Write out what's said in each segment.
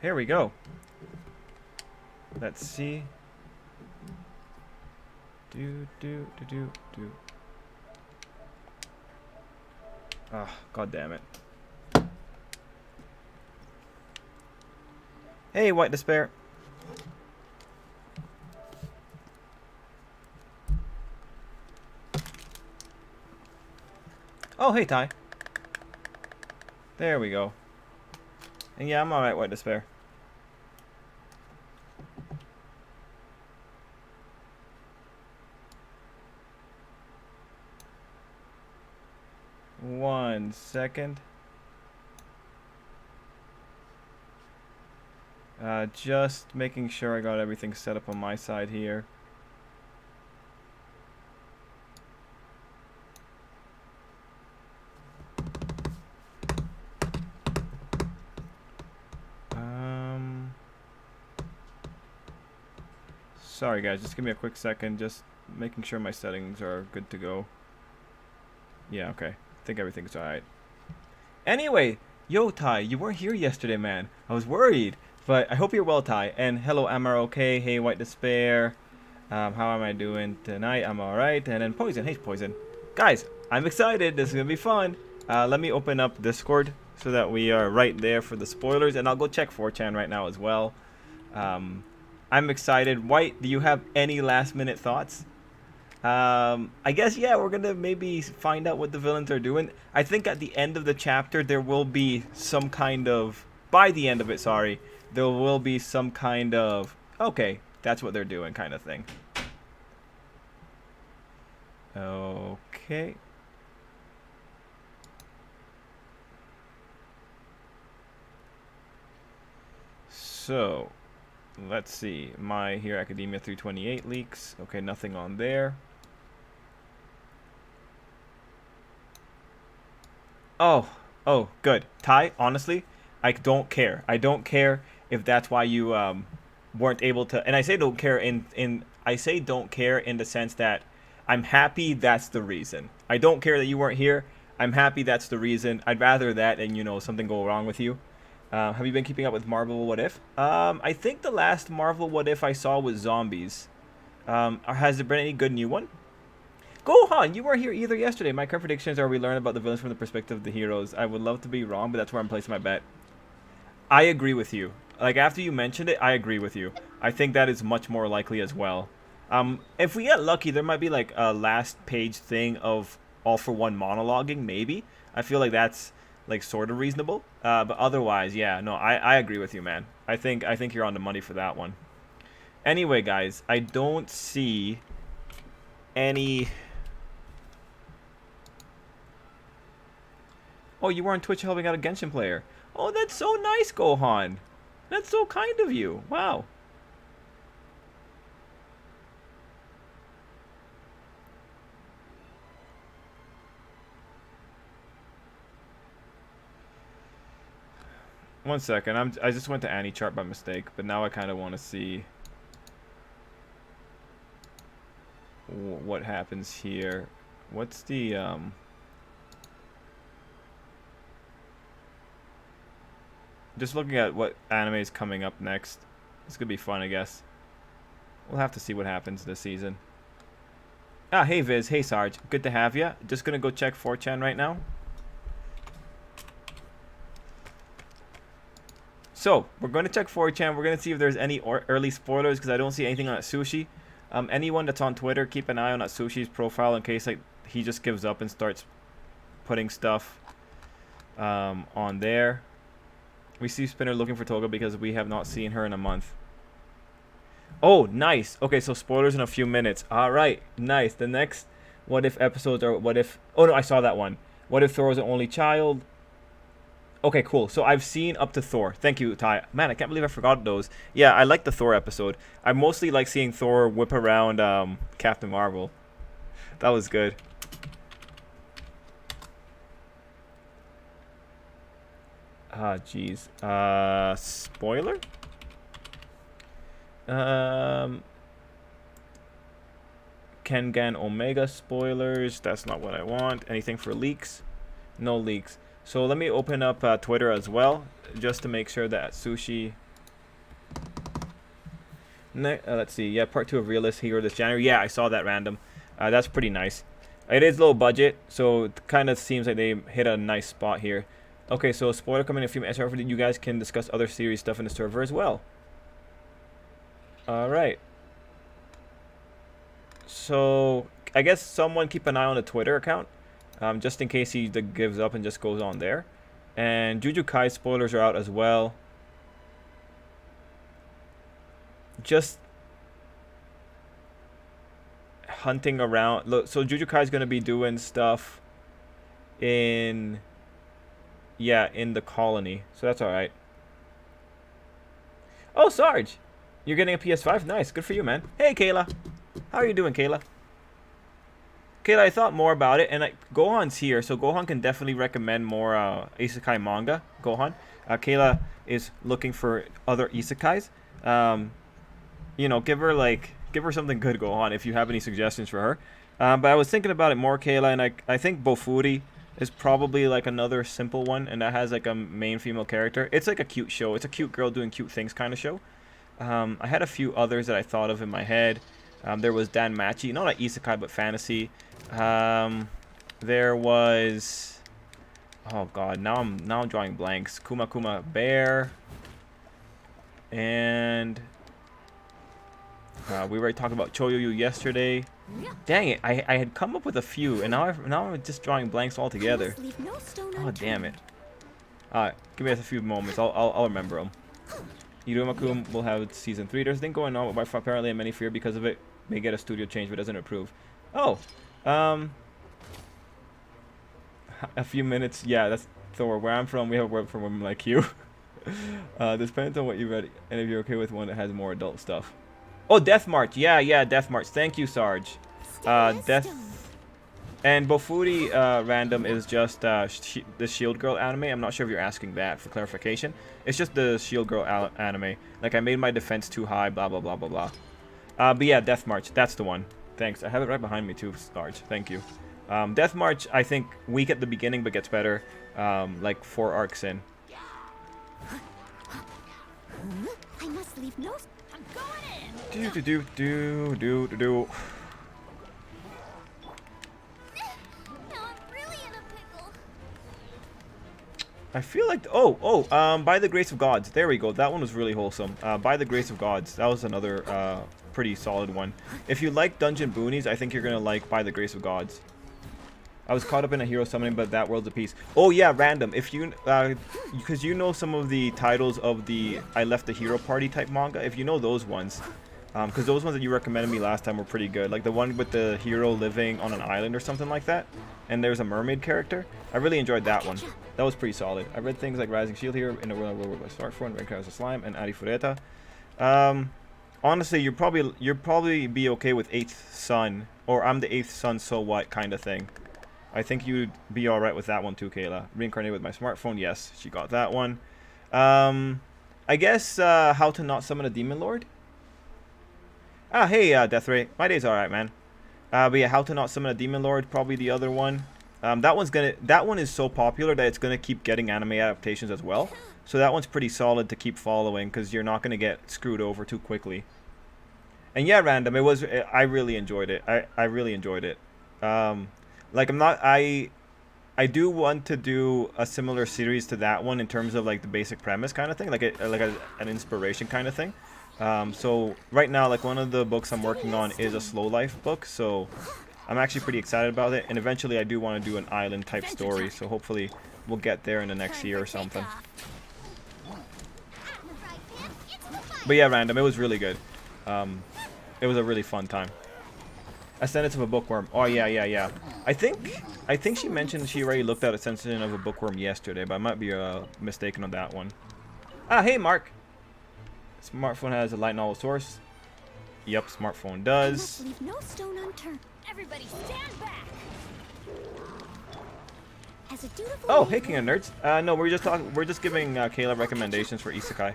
Here we go. Let's see. Do. Ah, god damn it. Hey, White Despair. Oh, hey, Ty. There we go. And yeah, I'm alright, White Despair. One second. Just making sure I got everything set up on my side here. Sorry guys, just give me a quick second, just making sure my settings are good to go. Yeah, okay. I think everything's alright. Anyway, yo Ty, you weren't here yesterday, man. I was worried, but I hope you're well, Ty. And hello, am I okay? Hey, White Despair. How am I doing tonight? I'm alright. And then Poison. Hey, Poison. Guys, I'm excited. This is gonna be fun. Let me open up Discord so that we are right there for the spoilers, and I'll go check 4chan right now as well. I'm excited. White, do you have any last minute thoughts? I guess, yeah, we're gonna maybe find out what the villains are doing. I think at the end of the chapter there will be some kind of, by the end of it, sorry, there will be some kind of, okay, that's what they're doing kind of thing. Okay. So, let's see. My Hero Academia 328 leaks. Okay, nothing on there. Oh, good. Ty, honestly, I don't care. I don't care if that's why you weren't able to. And I say don't care I say don't care in the sense that I'm happy that's the reason. I don't care that you weren't here. I'm happy that's the reason. I'd rather that than, you know, something go wrong with you. Have you been keeping up with Marvel What If? I think the last Marvel What If I saw was zombies. Has there been any good new one? Gohan, you weren't here either yesterday. My current predictions are we learn about the villains from the perspective of the heroes. I would love to be wrong, but that's where I'm placing my bet. I agree with you. Like, after you mentioned it, I agree with you. I think that is much more likely as well. If we get lucky, there might be like a last page thing of all for one monologuing, maybe. I feel like that's like sort of reasonable. But otherwise, yeah, no, I agree with you, man. I think you're on the money for that one. Anyway, guys, I don't see any. Oh, you were on Twitch helping out a Genshin player. Oh, that's so nice, Gohan. That's so kind of you. Wow. One second. I just went to Annie chart by mistake, but now I kind of want to see what happens here. What's the just looking at what anime is coming up next. It's gonna be fun, I guess. We'll have to see what happens this season. Ah, hey Viz, hey Sarge, good to have ya. Just gonna go check 4chan right now. So, we're going to check 4chan. We're going to see if there's any early spoilers, because I don't see anything on Atsushi. Anyone that's on Twitter, keep an eye on Atsushi's profile in case like he just gives up and starts putting stuff on there. We see Spinner looking for Toga because we have not seen her in a month. Oh, nice. Okay, so spoilers in a few minutes. All right, nice. The next What If episodes are What If... Oh, no, I saw that one. What if Thor was an only child? Okay, cool. So I've seen up to Thor. Thank you, Ty. Man, I can't believe I forgot those. Yeah, I like the Thor episode. I mostly like seeing Thor whip around Captain Marvel. That was good. Ah, jeez. Spoiler? Kengan Omega spoilers. That's not what I want. Anything for leaks? No leaks. So let me open up Twitter as well, just to make sure that Sushi Let's see. Yeah, part 2 of Realist Hero this January. Yeah, I saw that random. That's pretty nice. It is low budget, so it kind of seems like they hit a nice spot here. Okay, so spoiler coming in a few minutes. However, you guys can discuss other series stuff in the server as well. All right. So I guess someone keep an eye on the Twitter account, just in case he gives up and just goes on there. And Jujutsu Kai spoilers are out as well. Just hunting around. Look, so Jujutsu Kai is gonna be doing stuff in, yeah, in the colony. So that's all right. Oh, Sarge, you're getting a PS5. Nice, good for you, man. Hey, Kayla, how are you doing, Kayla? Kayla, I thought more about it, and Gohan's here, so Gohan can definitely recommend more isekai manga. Gohan, Kayla is looking for other isekais. You know, give her something good, Gohan, if you have any suggestions for her. But I was thinking about it more, Kayla, and I think Bofuri is probably like another simple one, and that has like a main female character. It's like a cute show. It's a cute girl doing cute things kind of show. I had a few others that I thought of in my head. There was Dan Machi, not like isekai but fantasy. There was, oh god, now I'm drawing blanks. Kuma Kuma Bear, and we already talked about Choyoyu yesterday. Dang it, I had come up with a few, and now I'm just drawing blanks altogether. Oh damn it. Alright, give me a few moments. I'll remember them. Irumakun will have season 3. There's a thing going on with Wi-Fi apparently, and many fear because of it may get a studio change but doesn't approve. Oh, a few minutes. Yeah, that's Thor. Where I'm from, we have work for women like you. This depends on what you read, and if you're okay with one that has more adult stuff. Oh, Death March. Yeah, Death March. Thank you, Sarge. Death and Bofuri random is just the Shield Girl anime. I'm not sure if you're asking that for clarification. It's just the Shield Girl anime. Like, I made my defense too high, blah blah blah blah blah. But yeah, Death March. That's the one. Thanks. I have it right behind me too, Sarge. Thank you. Death March, I think, weak at the beginning but gets better, like 4 arcs in. I must leave no. I'm going in. Do. Now I'm really in a pickle. I feel like By the Grace of Gods. There we go. That one was really wholesome. By the Grace of Gods. That was another pretty solid one. If you like Dungeon Boonies, I think you're gonna like By the Grace of Gods. I was caught up in a hero summoning, but that world's a piece. Oh yeah, random. If you, because you know some of the titles of the I Left the Hero Party type manga. If you know those ones, because those ones that you recommended me last time were pretty good. Like the one with the hero living on an island or something like that, and there's a mermaid character. I really enjoyed that one. That was pretty solid. I read things like Rising Shield Hero, In the World by Smartphone, Red Clouds of Slime, and Arifureta. Honestly, you'll probably be okay with 8th Son, or I'm the 8th Son, so what kind of thing. I think you'd be alright with that one too, Kayla. Reincarnate with my smartphone, yes, she got that one. I guess How to Not Summon a Demon Lord. Ah, hey, Deathray. My day's alright, man. But yeah, How to Not Summon a Demon Lord, probably the other one. That one is so popular that it's gonna keep getting anime adaptations as well. So that one's pretty solid to keep following because you're not gonna get screwed over too quickly. And yeah, random. I really enjoyed it. I really enjoyed it. Like I do want to do a similar series to that one in terms of like the basic premise kind of thing, like an inspiration kind of thing. So right now, like one of the books I'm working on is a slow life book, so I'm actually pretty excited about it. And eventually, I do want to do an island type story, so hopefully we'll get there in the next year or something. But yeah, random. It was really good. It was a really fun time. Ascendance of a Bookworm. Oh yeah. I think she mentioned she already looked at Ascension of a Bookworm yesterday, but I might be mistaken on that one. Ah, hey Mark. Smartphone has a light novel source. Yep, smartphone does. Leave no stone unturned. Everybody stand back. As a dutiful Oh, hey King of Nerds. No, we're just giving Kayla recommendations for isekai.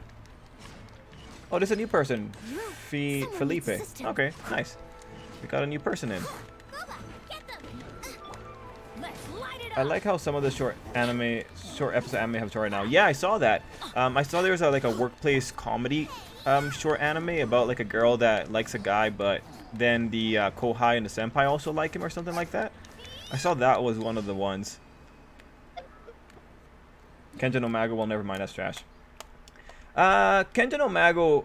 Oh, there's a new person. Felipe. Okay, nice. We got a new person in. I like how some of the short episode anime have story now. Yeah, I saw that. I saw there was like a workplace comedy short anime about like a girl that likes a guy, but then the kohai and the senpai also like him or something like that. I saw that was one of the ones. Kenja no Mago, well, never mind, that's trash. Kenja no Mago,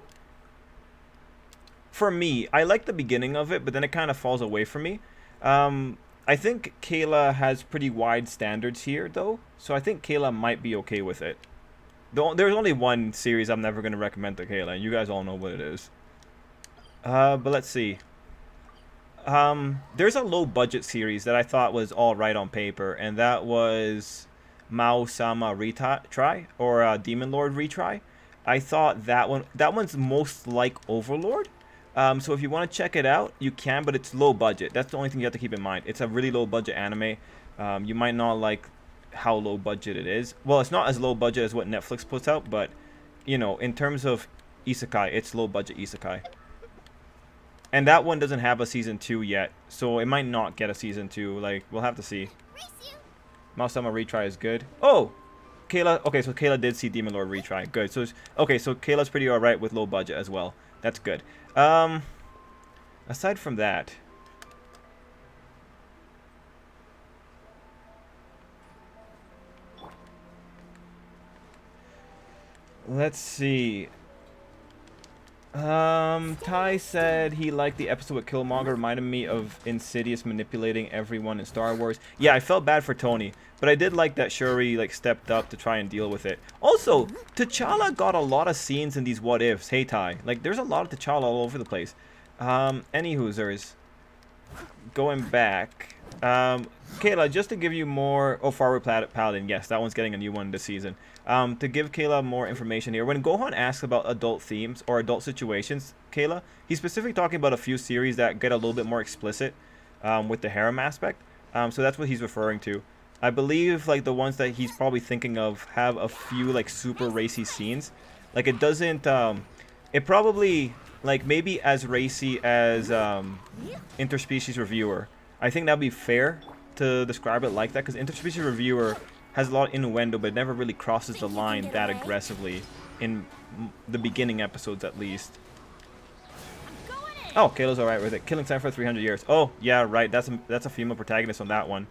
for me, I like the beginning of it, but then it kind of falls away from me. I think Kayla has pretty wide standards here, though, so I think Kayla might be okay with it. There's only one series I'm never going to recommend to Kayla, and you guys all know what it is. But let's see. There's a low-budget series that I thought was all right on paper, and that was Mao-sama Retry, or Demon Lord Retry. I thought that one's most like Overlord. So if you want to check it out, you can, but it's low budget. That's the only thing you have to keep in mind. It's a really low budget anime. You might not like how low budget it is. Well, it's not as low budget as what Netflix puts out, but you know, in terms of isekai, it's low budget isekai. And that one doesn't have a season 2 yet, so it might not get a season 2. Like, we'll have to see. Mao-sama Retry is good. Oh, Kayla. Okay, so Kayla did see Demon Lord Retry. Good. So okay, so Kayla's pretty alright with low budget as well. That's good. Aside from that, let's see. Ty said he liked the episode with Killmonger. Reminded me of Insidious manipulating everyone in Star Wars. Yeah, I felt bad for Tony, but I did like that Shuri like stepped up to try and deal with it. Also, T'Challa got a lot of scenes in these what ifs. Hey Ty, like there's a lot of T'Challa all over the place. Any hoosers. Going back. Kayla, just to give you more... Oh, Forward Paladin. Yes, that one's getting a new one this season. To give Kayla more information here, when Gohan asks about adult themes or adult situations, Kayla, he's specifically talking about a few series that get a little bit more explicit with the harem aspect. So that's what he's referring to. I believe like the ones that he's probably thinking of have a few like super racy scenes. Like it doesn't... it probably... like maybe as racy as Interspecies Reviewer. I think that'd be fair to describe it like that, because Interspecies Reviewer has a lot of innuendo, but it never really crosses the line that aggressively in the beginning episodes, at least. Oh, Kayla's alright with it. Killing time for 300 years. Oh, yeah, right. That's a female protagonist on that one.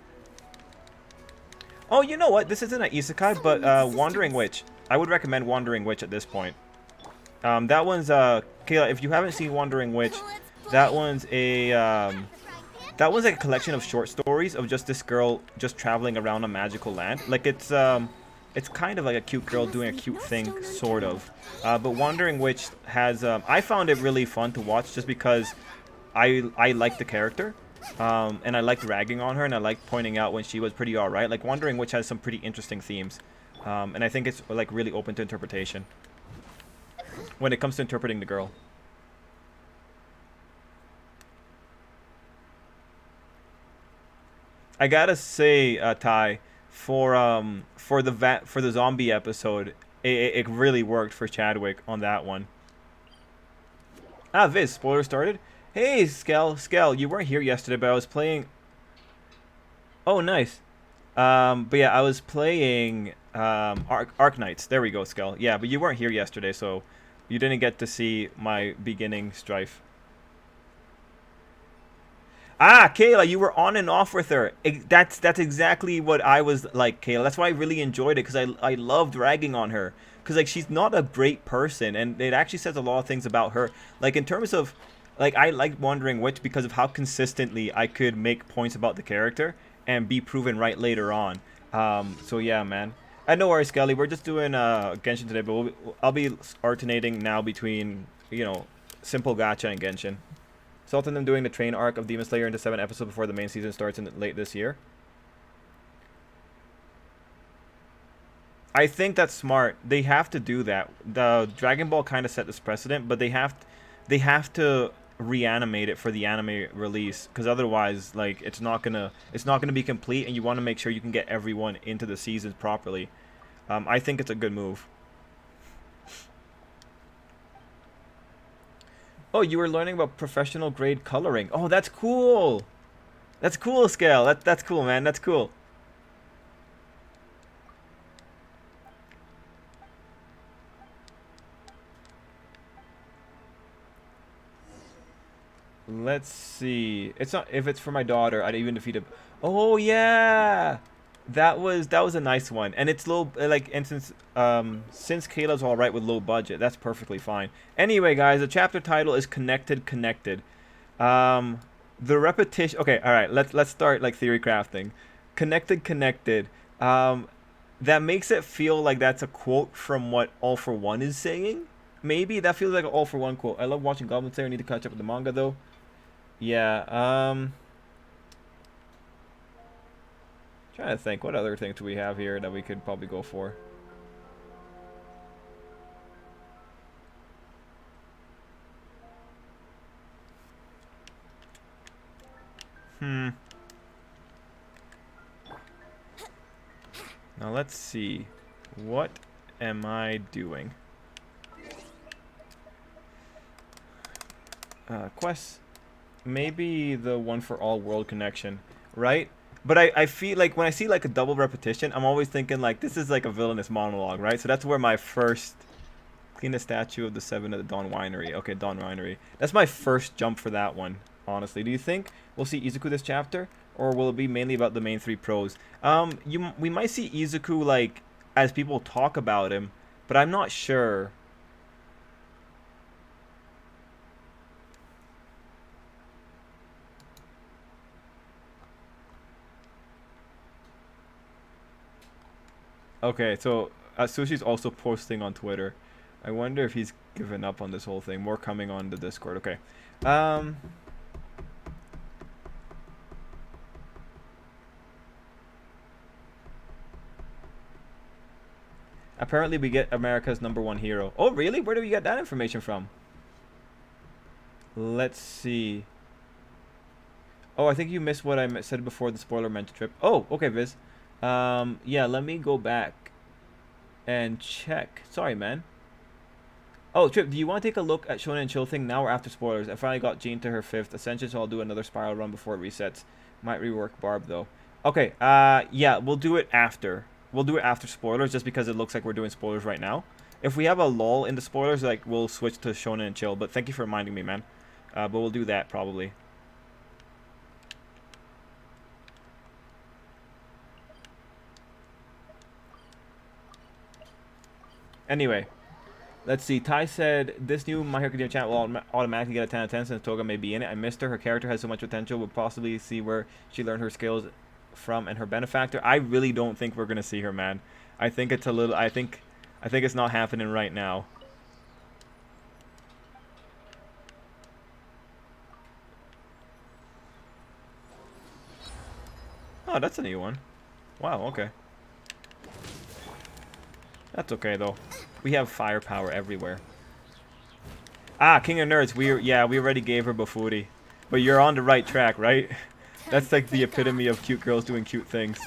Oh, you know what? This isn't an isekai, but Wandering Witch. I would recommend Wandering Witch at this point. That one's Kayla, if you haven't seen Wandering Witch, that one's a like a collection of short stories of just this girl just traveling around a magical land. Like it's kind of like a cute girl doing a cute thing, sort of. But Wandering Witch has I found it really fun to watch just because I like the character. And I liked ragging on her, and I liked pointing out when she was pretty alright. Like Wandering Witch has some pretty interesting themes. And I think it's like really open to interpretation when it comes to interpreting the girl. I gotta say, Ty, for the zombie episode, it really worked for Chadwick on that one. Ah, Viz, spoiler started. Hey, Skel, you weren't here yesterday, but I was playing. Oh, nice. But yeah, I was playing Arc Knights. There we go, Skel. Yeah, but you weren't here yesterday, so you didn't get to see my beginning strife. Ah, Kayla, you were on and off with her. That's exactly what I was like, Kayla. That's why I really enjoyed it, because I loved ragging on her. Because like she's not a great person, and it actually says a lot of things about her. Like in terms of, like I liked Wandering Witch because of how consistently I could make points about the character and be proven right later on. So yeah, man. And no worries, Skelly. We're just doing Genshin today, but I'll be alternating now between, you know, simple gacha and Genshin. Salting them doing the train arc of Demon Slayer into 7 episodes before the main season starts in late this year. I think that's smart. They have to do that. The Dragon Ball kind of set this precedent, but they have to reanimate it for the anime release, because otherwise, like, it's not gonna be complete, and you want to make sure you can get everyone into the seasons properly. I think it's a good move. Oh, you were learning about professional grade coloring. Oh, that's cool. That's cool, Scale. That's cool, man. That's cool. Let's see. It's not if it's for my daughter. I'd even defeat it. Oh yeah, that was a nice one. And it's low like and since Kayla's all right with low budget, that's perfectly fine. Anyway, guys, the chapter title is Connected. Um, the repetition. Okay, all right. Let's start like theory crafting. Connected. Um, that makes it feel like that's a quote from what All for One is saying. Maybe that feels like an All for One quote. I love watching Goblin Slayer. I need to catch up with the manga though. Yeah. Trying to think. What other things do we have here that we could probably go for? Hmm. Now let's see. What am I doing? Quests. Maybe the one for all world connection, right? But I feel like when I see like a double repetition, I'm always thinking like this is like a villainous monologue, right? So that's where my first clean the statue of the seven of the Dawn Winery. Okay, Dawn Winery. That's my first jump for that one, honestly. Do you think we'll see Izuku this chapter? Or will it be mainly about the main three pros? We might see Izuku like as people talk about him, but I'm not sure. Okay, so Sushi's also posting on Twitter. I wonder if he's given up on this whole thing. More coming on the Discord. Okay. Um. Apparently, we get America's #1 hero. Oh, really? Where do we get that information from? Let's see. Oh, I think you missed what I said before the spoiler mention trip. Oh, okay, Viz. Yeah, let me go back and check. Sorry, man. Oh, Trip, do you want to take a look at Shonen and Chill thing now or after spoilers? I finally got Jean to her 5th ascension, so I'll do another spiral run before it resets. Might rework Barb, though. Okay, yeah, we'll do it after. We'll do it after spoilers, just because it looks like we're doing spoilers right now. If we have a lull in the spoilers, like, we'll switch to Shonen and Chill, but thank you for reminding me, man. But we'll do that, probably. Anyway. Let's see. Ty said this new My Hero Academia channel will automatically get a 10 out of 10 since Toga may be in it. I missed her. Her character has so much potential. We'll possibly see where she learned her skills from and her benefactor. I really don't think we're gonna see her, man. I think it's a little. I think it's not happening right now. Oh, that's a new one. Wow. Okay. That's okay though. We have firepower everywhere. Ah, King of Nerds. We already gave her Bafuri. But you're on the right track, right? That's like the epitome of cute girls doing cute things.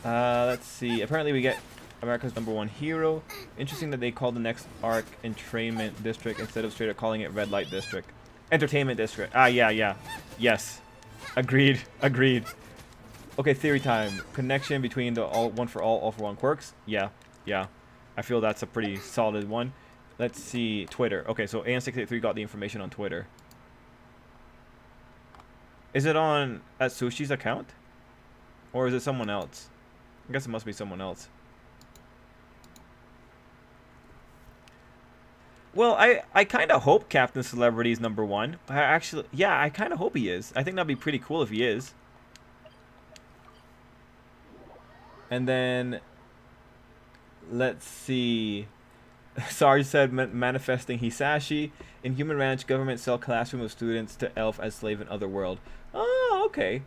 Let's see. Apparently we get America's #1 hero. Interesting that they call the next arc Entrainment District instead of straight up calling it Red Light District. Entertainment District. Ah, yeah. Yes. Agreed. Okay, theory time. Connection between the one for all for one quirks. Yeah. I feel that's a pretty solid one. Let's see. Twitter. Okay, so AN683 got the information on Twitter. Is it on at Sushi's account? Or is it someone else? I guess it must be someone else. Well, I kind of hope Captain Celebrity is #1. I kind of hope he is. I think that'd be pretty cool if he is. And then, let's see. Sarge said manifesting Hisashi. In Human Ranch, government sell classroom of students to Elf as slave in Otherworld. Oh, okay.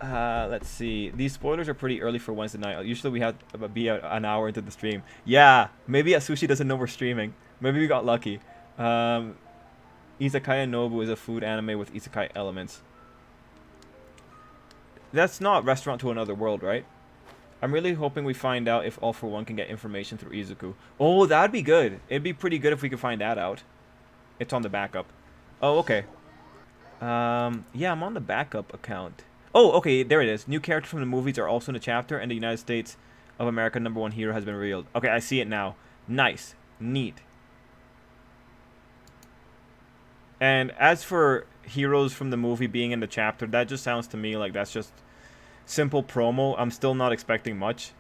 Let's see. These spoilers are pretty early for Wednesday night. Usually we have to be out an hour into the stream. Yeah, maybe Atsushi doesn't know we're streaming. Maybe we got lucky. Izakaya Nobu is a food anime with isekai elements. That's not Restaurant to Another World, right? I'm really hoping we find out if All for One can get information through Izuku. Oh, that'd be good. It'd be pretty good if we could find that out. It's on the backup. Oh, okay. Yeah, I'm on the backup account. Oh, okay, there it is. New characters from the movies are also in the chapter, and the United States of America #1 hero has been revealed. Okay, I see it now. Nice. Neat. And as for heroes from the movie being in the chapter, that just sounds to me like that's just simple promo. I'm still not expecting much.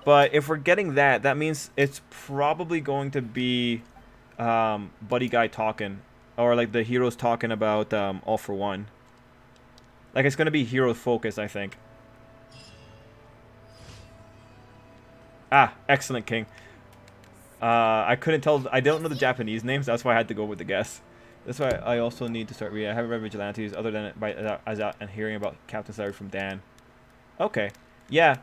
But if we're getting that, that means it's probably going to be Buddy Guy talking. Or like the heroes talking about All for One. Like it's going to be hero focus, I think. Ah, excellent, King. I couldn't tell. I don't know the Japanese names. That's why I had to go with the guess. That's why I also need to start reading. I haven't read Vigilantes other than and hearing about Captain Salary from Dan. Okay. Yeah.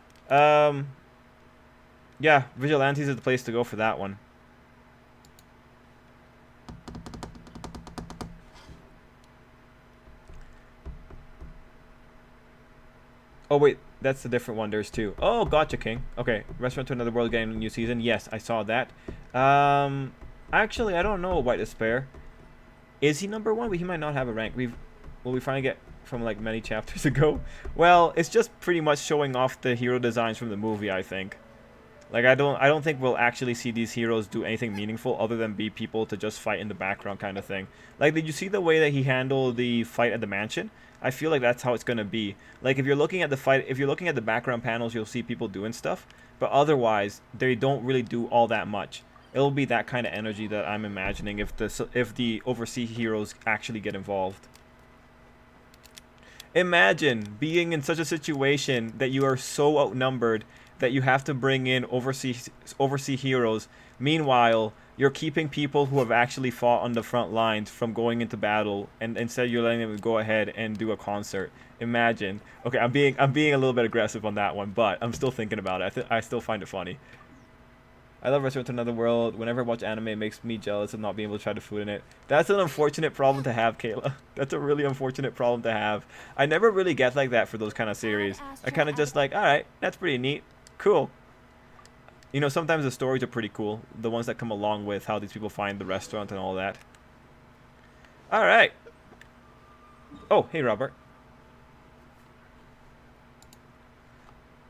Yeah, Vigilantes is the place to go for that one. Oh, wait. That's a different one. There's two. Oh, gotcha, King. Okay. Restaurant to Another World getting a new season. Yes, I saw that. Actually, I don't know White Despair. Is he number one? But he might not have a rank. Will we finally get from like many chapters ago? Well, it's just pretty much showing off the hero designs from the movie, I think. Like I don't think we'll actually see these heroes do anything meaningful other than be people to just fight in the background kind of thing. Like, did you see the way that he handled the fight at the mansion? I feel like that's how it's gonna be. Like if you're looking at the fight, if you're looking at the background panels, you'll see people doing stuff, but otherwise they don't really do all that much. It'll be that kind of energy that I'm imagining if the overseas heroes actually get involved. Imagine being in such a situation that you are so outnumbered that you have to bring in overseas heroes. Meanwhile, you're keeping people who have actually fought on the front lines from going into battle, and instead you're letting them go ahead and do a concert. Imagine. Okay, I'm being a little bit aggressive on that one, but I'm still thinking about it. I still find it funny. I love Restaurant to Another World. Whenever I watch anime, it makes me jealous of not being able to try the food in it. That's an unfortunate problem to have, Kayla. That's a really unfortunate problem to have. I never really get like that for those kind of series. I kind of just like, alright, that's pretty neat. Cool. You know, sometimes the stories are pretty cool. The ones that come along with how these people find the restaurant and all that. Alright. Oh, hey, Robert.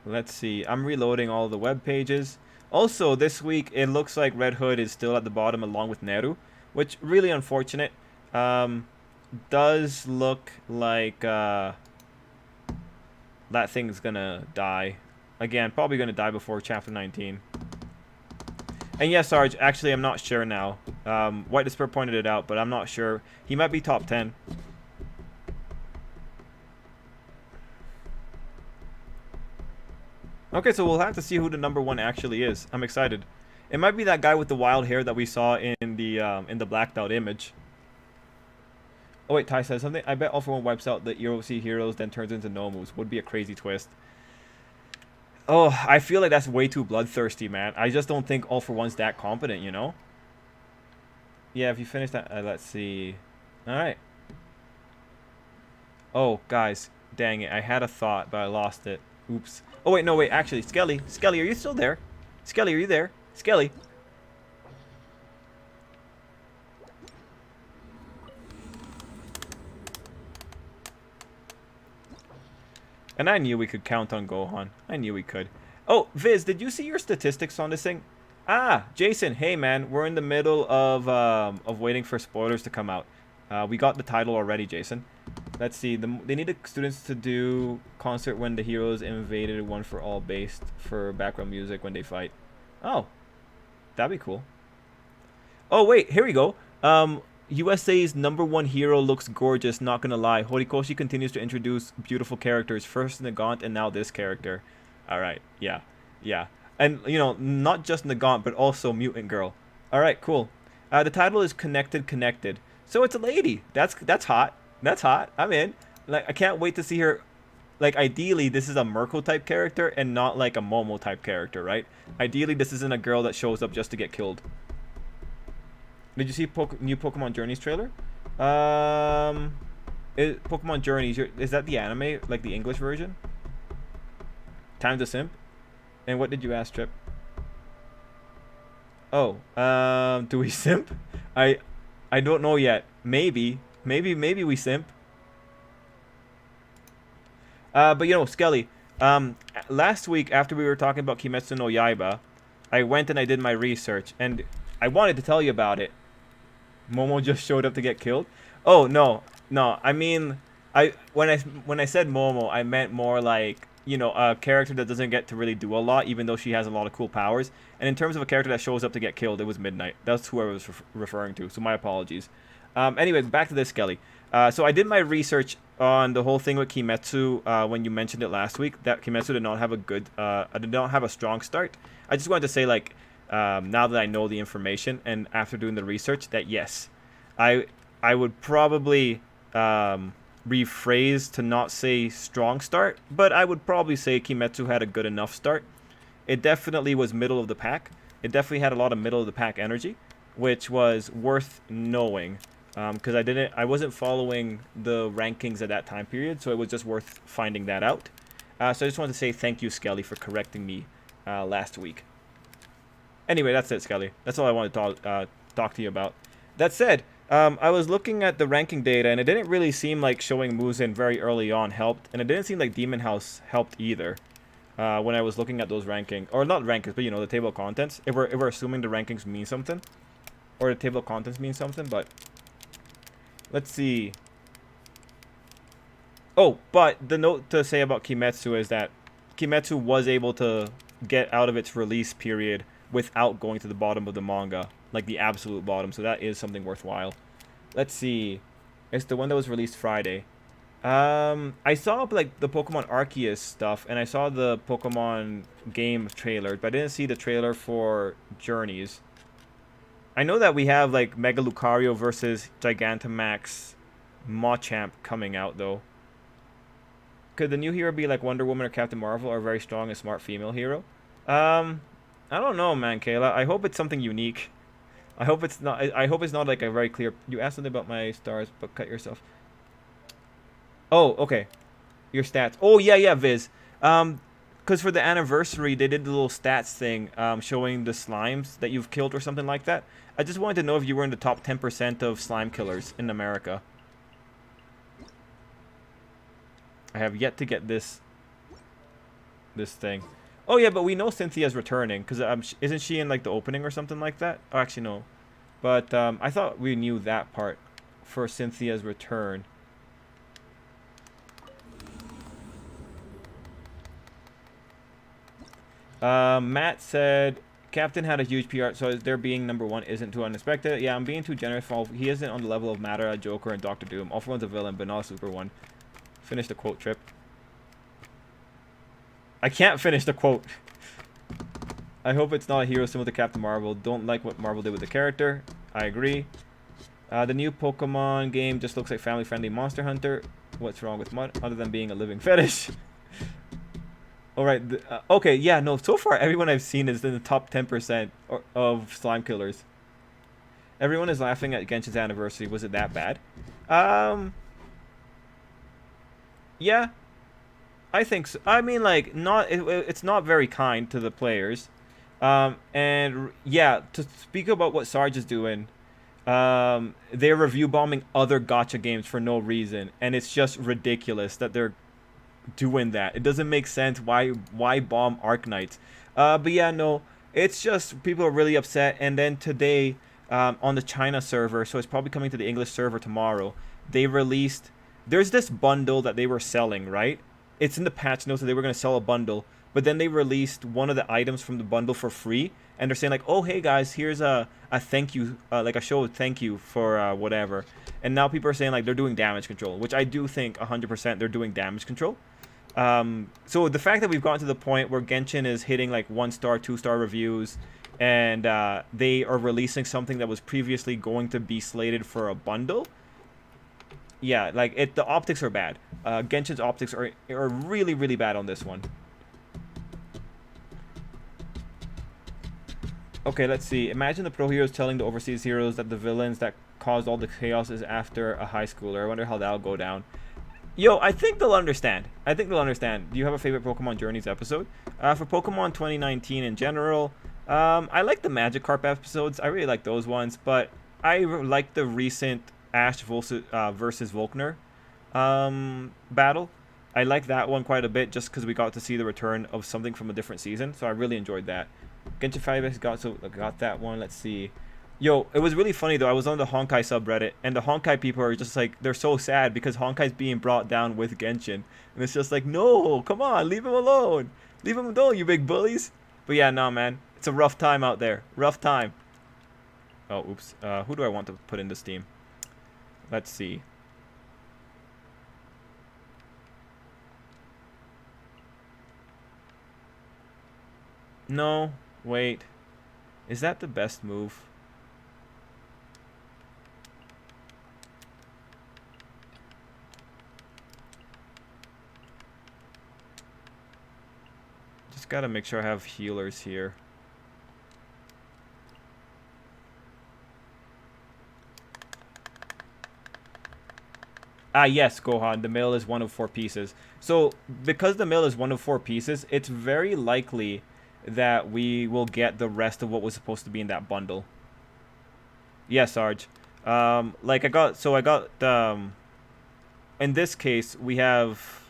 Let's see. I'm reloading all the web pages. Also, this week, it looks like Red Hood is still at the bottom along with Neru, which really unfortunate. Does look like that thing's gonna die. Again, probably gonna die before Chapter 19. And yes, Sarge, actually, I'm not sure now. White Despair pointed it out, but I'm not sure. He might be top 10. Okay, so we'll have to see who the number one actually is. I'm excited. It might be that guy with the wild hair that we saw in the blacked out image. Oh wait, Ty says something. I bet All for One wipes out the EOC heroes, then turns into Nomus. Would be a crazy twist. Oh, I feel like that's way too bloodthirsty, man. I just don't think All for One's that competent, you know? Yeah, if you finish that, let's see. All right. Oh, guys, dang it! I had a thought, but I lost it. Oops. Oh wait, no, wait. Actually, Skelly, are you still there? Skelly, are you there? Skelly. And I knew we could count on Gohan. I knew we could. Oh, Viz, did you see your statistics on this thing? Ah, Jason. Hey, man. We're in the middle of waiting for spoilers to come out. We got the title already, Jason. Let's see. They need the students to do concert when the heroes invaded One for All based for background music when they fight. Oh, that'd be cool. Oh, wait. Here we go. USA's number one hero looks gorgeous, not gonna lie. Horikoshi continues to introduce beautiful characters. First Nagant and now this character. Alright, yeah. Yeah. And, you know, not just Nagant, but also Mutant Girl. Alright, cool. The title is Connected. So it's a lady. That's hot. That's hot. I'm in. Like, I can't wait to see her. Like, ideally, this is a Mirko type character and not like a Momo type character, right? Ideally, this isn't a girl that shows up just to get killed. Did you see new Pokemon Journeys trailer? Pokemon Journeys, is that the anime, like the English version? Time to simp? And what did you ask, Trip? Oh, do we simp? I don't know yet. Maybe we simp. But you know, Skelly, last week after we were talking about Kimetsu no Yaiba, I went and I did my research, and I wanted to tell you about it. Momo just showed up to get killed. Oh no, no. I mean, when I said Momo, I meant more like, you know, a character that doesn't get to really do a lot, even though she has a lot of cool powers. And in terms of a character that shows up to get killed, it was Midnight. That's who I was referring to. So my apologies. Anyway, back to this, Skelly. So I did my research on the whole thing with Kimetsu when you mentioned it last week. That Kimetsu did not have a good, did not have a strong start. I just wanted to say, like, now that I know the information and after doing the research, that yes, I would probably rephrase to not say strong start, but I would probably say Kimetsu had a good enough start. It definitely was middle of the pack. It definitely had a lot of middle of the pack energy, which was worth knowing. Because I wasn't following the rankings at that time period, so it was just worth finding that out. So I just wanted to say thank you, Skelly, for correcting me last week. Anyway, that's it, Skelly. That's all I wanted to talk to you about. That said, I was looking at the ranking data, and it didn't really seem like showing Muzin very early on helped, and it didn't seem like Demon House helped either. When I was looking at those rankings, or not rankings, but you know, the table of contents. If we're assuming the rankings mean something, or the table of contents means something, but let's see. Oh, but the note to say about Kimetsu is that Kimetsu was able to get out of its release period without going to the bottom of the manga, like the absolute bottom. So that is something worthwhile. Let's see. It's the one that was released Friday. I saw like the Pokemon Arceus stuff, and I saw the Pokemon game trailer, but I didn't see the trailer for Journeys. I know that we have like Mega Lucario versus Gigantamax Machamp coming out though. Could the new hero be like Wonder Woman or Captain Marvel, or a very strong and smart female hero? I don't know, man, Kayla. I hope it's something unique. I hope it's not. I hope it's not like a very clear. You asked something about my stars, but cut yourself. Oh, okay. Your stats. Oh yeah, yeah, Viz. Because for the anniversary, they did the little stats thing, showing the slimes that you've killed or something like that. I just wanted to know if you were in the top 10% of slime killers in America. I have yet to get this thing. Oh yeah, but we know Cynthia's returning, because isn't she in like the opening or something like that? Oh, actually no. But I thought we knew that part for Cynthia's return. Matt said Captain had a huge PR, so there being #1 isn't too unexpected. Yeah, I'm being too generous. He isn't on the level of Madara, Joker, and Doctor Doom. All for one's a villain, but not a super one. Finish the quote, Trip. I can't finish the quote. I hope it's not a hero similar to Captain Marvel. Don't like what Marvel did with the character. I agree. The new Pokemon game just looks like family-friendly Monster Hunter. What's wrong with Mud other than being a living fetish? Alright, okay, yeah, no, so far everyone I've seen is in the top 10% of slime killers. Everyone is laughing at Genshin's anniversary. Was it that bad? Yeah, I think so. I mean, like, it's not very kind to the players. And yeah, to speak about what Sarge is doing, they're review bombing other gacha games for no reason, and it's just ridiculous that they're doing that. It doesn't make sense. Why bomb Arknights? But yeah, no, it's just people are really upset. And then today, on the China server, so it's probably coming to the English server tomorrow, they released, there's this bundle that they were selling, right? It's in the patch notes that they were going to sell a bundle, but then they released one of the items from the bundle for free, and they're saying like, oh hey guys, here's a thank you, like a show of thank you for whatever. And now people are saying like they're doing damage control, which I do think 100% they're doing damage control. So the fact that we've gotten to the point where Genshin is hitting like 1-star, 2-star reviews, and they are releasing something that was previously going to be slated for a bundle, yeah, like the optics are bad. Genshin's optics are really, really bad on this one. Okay, let's see. Imagine the pro heroes telling the overseas heroes that the villains that caused all the chaos is after a high schooler. I wonder how that'll go down. Yo, I think they'll understand. I think they'll understand. Do you have a favorite Pokemon Journeys episode? For Pokemon 2019 in general, I like the Magikarp episodes. I really like those ones, but I like the recent Ash versus Volkner battle. I like that one quite a bit just because we got to see the return of something from a different season, so I really enjoyed that. Genshin Firebex got that one. Let's see. Yo, it was really funny though. I was on the Honkai subreddit, and the Honkai people are just like, they're so sad because Honkai's being brought down with Genshin, and it's just like, no, come on, leave him alone, leave him alone, you big bullies. But yeah, nah, man, it's a rough time out there, rough time. Oh, oops. Who do I want to put in this team? Let's see. No, wait. Is that the best move? Just gotta make sure I have healers here. Ah, yes, Gohan. The mail is one of 4 pieces. So, because the mail is one of 4 pieces, it's very likely that we will get the rest of what was supposed to be in that bundle. Yes, Sarge. Like I got in this case we have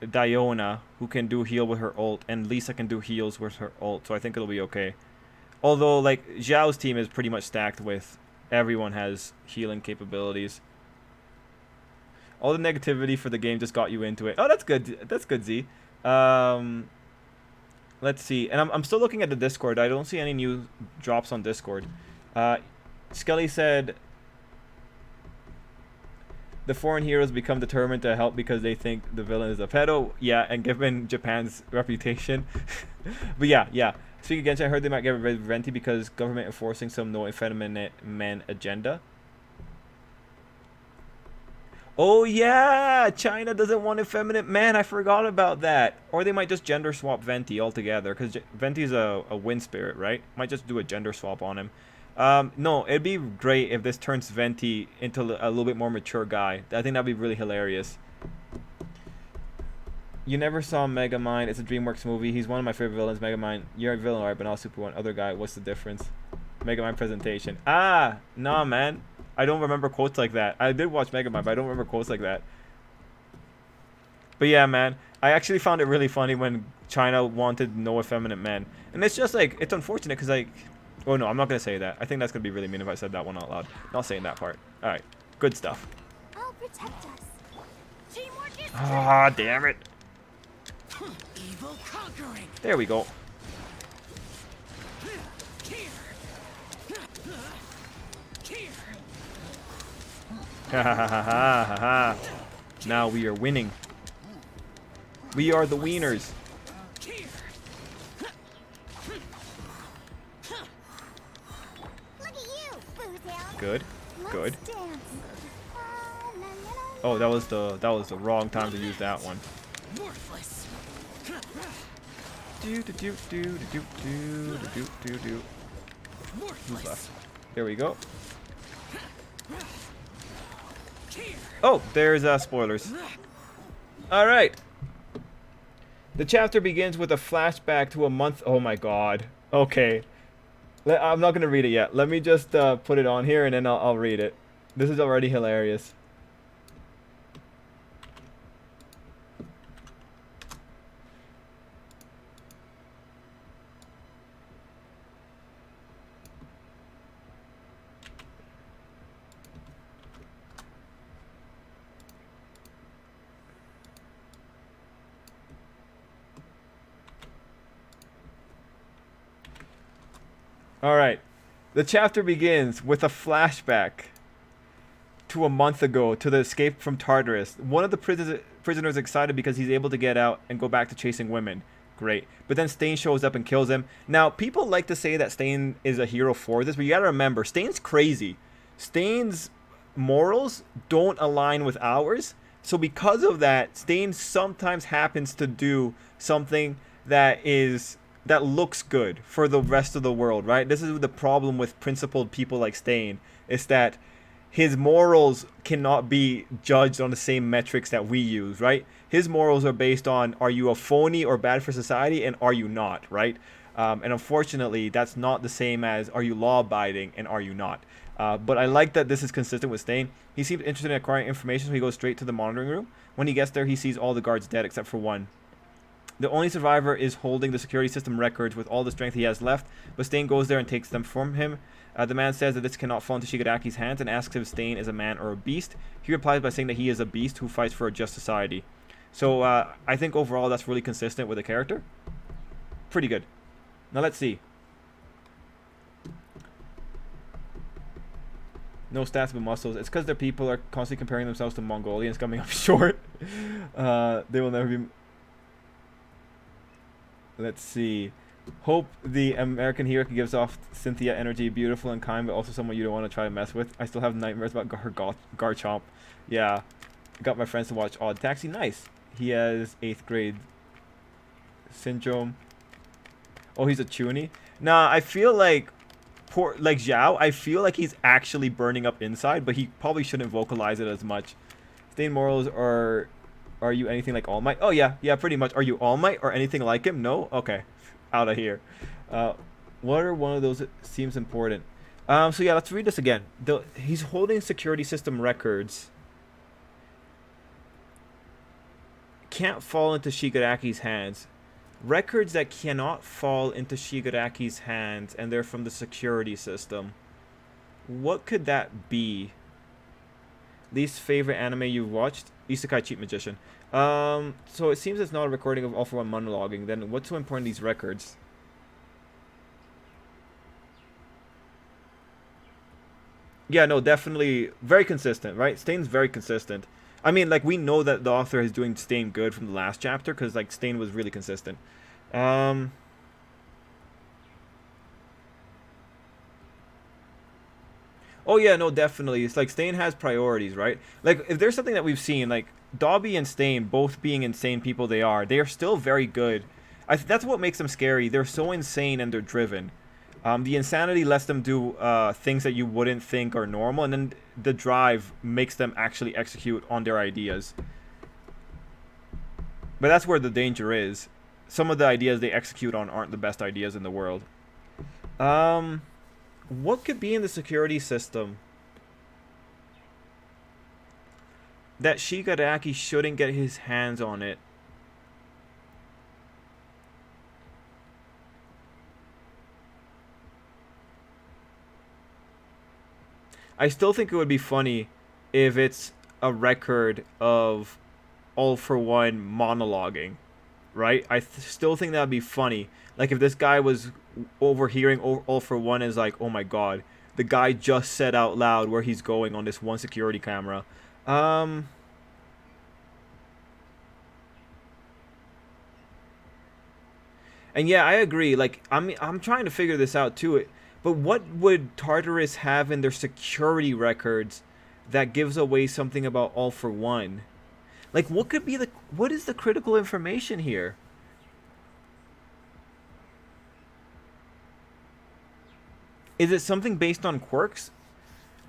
Diona, who can do heal with her ult, and Lisa can do heals with her ult, so I think it'll be okay. Although, like, Zhao's team is pretty much stacked with everyone has healing capabilities. All the negativity for the game just got you into it. Oh, that's good. That's good, Z. Let's see. And I'm still looking at the Discord. I don't see any new drops on Discord. Skelly said, the foreign heroes become determined to help because they think the villain is a pedo. Yeah, and given Japan's reputation. But yeah. Speaking against, I heard they might get rid of Venti because government enforcing some no effeminate men agenda. Oh yeah, China doesn't want effeminate men. I forgot about that. Or they might just gender swap Venti altogether, because Venti's a wind spirit, right? Might just do a gender swap on him. No, it'd be great if this turns Venti into a little bit more mature guy. I think that'd be really hilarious. You never saw Megamind. It's a DreamWorks movie. He's one of my favorite villains, Megamind. You're a villain, alright, but not Super One. Other guy, what's the difference? Megamind presentation. Ah, nah, man. I don't remember quotes like that. I did watch Megamind, but I don't remember quotes like that. But yeah, man. I actually found it really funny when China wanted no effeminate men. And it's just like, it's unfortunate because like... Oh no, I'm not going to say that. I think that's going to be really mean if I said that one out loud. Not saying that part. Alright. Good stuff. I'll protect us. Teamwork is Ah, damn it. Evil conquering. There we go. Ha ha ha ha ha ha. Now we are winning. We are the wieners. Look at you, Boozhound. Good. Good. Let's dance. Oh, that was the wrong time to use that one. Worthless. Do do do do do do do do do. Who's left? There we go. Oh, there's spoilers. All right. The chapter begins with a flashback to a month. Oh my God. Okay. I'm not gonna read it yet. Let me just put it on here and then I'll read it. This is already hilarious. Alright. The chapter begins with a flashback to a month ago to the escape from Tartarus. One of the prisoners excited because he's able to get out and go back to chasing women. Great. But then Stain shows up and kills him. Now, people like to say that Stain is a hero for this, but you gotta remember, Stain's crazy. Stain's morals don't align with ours. So because of that, Stain sometimes happens to do something that looks good for the rest of the world, right? This is the problem with principled people like Stain, is that his morals cannot be judged on the same metrics that we use, right? His morals are based on, are you a phony or bad for society, and are you not, right? And unfortunately, that's not the same as, are you law-abiding and are you not? But I like that this is consistent with Stain. He seems interested in acquiring information, so he goes straight to the monitoring room. When he gets there, he sees all the guards dead except for one. The only survivor is holding the security system records with all the strength he has left, but Stain goes there and takes them from him. The man says that this cannot fall into Shigaraki's hands and asks if Stain is a man or a beast. He replies by saying that he is a beast who fights for a just society. So I think overall that's really consistent with the character. Pretty good. Now let's see. No stats but muscles. It's because their people are constantly comparing themselves to Mongolians coming up short. They will never be... Let's see. Hope the American hero gives off Cynthia energy, beautiful and kind, but also someone you don't want to try to mess with. I still have nightmares about her Garchomp. Yeah. Got my friends to watch Odd Taxi. Nice. He has 8th grade syndrome. Oh, he's a Chuny? Nah, I feel like poor Zhao, I feel like he's actually burning up inside, but he probably shouldn't vocalize it as much. Stain morals are you anything like All Might? Oh yeah, pretty much. Are you All Might or anything like him? No? Okay. Out of here. What are one of those that seems important? So yeah, let's read this again. He's holding security system records. Can't fall into Shigaraki's hands. Records that cannot fall into Shigaraki's hands, and they're from the security system. What could that be? Least favorite anime you've watched? Isekai Cheat Magician. So it seems it's not a recording of All For One monologuing. Then what's so important in these records? Yeah, no, definitely very consistent, right? Stain's very consistent. I mean, like, we know that the author is doing Stain good from the last chapter, because, like, Stain was really consistent. Oh, yeah, no, definitely. It's like Stain has priorities, right? Like, if there's something that we've seen, like, Dobby and Stain, both being insane people they are still very good. That's what makes them scary. They're so insane and they're driven. The insanity lets them do things that you wouldn't think are normal, and then the drive makes them actually execute on their ideas. But that's where the danger is. Some of the ideas they execute on aren't the best ideas in the world. What could be in the security system that Shigaraki shouldn't get his hands on it? I still think it would be funny if it's a record of All For One monologuing, right? I still think that would be funny. Like, if this guy was overhearing All For One is like, oh my god, the guy just said out loud where he's going on this one security camera. And yeah, I agree. Like, I'm trying to figure this out too. But what would Tartarus have in their security records that gives away something about All For One? Like, what is the critical information here? Is it something based on quirks?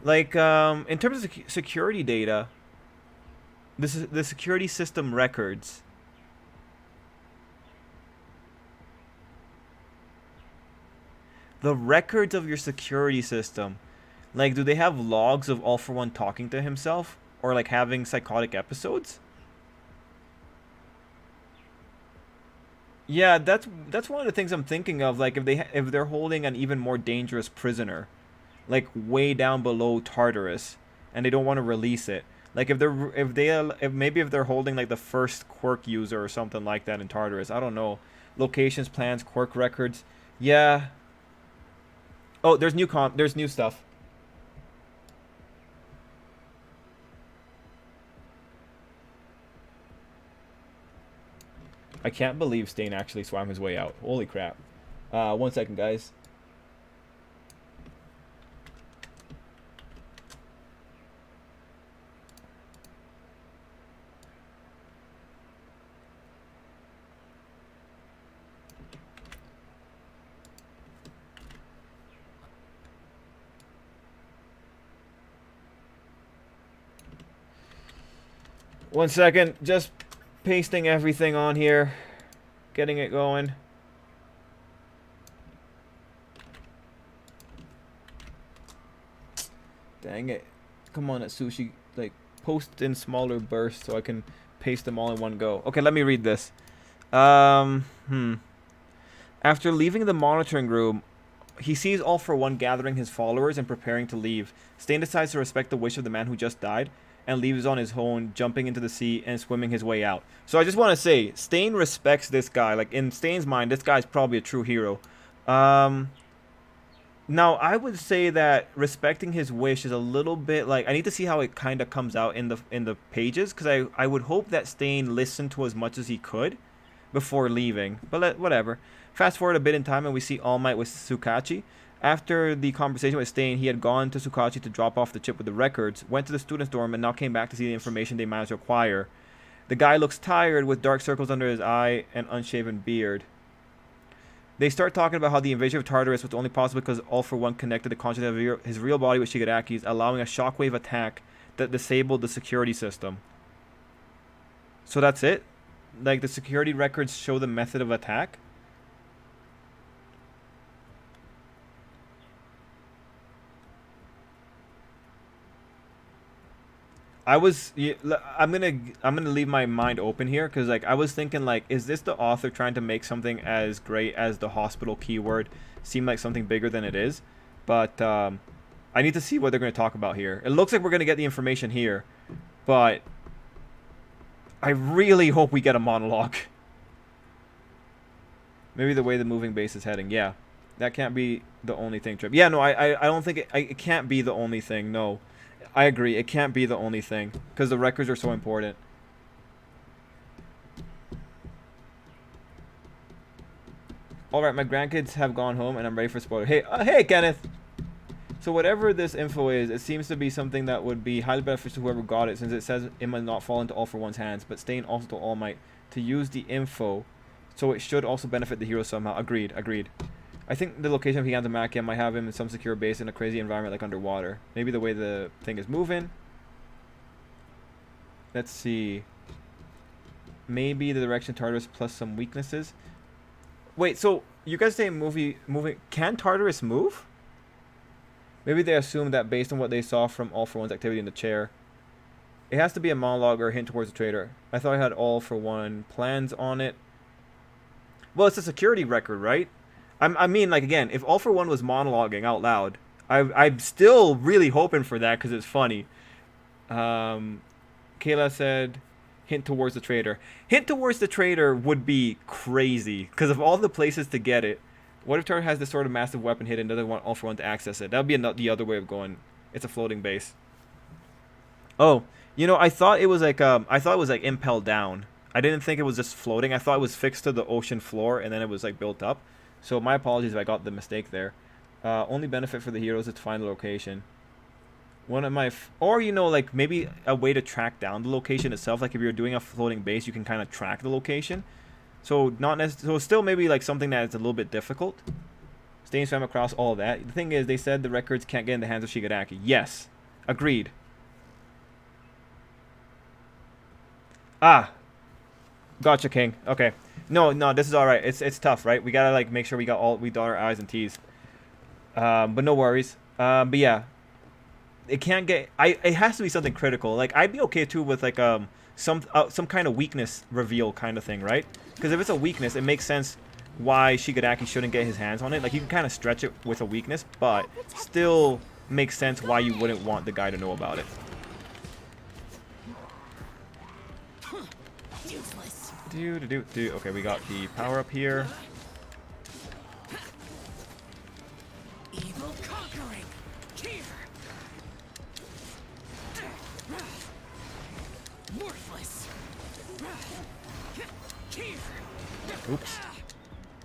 Like, in terms of security data, this is the security system records. The records of your security system. Like, do they have logs of All For One talking to himself? Or, like, having psychotic episodes? Yeah, that's one of the things I'm thinking of. Like, if they're holding an even more dangerous prisoner, like way down below Tartarus, and they don't want to release it. Like, if they're holding like the first quirk user or something like that in Tartarus. I don't know. Locations, plans, quirk records. Yeah. Oh, there's new stuff. I can't believe Stain actually swam his way out. Holy crap. 1 second, guys. One second, just pasting everything on here, getting it going. Dang it. Come on, Atsushi, like, post in smaller bursts so I can paste them all in one go. Okay, let me read this. Hmm. After leaving the monitoring room, he sees All For One gathering his followers and preparing to leave. Stain decides to respect the wish of the man who just died and leaves on his own, jumping into the sea and swimming his way out. So I just want to say, Stain respects this guy. Like, in Stain's mind, this guy's probably a true hero. Now, I would say that respecting his wish is a little bit like, I need to see how it kind of comes out in the pages, because I would hope that Stain listened to as much as he could before leaving. But whatever. Fast forward a bit in time and we see All Might with Tsukachi. After the conversation with Stain, he had gone to Tsukachi to drop off the chip with the records, went to the student's dorm, and now came back to see the information they managed to acquire. The guy looks tired with dark circles under his eye and unshaven beard. They start talking about how the invasion of Tartarus was only possible because All For One connected the consciousness of his real body with Shigaraki's, allowing a shockwave attack that disabled the security system. So that's it? Like, the security records show the method of attack? I'm gonna leave my mind open here, because like I was thinking, like, is this the author trying to make something as great as the hospital keyword seem like something bigger than it is? But I need to see what they're going to talk about here. It looks like we're going to get the information here, but I really hope we get a monologue. Maybe the way the moving base is heading. Yeah, that can't be the only thing, Trip. Yeah, no, I don't think it can't be the only thing. No. I agree. It can't be the only thing, because the records are so important. Alright, my grandkids have gone home, and I'm ready for spoiler. Hey, Kenneth! So whatever this info is, it seems to be something that would be highly beneficial to whoever got it, since it says it must not fall into All For One's hands, but Stain also told All Might to use the info, so it should also benefit the hero somehow. Agreed. I think the location of Higantamakia might have him in some secure base in a crazy environment like underwater. Maybe the way the thing is moving. Let's see. Maybe the direction Tartarus plus some weaknesses. Wait, so you guys say moving. Can Tartarus move? Maybe they assume that based on what they saw from All For One's activity in the chair. It has to be a monologue or a hint towards the traitor. I thought I had All For One plans on it. Well, it's a security record, right? I mean, like, again, if All For One was monologuing out loud, I'm still really hoping for that, because it's funny. Kayla said, hint towards the traitor. Hint towards the traitor would be crazy, because of all the places to get it. What if Tartar has this sort of massive weapon hidden and doesn't want All For One to access it? That would be the other way of going. It's a floating base. Oh, you know, I thought it was like impelled down. I didn't think it was just floating. I thought it was fixed to the ocean floor, and then it was like built up. So my apologies if I got the mistake there. Only benefit for the heroes is to find the location. One of my... or, you know, like, maybe a way to track down the location itself. Like, if you're doing a floating base, you can kind of track the location. So, not necessarily... so, still maybe, like, something that is a little bit difficult. Staying swam across all of that. The thing is, they said the records can't get in the hands of Shigaraki. Yes. Agreed. Ah. Gotcha, King. Okay. No, this is all right. It's tough, right? We gotta like make sure we dot our I's and T's. But no worries. But yeah, it can't get. It has to be something critical. Like, I'd be okay too with like some kind of weakness reveal kind of thing, right? Because if it's a weakness, it makes sense why Shigaraki shouldn't get his hands on it. Like, you can kind of stretch it with a weakness, but still makes sense why you wouldn't want the guy to know about it. Okay, we got the power up here. Evil conquering. Here. Worthless. Here. Oops.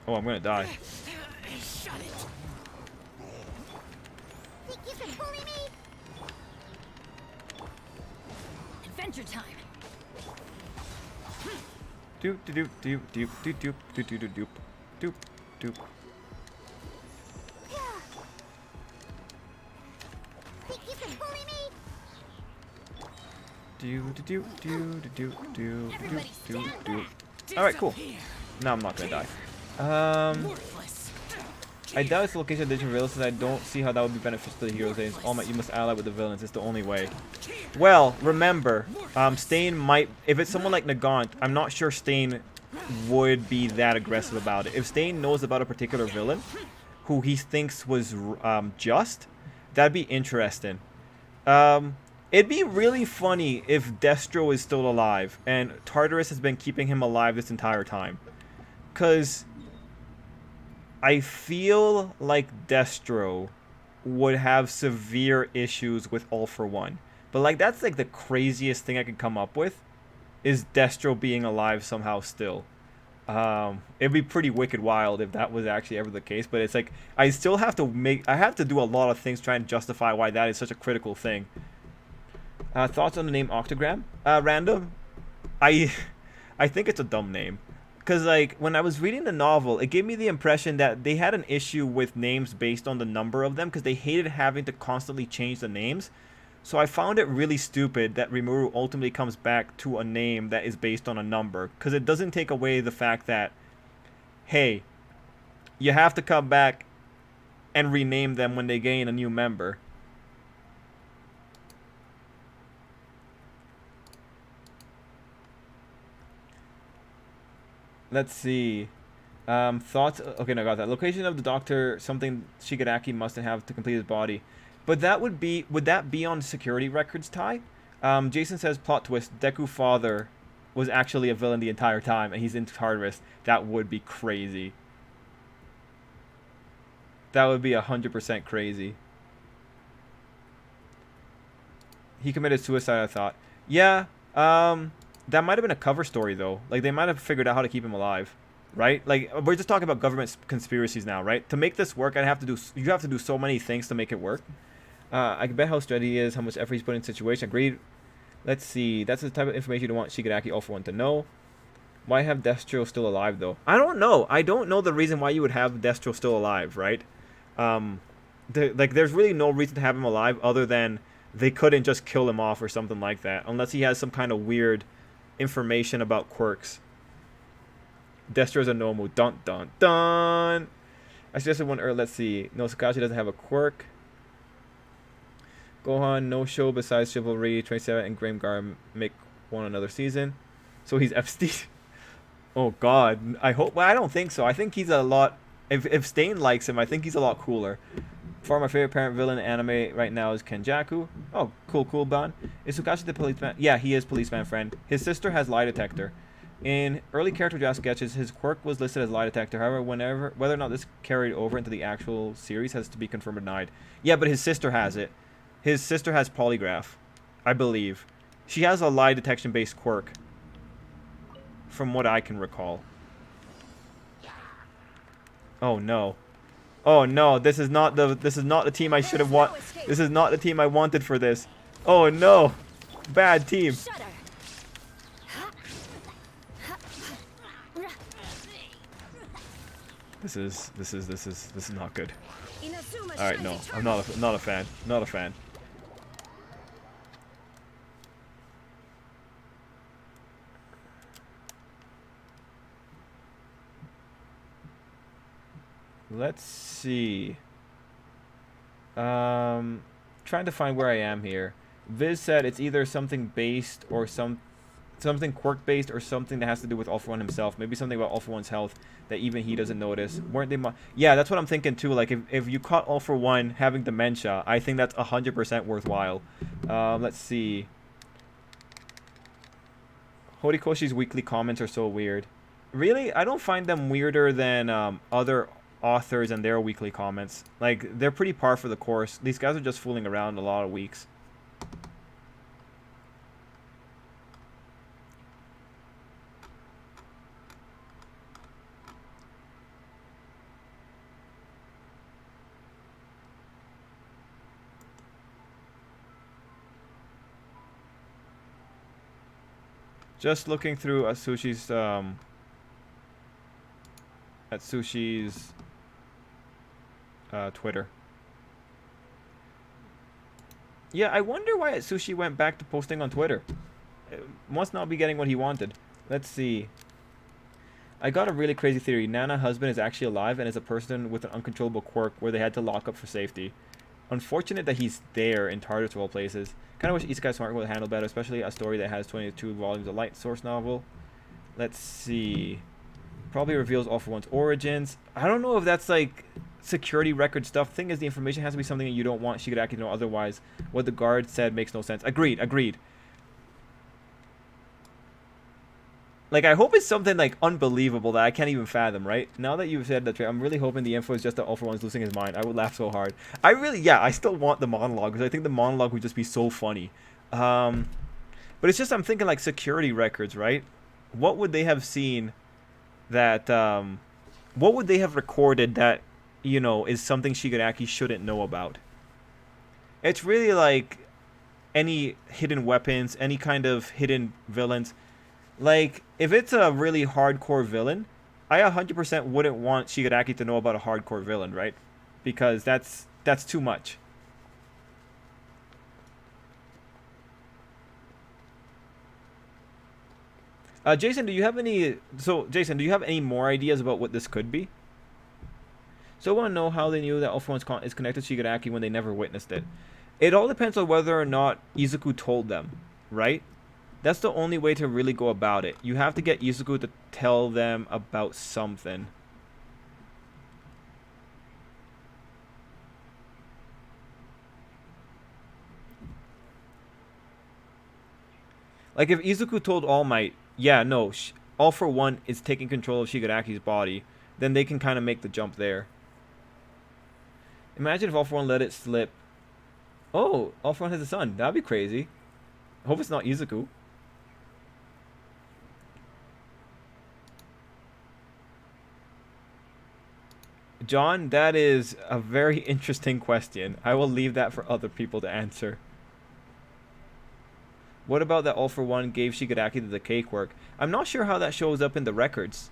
Oh, I'm gonna die. Shut it. Think you can bully me? Adventure time. Doop doop doop doop doop doop doop doop doop doop. Think you can bully me? Doop doop doop doop doop doop doop doop. All right, cool. Now I'm not gonna die. Worthless. I doubt it's the location of digital real, since I don't see how that would be beneficial to the heroes. It's All Might, you must ally with the villains. It's the only way. Well, remember, Stain might... if it's someone like Nagant, I'm not sure Stain would be that aggressive about it. If Stain knows about a particular villain who he thinks was just, that'd be interesting. It'd be really funny if Destro is still alive and Tartarus has been keeping him alive this entire time. Because I feel like Destro would have severe issues with All For One. But like that's like the craziest thing I could come up with is Destro being alive somehow still. It'd be pretty wicked wild if that was actually ever the case, but it's like I still have to do a lot of things trying to justify why that is such a critical thing. Thoughts on the name Octogram? Random. I think it's a dumb name. Because, like, when I was reading the novel, it gave me the impression that they had an issue with names based on the number of them because they hated having to constantly change the names. So I found it really stupid that Rimuru ultimately comes back to a name that is based on a number. Because it doesn't take away the fact that, hey, you have to come back and rename them when they gain a new member. Let's see. Thoughts? Okay, no, I got that. Location of the doctor, something Shigaraki must have to complete his body. But that would that be on security records, Ty? Jason says, plot twist, Deku father was actually a villain the entire time, and he's in Tartarus. That would be crazy. That would be 100% crazy. He committed suicide, I thought. Yeah, that might have been a cover story, though. Like, they might have figured out how to keep him alive, right? Like, we're just talking about government conspiracies now, right? To make this work, you have to do so many things to make it work. I can bet how steady he is, how much effort he's put in the situation. Agreed. Let's see. That's the type of information you don't want Shigaraki All For One to know. Why have Destro still alive, though? I don't know. I don't know the reason why you would have Destro still alive, right? There's really no reason to have him alive other than they couldn't just kill him off or something like that. Unless he has some kind of weird information about quirks. Destro's a normal. Dun dun dun. I suggested one earlier. Let's see. No, Sakashi doesn't have a quirk. Gohan, no show besides Chivalry, 27, and Graemgar make one another season. So he's Epstein. Oh God. I hope. Well, I don't think so. I think he's a lot. If Stain likes him, I think he's a lot cooler. Far my favorite parent villain in anime right now is Kenjaku. Oh, cool, Ban. Is Sukashi the policeman? Yeah, he is policeman friend. His sister has lie detector. In early character draft sketches, his quirk was listed as lie detector. However, whether or not this carried over into the actual series has to be confirmed or denied. Yeah, but his sister has it. His sister has polygraph, I believe. She has a lie detection based quirk, from what I can recall. Oh no. Oh no, this is not the team I should have This is not the team I wanted for this. Oh no. Bad team. This is not good. All right, no. I'm not a fan. Not a fan. Let's see. Trying to find where I am here. Viz said it's either something based or something quirk based or something that has to do with All For One himself. Maybe something about All For One's health that even he doesn't notice. Weren't they? Yeah, that's what I'm thinking too. Like if you caught All For One having dementia, I think that's 100% worthwhile. Let's see. Horikoshi's weekly comments are so weird. Really? I don't find them weirder than other authors and their weekly comments. Like, they're pretty par for the course. These guys are just fooling around a lot of weeks. Just looking through Atsushi's Twitter. Yeah, I wonder why Atsushi went back to posting on Twitter. It must not be getting what he wanted. Let's see. I got a really crazy theory. Nana's husband is actually alive and is a person with an uncontrollable quirk where they had to lock up for safety. Unfortunate that he's there in Tartarus of all places. Kind of wish Isekai Smart would handle better, especially a story that has 22 volumes of light source novel. Let's see. Probably reveals All for One's origins. I don't know if that's like security record stuff. Thing is, the information has to be something that you don't want Shigaraki to know. Otherwise, what the guard said makes no sense. Agreed. Agreed. Like, I hope it's something like unbelievable that I can't even fathom. Right now that you've said that, I'm really hoping the info is just that All for One's losing his mind. I would laugh so hard. I really, yeah, I still want the monologue because I think the monologue would just be so funny. But it's just I'm thinking like security records, right? What would they have seen? That what would they have recorded that, you know, is something Shigaraki shouldn't know about? It's really like any hidden weapons, any kind of hidden villains. Like, if it's a really hardcore villain, I 100% wouldn't want Shigaraki to know about a hardcore villain, right? Because that's too much. Jason, do you have any? So, Jason, do you have any more ideas about what this could be? So, I want to know how they knew that All for One is connected to Shigaraki when they never witnessed it. It all depends on whether or not Izuku told them, right? That's the only way to really go about it. You have to get Izuku to tell them about something. Like, if Izuku told All Might, yeah, no, All for One is taking control of Shigaraki's body, then they can kind of make the jump there. Imagine if All for One let it slip. Oh, All for One has a son. That'd be crazy. I hope it's not Izuku. John, that is a very interesting question. I will leave that for other people to answer. What about that All for One gave Shigaraki the cake work? I'm not sure how that shows up in the records.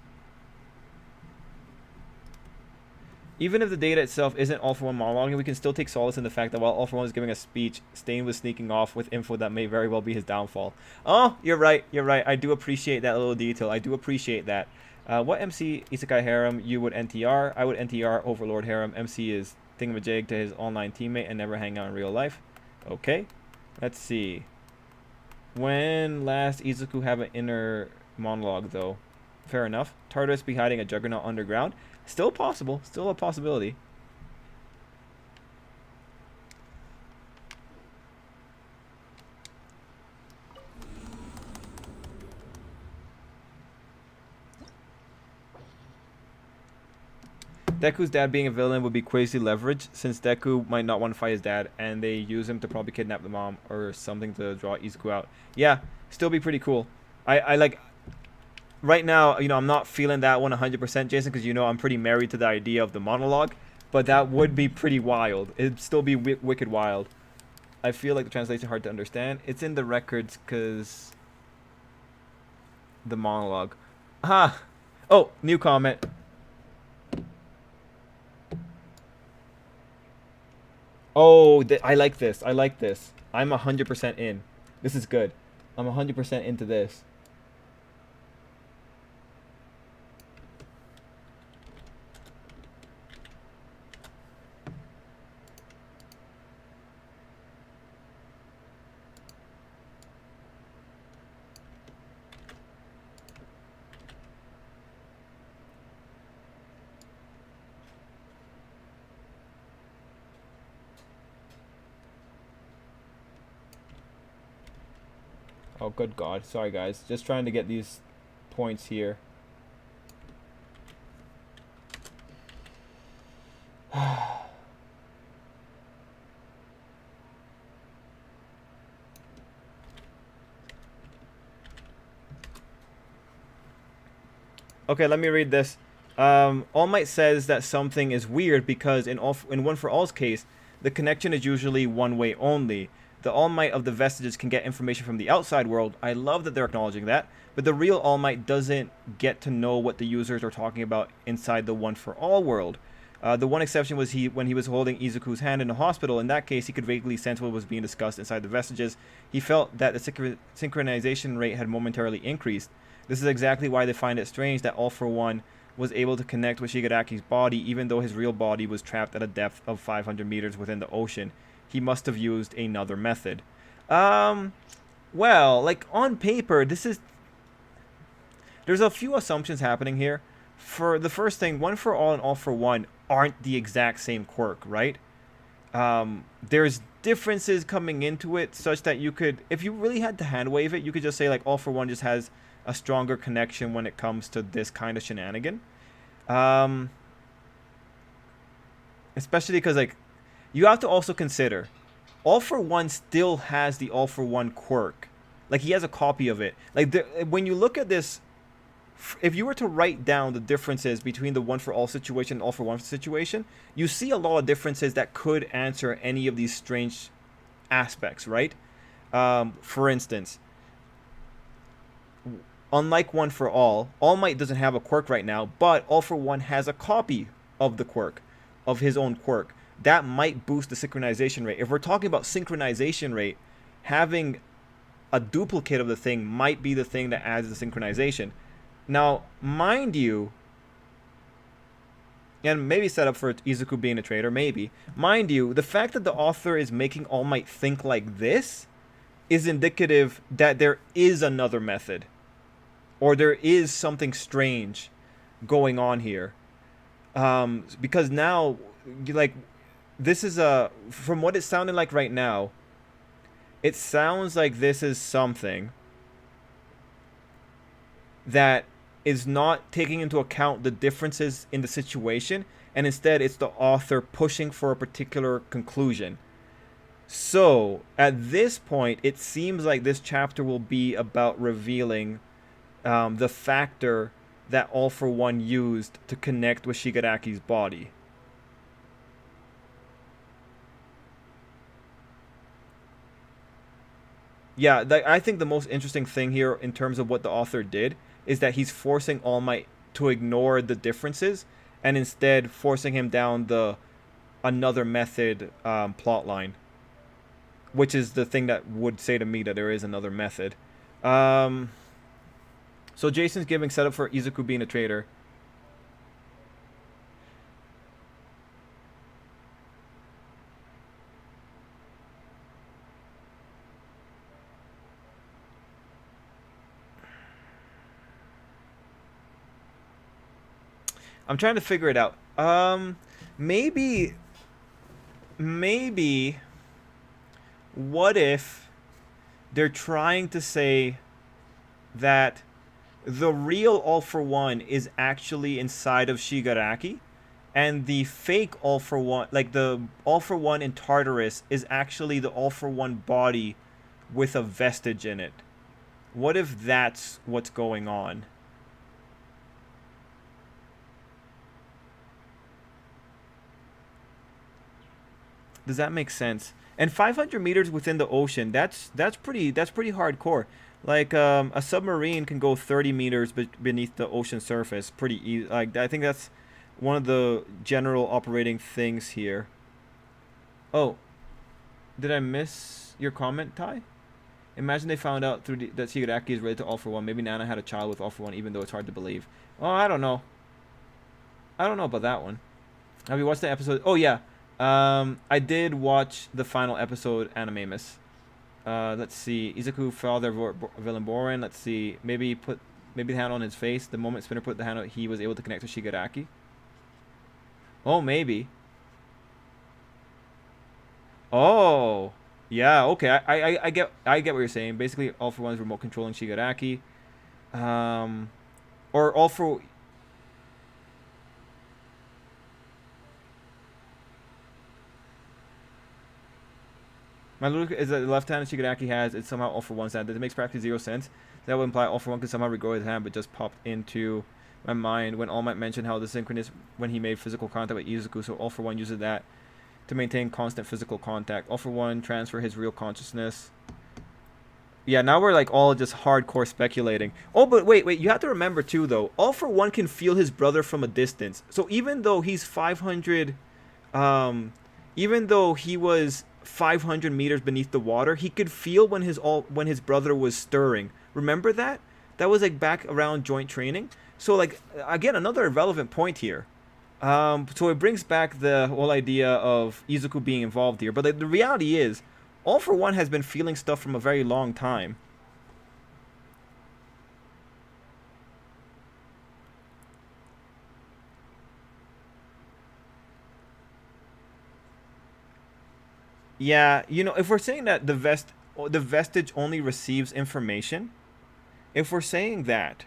Even if the data itself isn't All for One monologuing, we can still take solace in the fact that while All for One is giving a speech, Stain was sneaking off with info that may very well be his downfall. Oh, you're right. You're right. I do appreciate that little detail. I do appreciate that. What MC Isekai Harem you would NTR? I would NTR Overlord Harem. MC is thingamajig to his online teammate and never hang out in real life. Okay. Let's see. When last Izuku have an inner monologue, though? Fair enough. Tartarus be hiding a juggernaut underground? Still possible. Still a possibility. Deku's dad being a villain would be crazy leverage, since Deku might not want to fight his dad, and they use him to probably kidnap the mom or something to draw Izuku out. Yeah, still be pretty cool. I like, right now, you know, I'm not feeling that 100%, Jason, because, you know, I'm pretty married to the idea of the monologue, but that would be pretty wild. It'd still be wicked wild. I feel like the translation hard to understand. It's in the records, because the monologue. Ah! Oh, new comment. Oh, I like this. I like this. I'm 100% in. This is good. I'm 100% into this. Oh, good God. Sorry, guys. Just trying to get these points here. Okay, let me read this. All Might says that something is weird because in One for All's case, the connection is usually one way only. The All Might of the Vestiges can get information from the outside world. I love that they're acknowledging that. But the real All Might doesn't get to know what the users are talking about inside the One for All world. The one exception was when he was holding Izuku's hand in the hospital. In that case, he could vaguely sense what was being discussed inside the Vestiges. He felt that the synchronization rate had momentarily increased. This is exactly why they find it strange that All for One was able to connect with Shigaraki's body even though his real body was trapped at a depth of 500 meters within the ocean. He must have used another method. Well, like on paper, there's a few assumptions happening here. for the first thing, one for all and all for one aren't the exact same quirk, right? There's differences coming into it such that you could, if you really had to hand wave it, you could just say like all for one just has a stronger connection when it comes to this kind of shenanigan. Um, Especially because like you have to also consider all for one still has the all for one quirk. Like he has a copy of it. Like when you look at this, if you were to write down the differences between the one for all situation and all for one situation, you see a lot of differences that could answer any of these strange aspects, right? For instance, unlike one for all might doesn't have a quirk right now, but all for one has a copy of the quirk, of his own quirk. That might boost the synchronization rate. If we're talking about synchronization rate, having a duplicate of the thing might be the thing that adds the synchronization. Now, mind you, and maybe set up for Izuku being a traitor, maybe. Mind you, the fact that the author is making All Might think like this is indicative that there is another method. Or there is something strange going on here. Because now, like, this is from what it's sounding like right now, it sounds like this is something that is not taking into account the differences in the situation, and instead it's the author pushing for a particular conclusion. So, at this point, it seems like this chapter will be about revealing the factor that All for One used to connect with Shigaraki's body. Yeah, I think the most interesting thing here in terms of what the author did is that he's forcing All Might to ignore the differences and instead forcing him down the another method plot line, which is the thing that would say to me that there is another method. So Jason's giving setup for Izuku being a traitor. I'm trying to figure it out. Maybe, what if they're trying to say that the real All for One is actually inside of Shigaraki, and the fake All for One, like the All for One in Tartarus, is actually the All for One body with a vestige in it? What if that's what's going on? Does that make sense? And 500 meters within the ocean, that's pretty hardcore. Like a submarine can go 30 meters beneath the ocean surface pretty easy. Like I think that's one of the general operating things here. Oh, did I miss your comment, Ty? Imagine they found out that Shigaraki is related to All for One. Maybe Nana had a child with All for One, even though it's hard to believe. Oh, I don't know. I don't know about that one. Have you watched the episode? Oh yeah. I did watch the final episode, Animamus. Let's see. Izuku father villain Boren. Let's see. Maybe the hand on his face. The moment Spinner put the hand out, he was able to connect to Shigaraki. Oh, maybe. Oh, yeah. Okay. I get what you're saying. Basically, All for One is remote controlling Shigaraki. Or All for. My logic is that the left hand Shigaraki has, it's somehow All for One's hand. That makes practically zero sense. That would imply All for One could somehow regrow his hand, but just popped into my mind when All Might mentioned how the synchronous when he made physical contact with Izuku, so All for One uses that to maintain constant physical contact. All for One transfer his real consciousness. Yeah, now we're like all just hardcore speculating. Oh, but wait, you have to remember too though, All for One can feel his brother from a distance. So even though he's 500, even though he was 500 meters beneath the water, he could feel when his brother was stirring. Remember that? That was like back around joint training. So like again, another irrelevant point here. So it brings back the whole idea of Izuku being involved here. But like, the reality is, All for One has been feeling stuff from a very long time. Yeah, you know, if we're saying that the vestige only receives information, if we're saying that,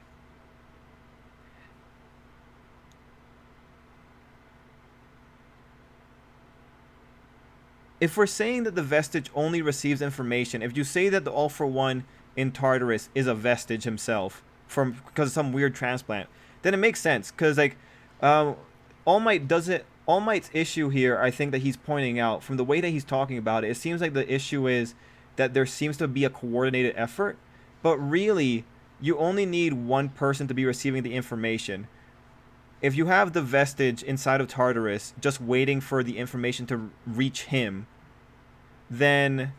if we're saying that the vestige only receives information, if you say that the All for One in Tartarus is a vestige himself from because of some weird transplant, then it makes sense. Because like, um, All Might doesn't. All Might's issue here, I think that he's pointing out from the way that he's talking about it, it seems like the issue is that there seems to be a coordinated effort, but really, you only need one person to be receiving the information. If you have the vestige inside of Tartarus just waiting for the information to reach him, then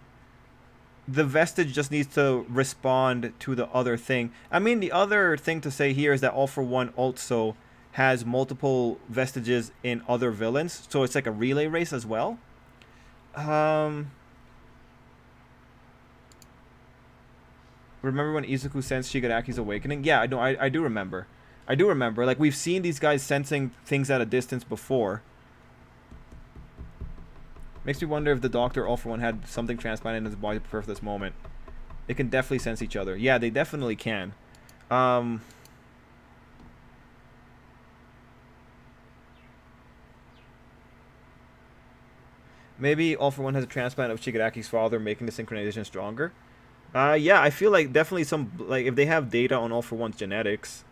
the vestige just needs to respond to the other thing. I mean, the other thing to say here is that All for One also has multiple vestiges in other villains, so it's like a relay race as well. Um, remember when Izuku sensed Shigaraki's awakening? Yeah, I know. I do remember. I do remember. Like we've seen these guys sensing things at a distance before. Makes me wonder if the Doctor All for One had something transplanted in his body to prepare for this moment. They can definitely sense each other. Yeah, they definitely can. Um, maybe All for One has a transplant of Shigaraki's father, making the synchronization stronger. Yeah, I feel like definitely some like if they have data on All for One's genetics.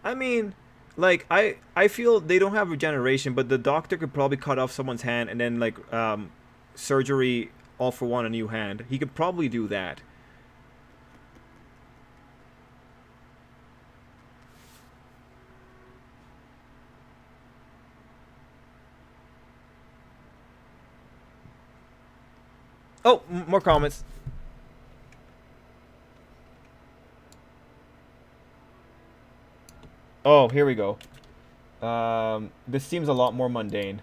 I mean, like I feel they don't have regeneration, but the doctor could probably cut off someone's hand and then like surgery All for One a new hand. He could probably do that. Oh, more comments. Oh, here we go. This seems a lot more mundane.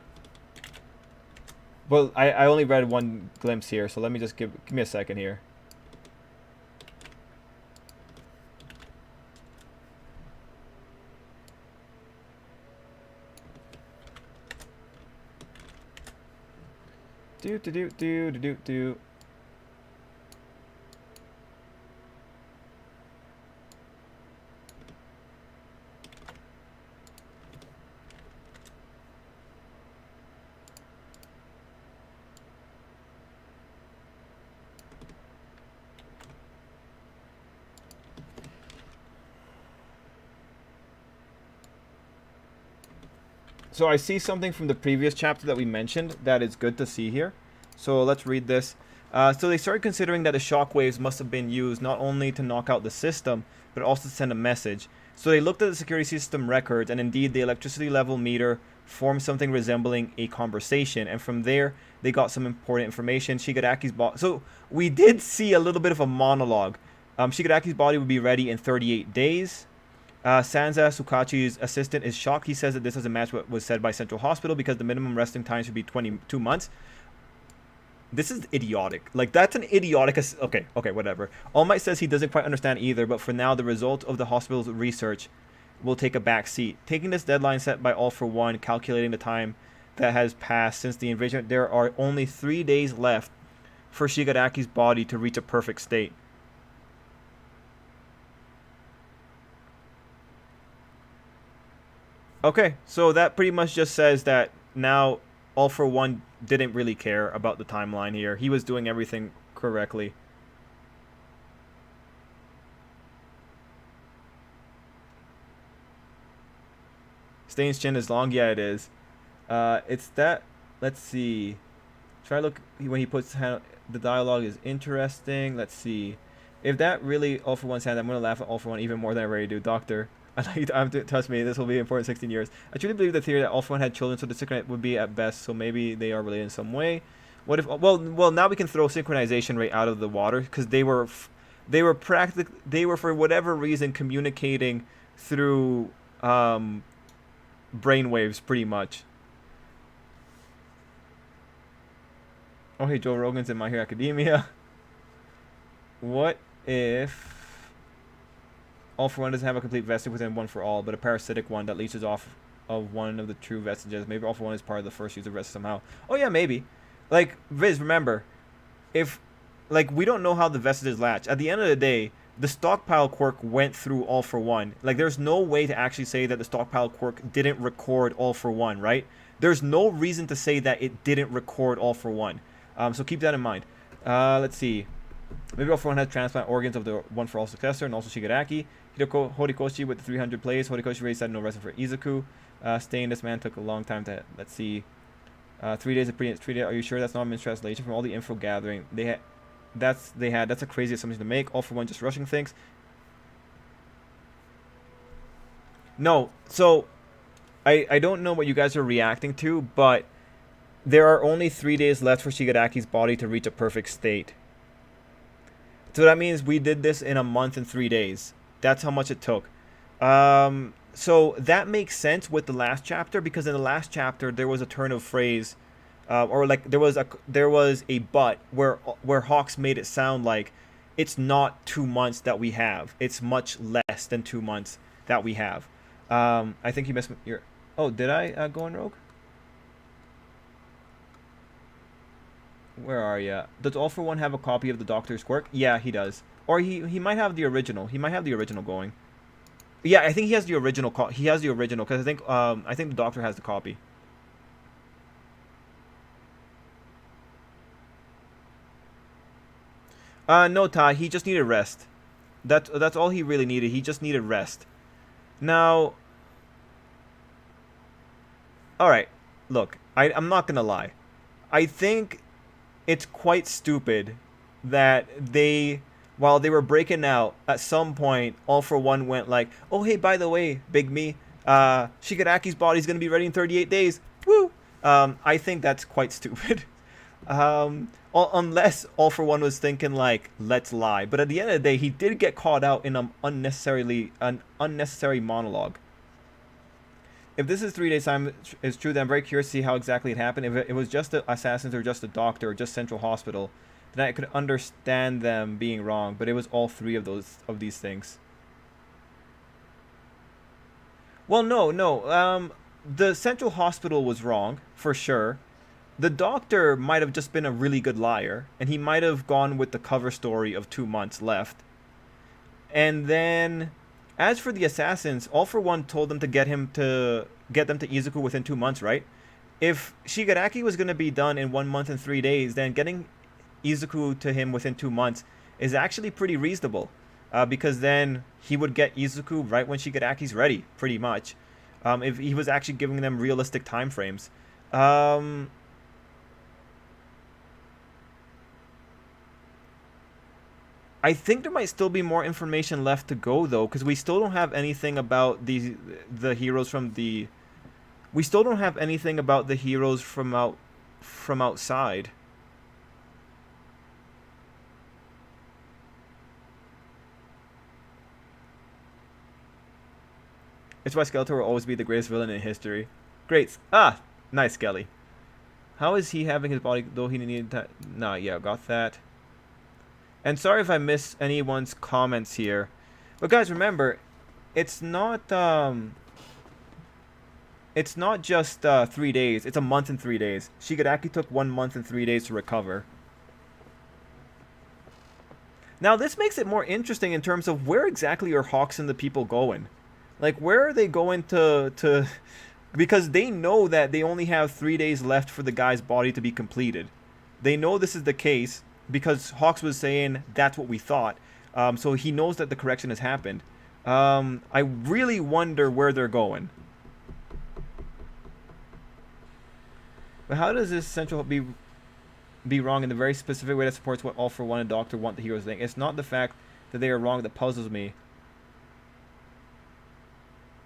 Well, I only read one glimpse here, so let me just give me a second here. Do do do do do do do. So I see something from the previous chapter that we mentioned that is good to see here. So let's read this. So they started considering that the shockwaves must have been used not only to knock out the system, but also to send a message. So they looked at the security system records, and indeed the electricity level meter formed something resembling a conversation. And from there, they got some important information. Shigaraki's body. So we did see a little bit of a monologue. Shigaraki's body would be ready in 38 days. Sansa, Sukachi's assistant, is shocked. He says that this doesn't match what was said by Central Hospital because the minimum resting time should be 22 months. This is idiotic. Like, that's an idiotic... Okay, whatever. All Might says he doesn't quite understand either, but for now, the result of the hospital's research will take a back seat. Taking this deadline set by All for One, calculating the time that has passed since the invasion, there are only 3 days left for Shigaraki's body to reach a perfect state. Okay, so that pretty much just says that now All for One didn't really care about the timeline here. He was doing everything correctly. Stain's chin is long? Yeah, it is. It's that... Let's see. Try to look when he puts hand... The dialogue is interesting. Let's see. If that really All for One's hand, I'm going to laugh at All for One even more than I already do. Doctor. Trust me, this will be important 16 years. I truly believe the theory that All for One had children, so the synchronite would be at best, so maybe they are related in some way. What if... Well, now we can throw synchronization rate out of the water, because they were for whatever reason communicating through brainwaves, pretty much. Oh, hey, Joe Rogan's in My Hero Academia. What if... All for One doesn't have a complete vestige within One for All, but a parasitic one that leeches off of one of the true vestiges. Maybe All for One is part of the first user vestige somehow. Oh yeah, maybe. Like, Viz, remember, if, like, we don't know how the vestiges latch. At the end of the day, the stockpile quirk went through All for One. Like, there's no way to actually say that the stockpile quirk didn't record All for One, right? There's no reason to say that it didn't record All for One. So keep that in mind. Let's see. Maybe All for One has transplant organs of the One for All successor, and also Shigaraki. Horikoshi with the 300 plays. Horikoshi raised said no resin for Izuku. Staying this man took a long time to, let's see. 3 days of pre-treated. Are you sure that's not a mistranslation from all the info gathering they had? That's a crazy assumption to make. All for One just rushing things. No, so I don't know what you guys are reacting to, but there are only 3 days left for Shigaraki's body to reach a perfect state. So that means we did this in a month and 3 days. That's how much it took. So that makes sense with the last chapter, because in the last chapter there was a turn of phrase, or like there was a but where Hawks made it sound like it's not 2 months that we have. It's much less than 2 months that we have. I think you missed your. Oh, did I go in rogue? Where are ya? Does All for One have a copy of the Doctor's quirk? Yeah, he does. Or he might have the original. He might have the original going. Yeah, I think he has the original. He has the original because I think the Doctor has the copy. No, Ty. He just needed rest. That's all he really needed. He just needed rest. Now, all right. Look, I'm not gonna lie. I think it's quite stupid that while they were breaking out, at some point, All for One went like, oh, hey, by the way, Big Me, Shigaraki's body's going to be ready in 38 days. Woo! I think that's quite stupid. Unless All for One was thinking like, let's lie. But at the end of the day, he did get caught out in an unnecessary monologue. If this is 3 days time is true, then I'm very curious to see how exactly it happened. If it was just the assassins or just the doctor or just Central Hospital, then I could understand them being wrong. But it was all three of these things. Well, no. The Central Hospital was wrong for sure. The doctor might have just been a really good liar, and he might have gone with the cover story of 2 months left. And then, as for the assassins, All for One told them to get them to Izuku within 2 months, right? If Shigaraki was going to be done in 1 month and 3 days, then getting Izuku to him within 2 months is actually pretty reasonable, because then he would get Izuku right when Shigaraki's ready, pretty much. If he was actually giving them realistic time frames. I think there might still be more information left to go, though, because we still don't have anything about the heroes from the. We still don't have anything about the heroes from outside. It's why Skeletor will always be the greatest villain in history. Great. Ah, nice, Skelly. How is he having his body, though he needed that? Nah, yeah, got that. And sorry if I miss anyone's comments here. But guys, remember, it's not just 3 days. It's a month and 3 days. Shigaraki took 1 month and 3 days to recover. Now, this makes it more interesting in terms of where exactly are Hawks and the people going. Like, where are they going to... Because they know that they only have 3 days left for the guy's body to be completed. They know this is the case because Hawks was saying that's what we thought. So he knows that the correction has happened. I really wonder where they're going. But how does this central be wrong in the very specific way that supports what All for One and Doctor want the heroes to think? It's not the fact that they are wrong that puzzles me.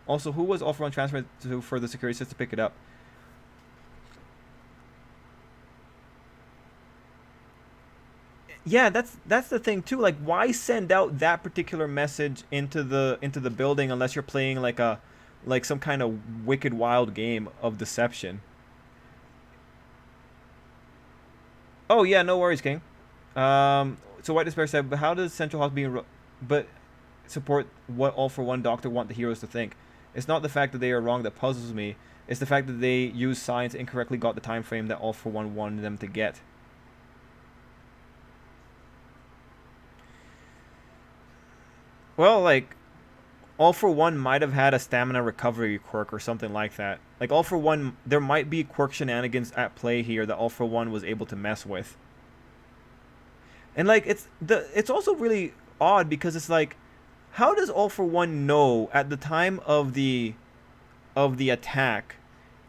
Also, who was All for One transferred to for the security system to pick it up? Yeah, that's the thing too. Like, why send out that particular message into the building unless you're playing like some kind of wicked wild game of deception? Oh yeah, no worries, King. So White Despair said, but how does Central House being but support what All for One Doctor want the heroes to think. It's not the fact that they are wrong that puzzles me. It's the fact that they used science incorrectly, got the time frame that All for One wanted them to get. Well, like, All for One might have had a stamina recovery quirk or something like that. Like, All for One, there might be quirk shenanigans at play here that All for One was able to mess with. And like, it's also really odd because it's like, how does All for One know at the time of the attack,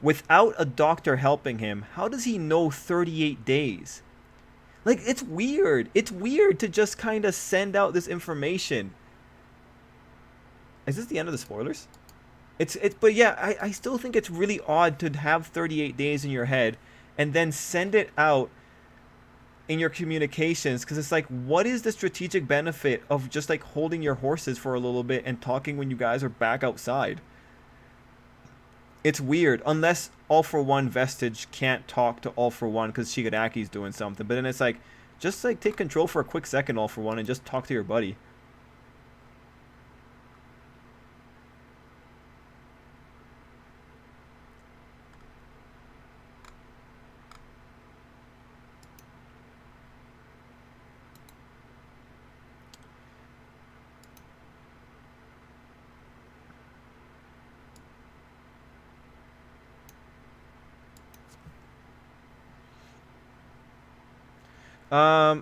without a doctor helping him? How does he know 38 days? Like, it's weird. It's weird to just kind of send out this information. Is this the end of the spoilers? But yeah, I still think it's really odd to have 38 days in your head and then send it out in your communications, because it's like, what is the strategic benefit of just like holding your horses for a little bit and talking when you guys are back outside? It's weird, unless All for One Vestige can't talk to All for One because Shigaraki's doing something. But then it's like, just like take control for a quick second, All for One, and just talk to your buddy.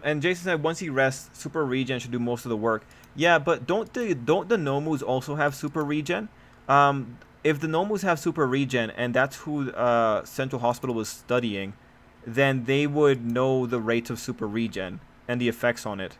And Jason said once he rests, super regen should do most of the work. Yeah, but don't the Nomus also have super regen? If the Nomus have super regen, and that's who Central Hospital was studying, then they would know the rates of super regen and the effects on it.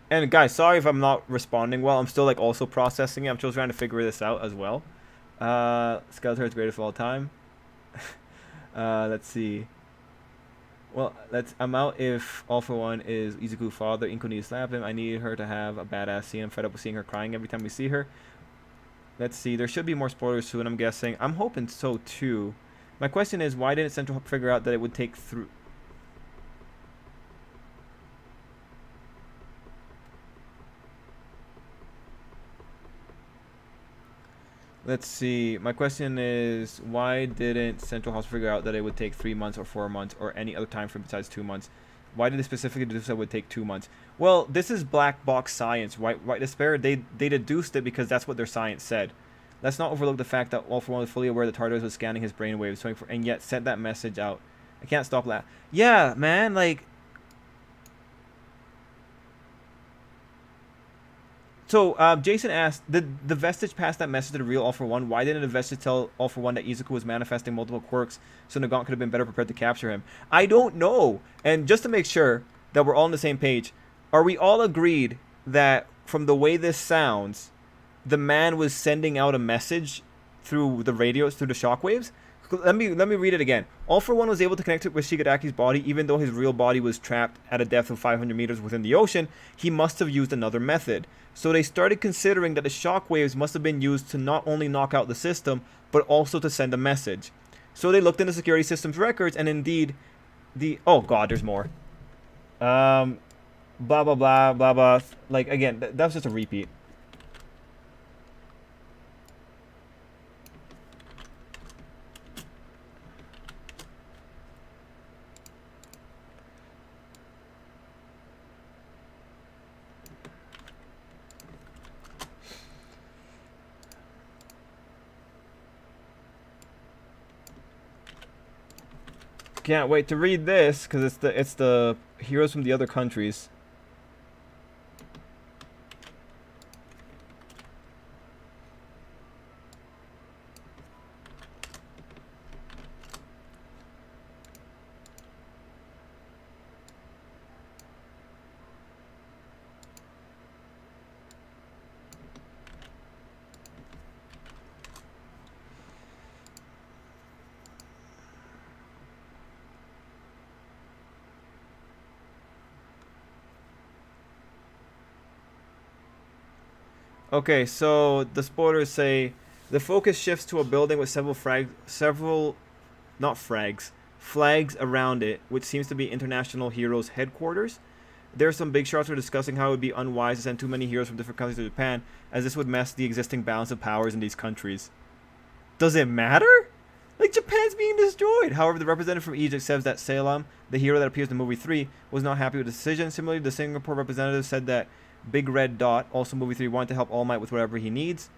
And guys, sorry if I'm not responding well. I'm still like also processing it. I'm still trying to figure this out as well. Skeletor is greatest of all time. Let's see. Well, I'm out if All for One is Izuku's father. Inko needs to slap him. I need her to have a badass scene. I'm fed up with seeing her crying every time we see her. Let's see. There should be more spoilers soon, I'm guessing. I'm hoping so too. My question is, why didn't Central figure out that it would take through... Let's see. My question is, why didn't Central House figure out that it would take 3 months or 4 months or any other time frame besides 2 months? Why did they specifically deduce that it would take 2 months? Well, this is black box science, right? Right, Despair. They deduced it because that's what their science said. Let's not overlook the fact that All for One was fully aware that Tartarus was scanning his brainwaves, and yet sent that message out. I can't stop laughing. Yeah, man, like... So, Jason asked, did the Vestige pass that message to the real All for One? Why didn't the Vestige tell All for One that Izuku was manifesting multiple quirks so Nagant could have been better prepared to capture him? I don't know. And just to make sure that we're all on the same page, are we all agreed that from the way this sounds, the man was sending out a message through the radios, through the shockwaves? Let me read it again. All for One was able to connect it with Shigaraki's body, even though his real body was trapped at a depth of 500 meters within the ocean. He must have used another method. So they started considering that the shockwaves must have been used to not only knock out the system, but also to send a message. So they looked into security systems records, and indeed, oh god, there's more. Blah blah blah blah blah. Like again, that's just a repeat. Can't wait to read this because it's the heroes from the other countries. Okay, so the spoilers say the focus shifts to a building with several not frags, flags around it, which seems to be International Heroes headquarters. There's some big shots were discussing how it would be unwise to send too many heroes from different countries to Japan, as this would mess the existing balance of powers in these countries. Does it matter? Like, Japan's being destroyed. However, the representative from Egypt says that Salem, the hero that appears in movie 3, was not happy with the decision. Similarly, the Singapore representative said that Big Red Dot, also movie 3, wanted to help All Might with whatever he needs.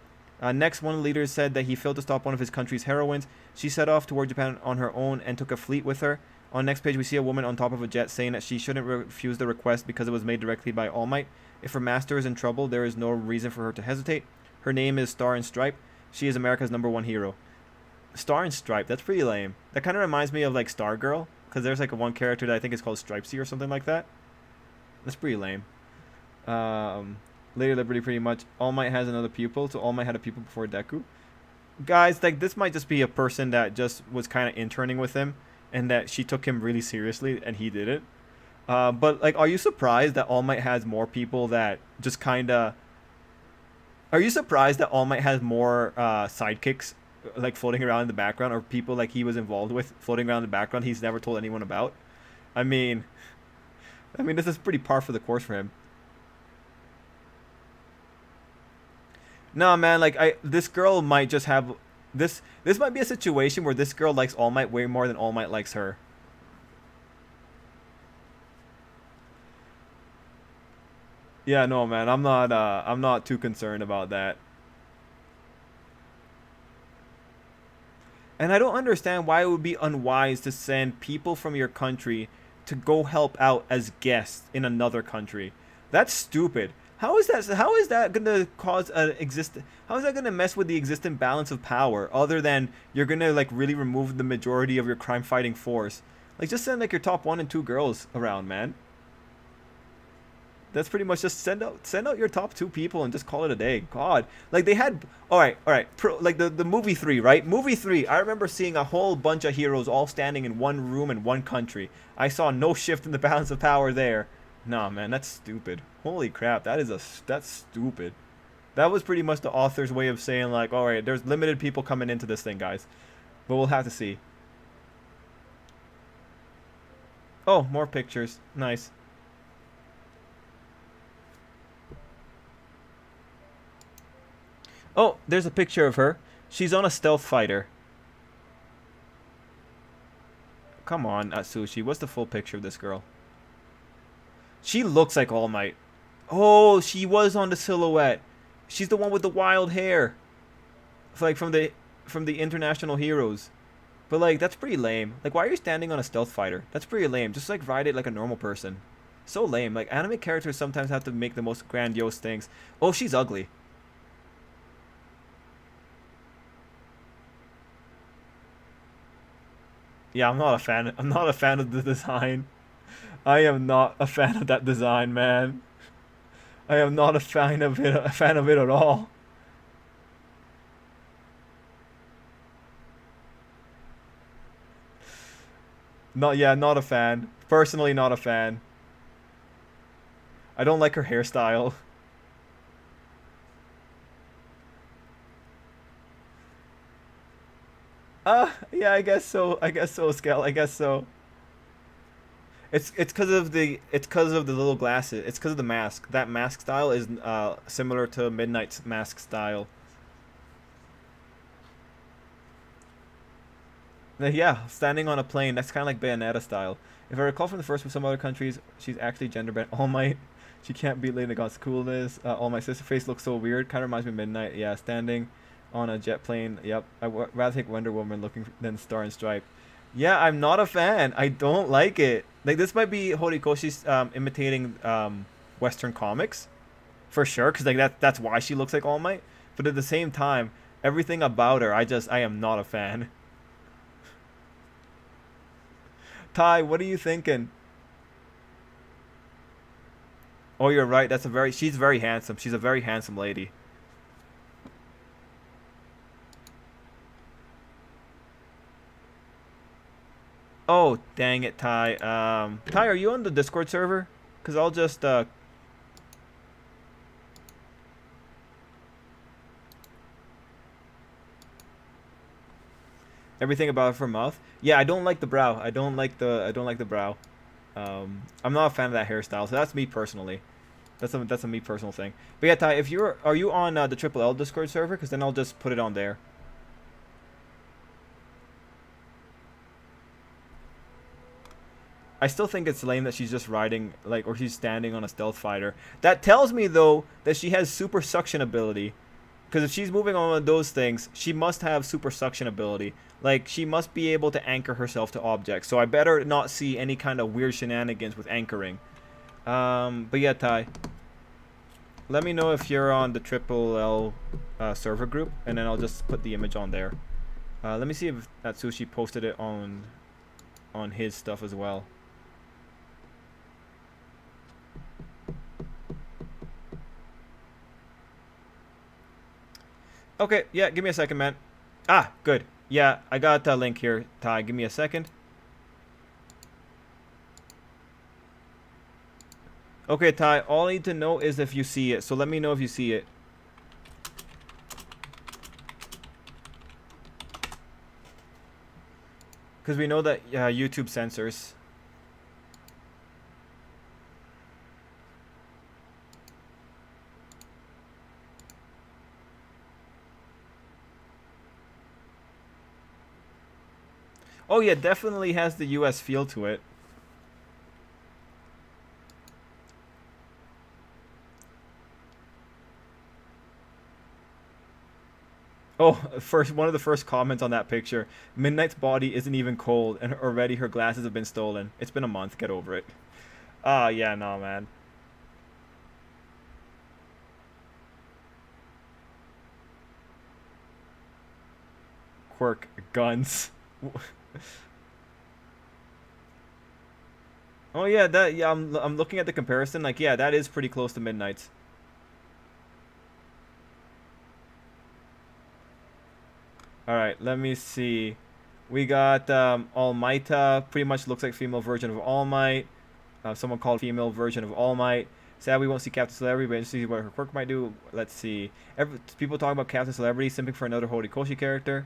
Next, one of the leaders said that he failed to stop one of his country's heroines. She set off toward Japan on her own and took a fleet with her. On the next page, we see a woman on top of a jet saying that she shouldn't refuse the request because it was made directly by All Might. If her master is in trouble, there is no reason for her to hesitate. Her name is Star and Stripe. She is America's #1 hero. Star and Stripe, that's pretty lame. That kind of reminds me of like Stargirl, because there's like one character that I think is called Stripesy or something like that. That's pretty lame. Lady Liberty, pretty much. All Might has another pupil, so All Might had a pupil before Deku. Guys, like, this might just be a person that just was kind of interning with him, and that she took him really seriously, and he didn't. But, like, are you surprised that All Might has more people that just kind of... Are you surprised that All Might has more sidekicks, like, floating around in the background, or people, like, he was involved with floating around in the background he's never told anyone about? I mean, this is pretty par for the course for him. No, man, like, this girl might just have... This might be a situation where this girl likes All Might way more than All Might likes her. Yeah, no, man, I'm not too concerned about that. And I don't understand why it would be unwise to send people from your country to go help out as guests in another country. That's stupid. How is that gonna cause how is that gonna mess with the existing balance of power, other than you're gonna like really remove the majority of your crime fighting force? Like, just send like your top 1 and 2 girls around, man. That's pretty much just send out your top 2 people and just call it a day. God, like, they had all right, like the movie 3, right? Movie 3, I remember seeing a whole bunch of heroes all standing in one room in one country. I saw no shift in the balance of power there. Nah, man, that's stupid. Holy crap, that's stupid. That was pretty much the author's way of saying, like, all right, there's limited people coming into this thing, guys, but we'll have to see. Oh, more pictures. Nice. Oh, there's a picture of her. She's on a stealth fighter. Come on, Atsushi. What's the full picture of this girl? She looks like All Might. Oh, she was on the silhouette. She's the one with the wild hair. It's like from the International Heroes. But like, that's pretty lame. Like, why are you standing on a stealth fighter? That's pretty lame. Just like ride it like a normal person. So lame. Like, anime characters sometimes have to make the most grandiose things. Oh, she's ugly. Yeah, I'm not a fan. I'm not a fan of the design. I am not a fan of that design, man. I am not a fan of it. A fan of it at all. Not a fan. Personally, not a fan. I don't like her hairstyle. Yeah, I guess so. I guess so, Skel. I guess so. It's because of the little glasses. It's because of the mask. That mask style is similar to Midnight's mask style. Yeah, standing on a plane. That's kind of like Bayonetta style. If I recall from the first with some other countries, she's actually gender bent. All Might, she can't beat Lady Gaga's coolness. All Might sister face looks so weird. Kind of reminds me of Midnight. Yeah, standing on a jet plane. Yep, rather take Wonder Woman looking than Star and Stripe. Yeah, I'm not a fan. I don't like it. Like, this might be Horikoshi's imitating Western comics, for sure, because like that's why she looks like All Might. But at the same time, everything about her, I am not a fan. Ty, what are you thinking? Oh, you're right. She's very handsome. She's a very handsome lady. Oh, dang it, Ty. Ty, are you on the Discord server? Because I'll just, Everything about her mouth. Yeah, I don't like the brow. I don't like the brow. I'm not a fan of that hairstyle. So that's me personally. That's a me personal thing. But yeah, Ty, if you're are you on the Tripl-L Discord server? Because then I'll just put it on there. I still think it's lame that she's just riding like or she's standing on a stealth fighter. That tells me though that she has super suction ability. Because if she's moving on one of those things, she must have super suction ability. Like, she must be able to anchor herself to objects. So I better not see any kind of weird shenanigans with anchoring. But yeah, Ty. Let me know if you're on the Tripl-L server group. And then I'll just put the image on there. Let me see if Atsushi posted it on his stuff as well. Okay, yeah, give me a second, man. Ah, good. Yeah, I got a link here, Ty. Give me a second. Okay, Ty, all I need to know is if you see it. So let me know if you see it. Because we know that YouTube censors. Oh yeah, definitely has the US feel to it. Oh, first one of the first comments on that picture. Midnight's body isn't even cold, and already her glasses have been stolen. It's been a month. Get over it. Ah, yeah, no, man. Quirk guns. Oh yeah, that yeah. I'm looking at the comparison. Like yeah, that is pretty close to Midnight's. All right, let me see. We got All Mighta. Pretty much looks like female version of All Might. Someone called female version of All Might. Sad we won't see Captain Celebrity, but interesting to see what her quirk might do. Let's see. People talking about Captain Celebrity simping for another Horikoshi character.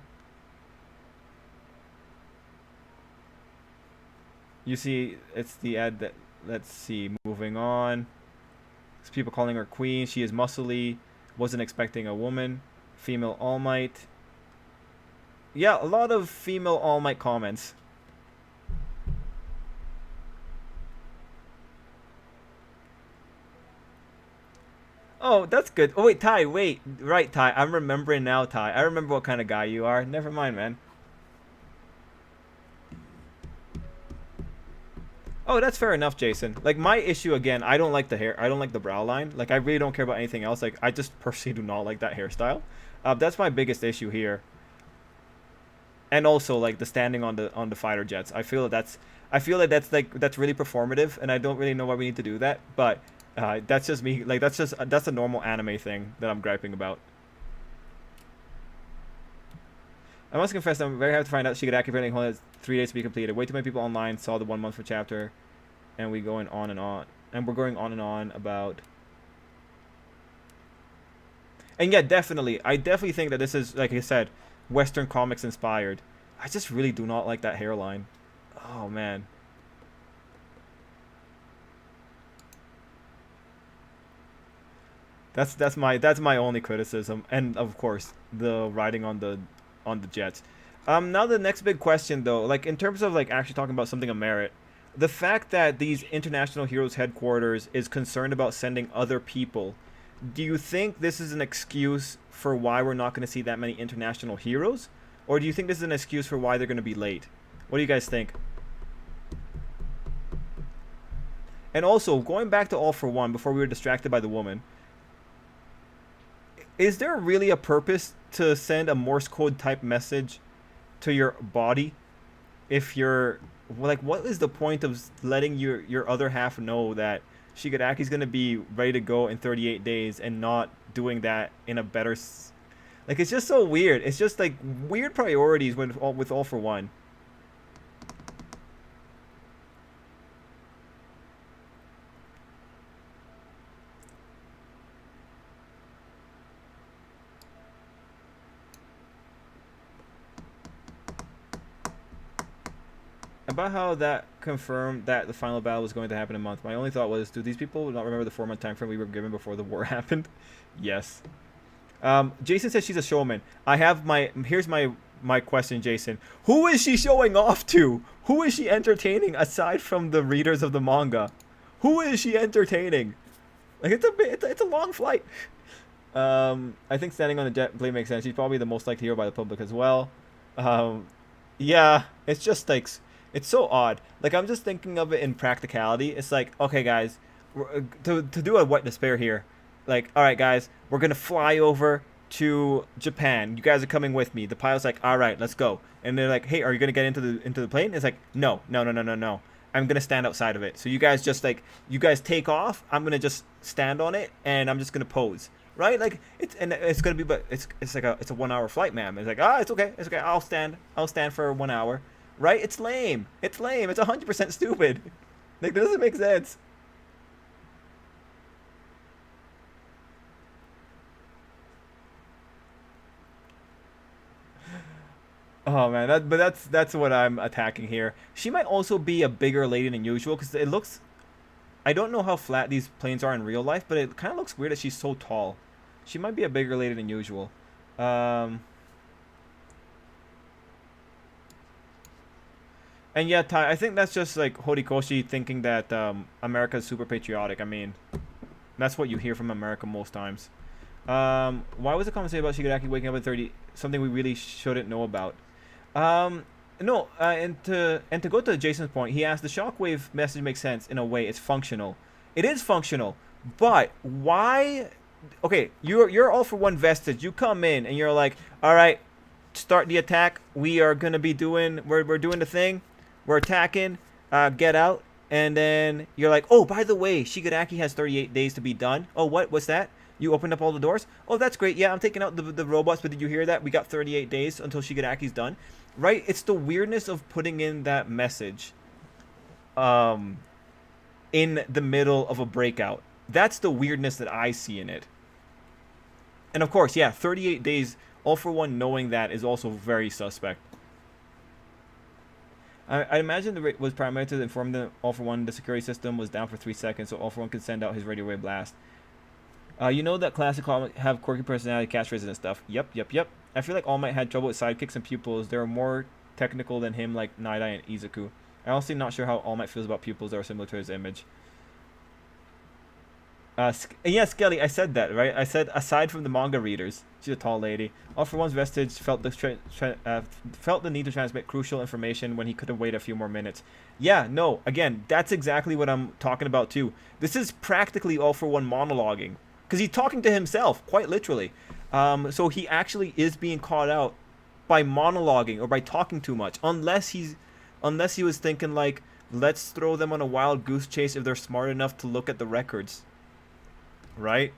You see, it's the ad that. Let's see. Moving on. It's people calling her queen. She is muscly. Wasn't expecting a woman. Female All Might. Yeah, a lot of female All Might comments. Oh, that's good. Oh, wait, Ty, wait. Right, Ty. I'm remembering now, Ty. I remember what kind of guy you are. Never mind, man. Oh, that's fair enough, Jason. Like, my issue, again, I don't like the hair. I don't like the brow line. Like, I really don't care about anything else. Like, I just personally do not like that hairstyle. That's my biggest issue here. And also, like, the standing on the fighter jets. I feel like that's really performative, and I don't really know why we need to do that. But that's just me. Like, that's a normal anime thing that I'm griping about. I must confess, I'm very happy to find out Shigaraki apparently only has 3 days to be completed. Way too many people online saw the 1 month for chapter, and we're going on and on about. And yeah, definitely, I definitely think that this is, like I said, Western comics inspired. I just really do not like that hairline. Oh man. That's my only criticism, and of course the riding on the jets. Now the next big question though, like in terms of like actually talking about something of merit, the fact that these international heroes headquarters is concerned about sending other people, do you think this is an excuse for why we're not going to see that many international heroes, or do you think this is an excuse for why they're going to be late? What do you guys think? And also, going back to All for One before we were distracted by the woman, is there really a purpose to send a Morse code type message to your body if you're like, what is the point of letting your other half know that Shigaraki's gonna be ready to go in 38 days and not doing that in a better like, it's just so weird. It's just like weird priorities with All for One. about how that confirmed that the final battle was going to happen in a month. My only thought was, do these people not remember the 4-month time frame we were given before the war happened? Yes. Jason says she's a showman. Here's my question, Jason. Who is she showing off to? Who is she entertaining aside from the readers of the manga? Who is she entertaining? Like, it's a long flight. I think standing on a jet plane makes sense. She's probably the most liked hero by the public as well. Yeah, it's just like, it's so odd. Like, I'm just thinking of it in practicality. It's like, okay, guys, to do a What Despair here. Like, all right, guys, we're gonna fly over to Japan. You guys are coming with me. The pilot's like, all right, let's go. And they're like, hey, are you gonna get into the plane? It's like, no. I'm gonna stand outside of it. So you guys just like, you guys take off. I'm gonna just stand on it, and I'm just gonna pose. Right? Like, it's gonna be, but it's like it's a 1 hour flight, ma'am. It's like, it's okay. I'll stand for 1 hour. Right? It's lame. It's 100% stupid. Like, that doesn't make sense. Oh man, that's what I'm attacking here. She might also be a bigger lady than usual because it looks. I don't know how flat these planes are in real life, but it kind of looks weird that she's so tall. She might be a bigger lady than usual. And yeah, Ty, I think that's just like Horikoshi thinking that America's super patriotic. I mean, that's what you hear from America most times. Why was the conversation about Shigaraki waking up at 30 something we really shouldn't know about? No, and to go to Jason's point, he asked, the shockwave message makes sense in a way. It's functional. It is functional, but why? Okay, you're all for one vestige. You come in and you're like, all right, start the attack. We are gonna be doing we're doing the thing. We're attacking. Get out. And then you're like, oh, by the way, Shigaraki has 38 days to be done. Oh, what's that? You opened up all the doors? Oh, that's great. Yeah, I'm taking out the robots, but did you hear that? We got 38 days until Shigaraki's done. Right? It's the weirdness of putting in that message in the middle of a breakout. That's the weirdness that I see in it. And of course, yeah, 38 days, all for one knowing that is also very suspect. I imagine the rate was primarily to inform the All For One the security system was down for 3 seconds, so All For One could send out his radio wave blast. You know that classic comic have quirky personality, catchphrases and stuff. Yep. I feel like All Might had trouble with sidekicks and pupils. They are more technical than him, like Nidai and Izuku. I'm honestly not sure how All Might feels about pupils that are similar to his image. Yeah, Skelly, I said that, right? I said aside from the manga readers, she's a tall lady. All For One's vestige felt the need to transmit crucial information when he could have waited a few more minutes. Yeah, no, again, that's exactly what I'm talking about too. This is practically All For One monologuing, because he's talking to himself, quite literally. So he actually is being caught out by monologuing or by talking too much, unless he was thinking like, let's throw them on a wild goose chase if they're smart enough to look at the records. Right?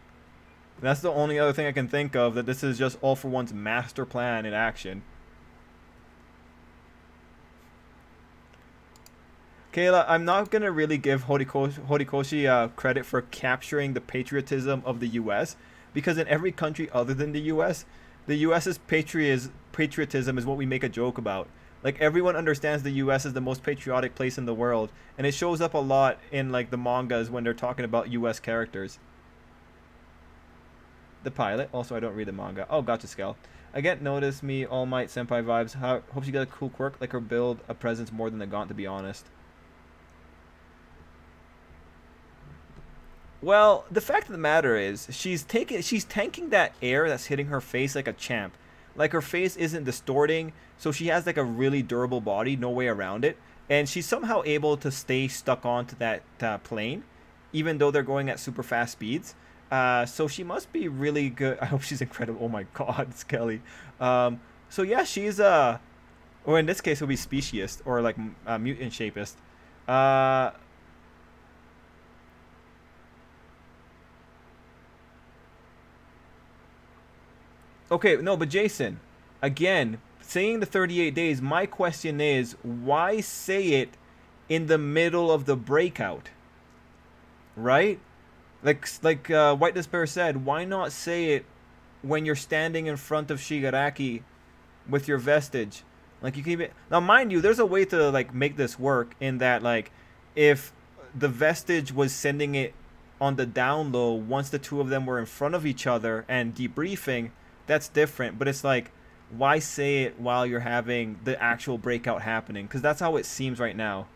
That's the only other thing I can think of, that this is just All For One's master plan in action. Kayla, I'm not going to really give Horikoshi credit for capturing the patriotism of the US, because in every country other than the US's patriotism is what we make a joke about. Like, everyone understands the US is the most patriotic place in the world, and it shows up a lot in like the mangas when they're talking about US characters. The pilot. Also, I don't read the manga. Oh, gotcha, Skel. I get notice me All Might senpai vibes. Hope she got a cool quirk, like her build a presence more than the Gaunt, to be honest. Well, the fact of the matter is, she's tanking that air that's hitting her face like a champ. Like, her face isn't distorting, so she has like a really durable body, no way around it. And she's somehow able to stay stuck onto that plane, even though they're going at super fast speeds. So she must be really good. I hope she's incredible. Oh my god, Skelly. So yeah, she's or in this case it'll be speciest, or like mutant shapist. Okay, no, but Jason, again, saying the 38 days, my question is, why say it in the middle of the breakout? Right? Like White Despair said, why not say it when you're standing in front of Shigaraki with your vestige? Like you keep it now, mind you. There's a way to like make this work in that like, if the vestige was sending it on the down low once the two of them were in front of each other and debriefing, that's different. But it's like, why say it while you're having the actual breakout happening? Because that's how it seems right now.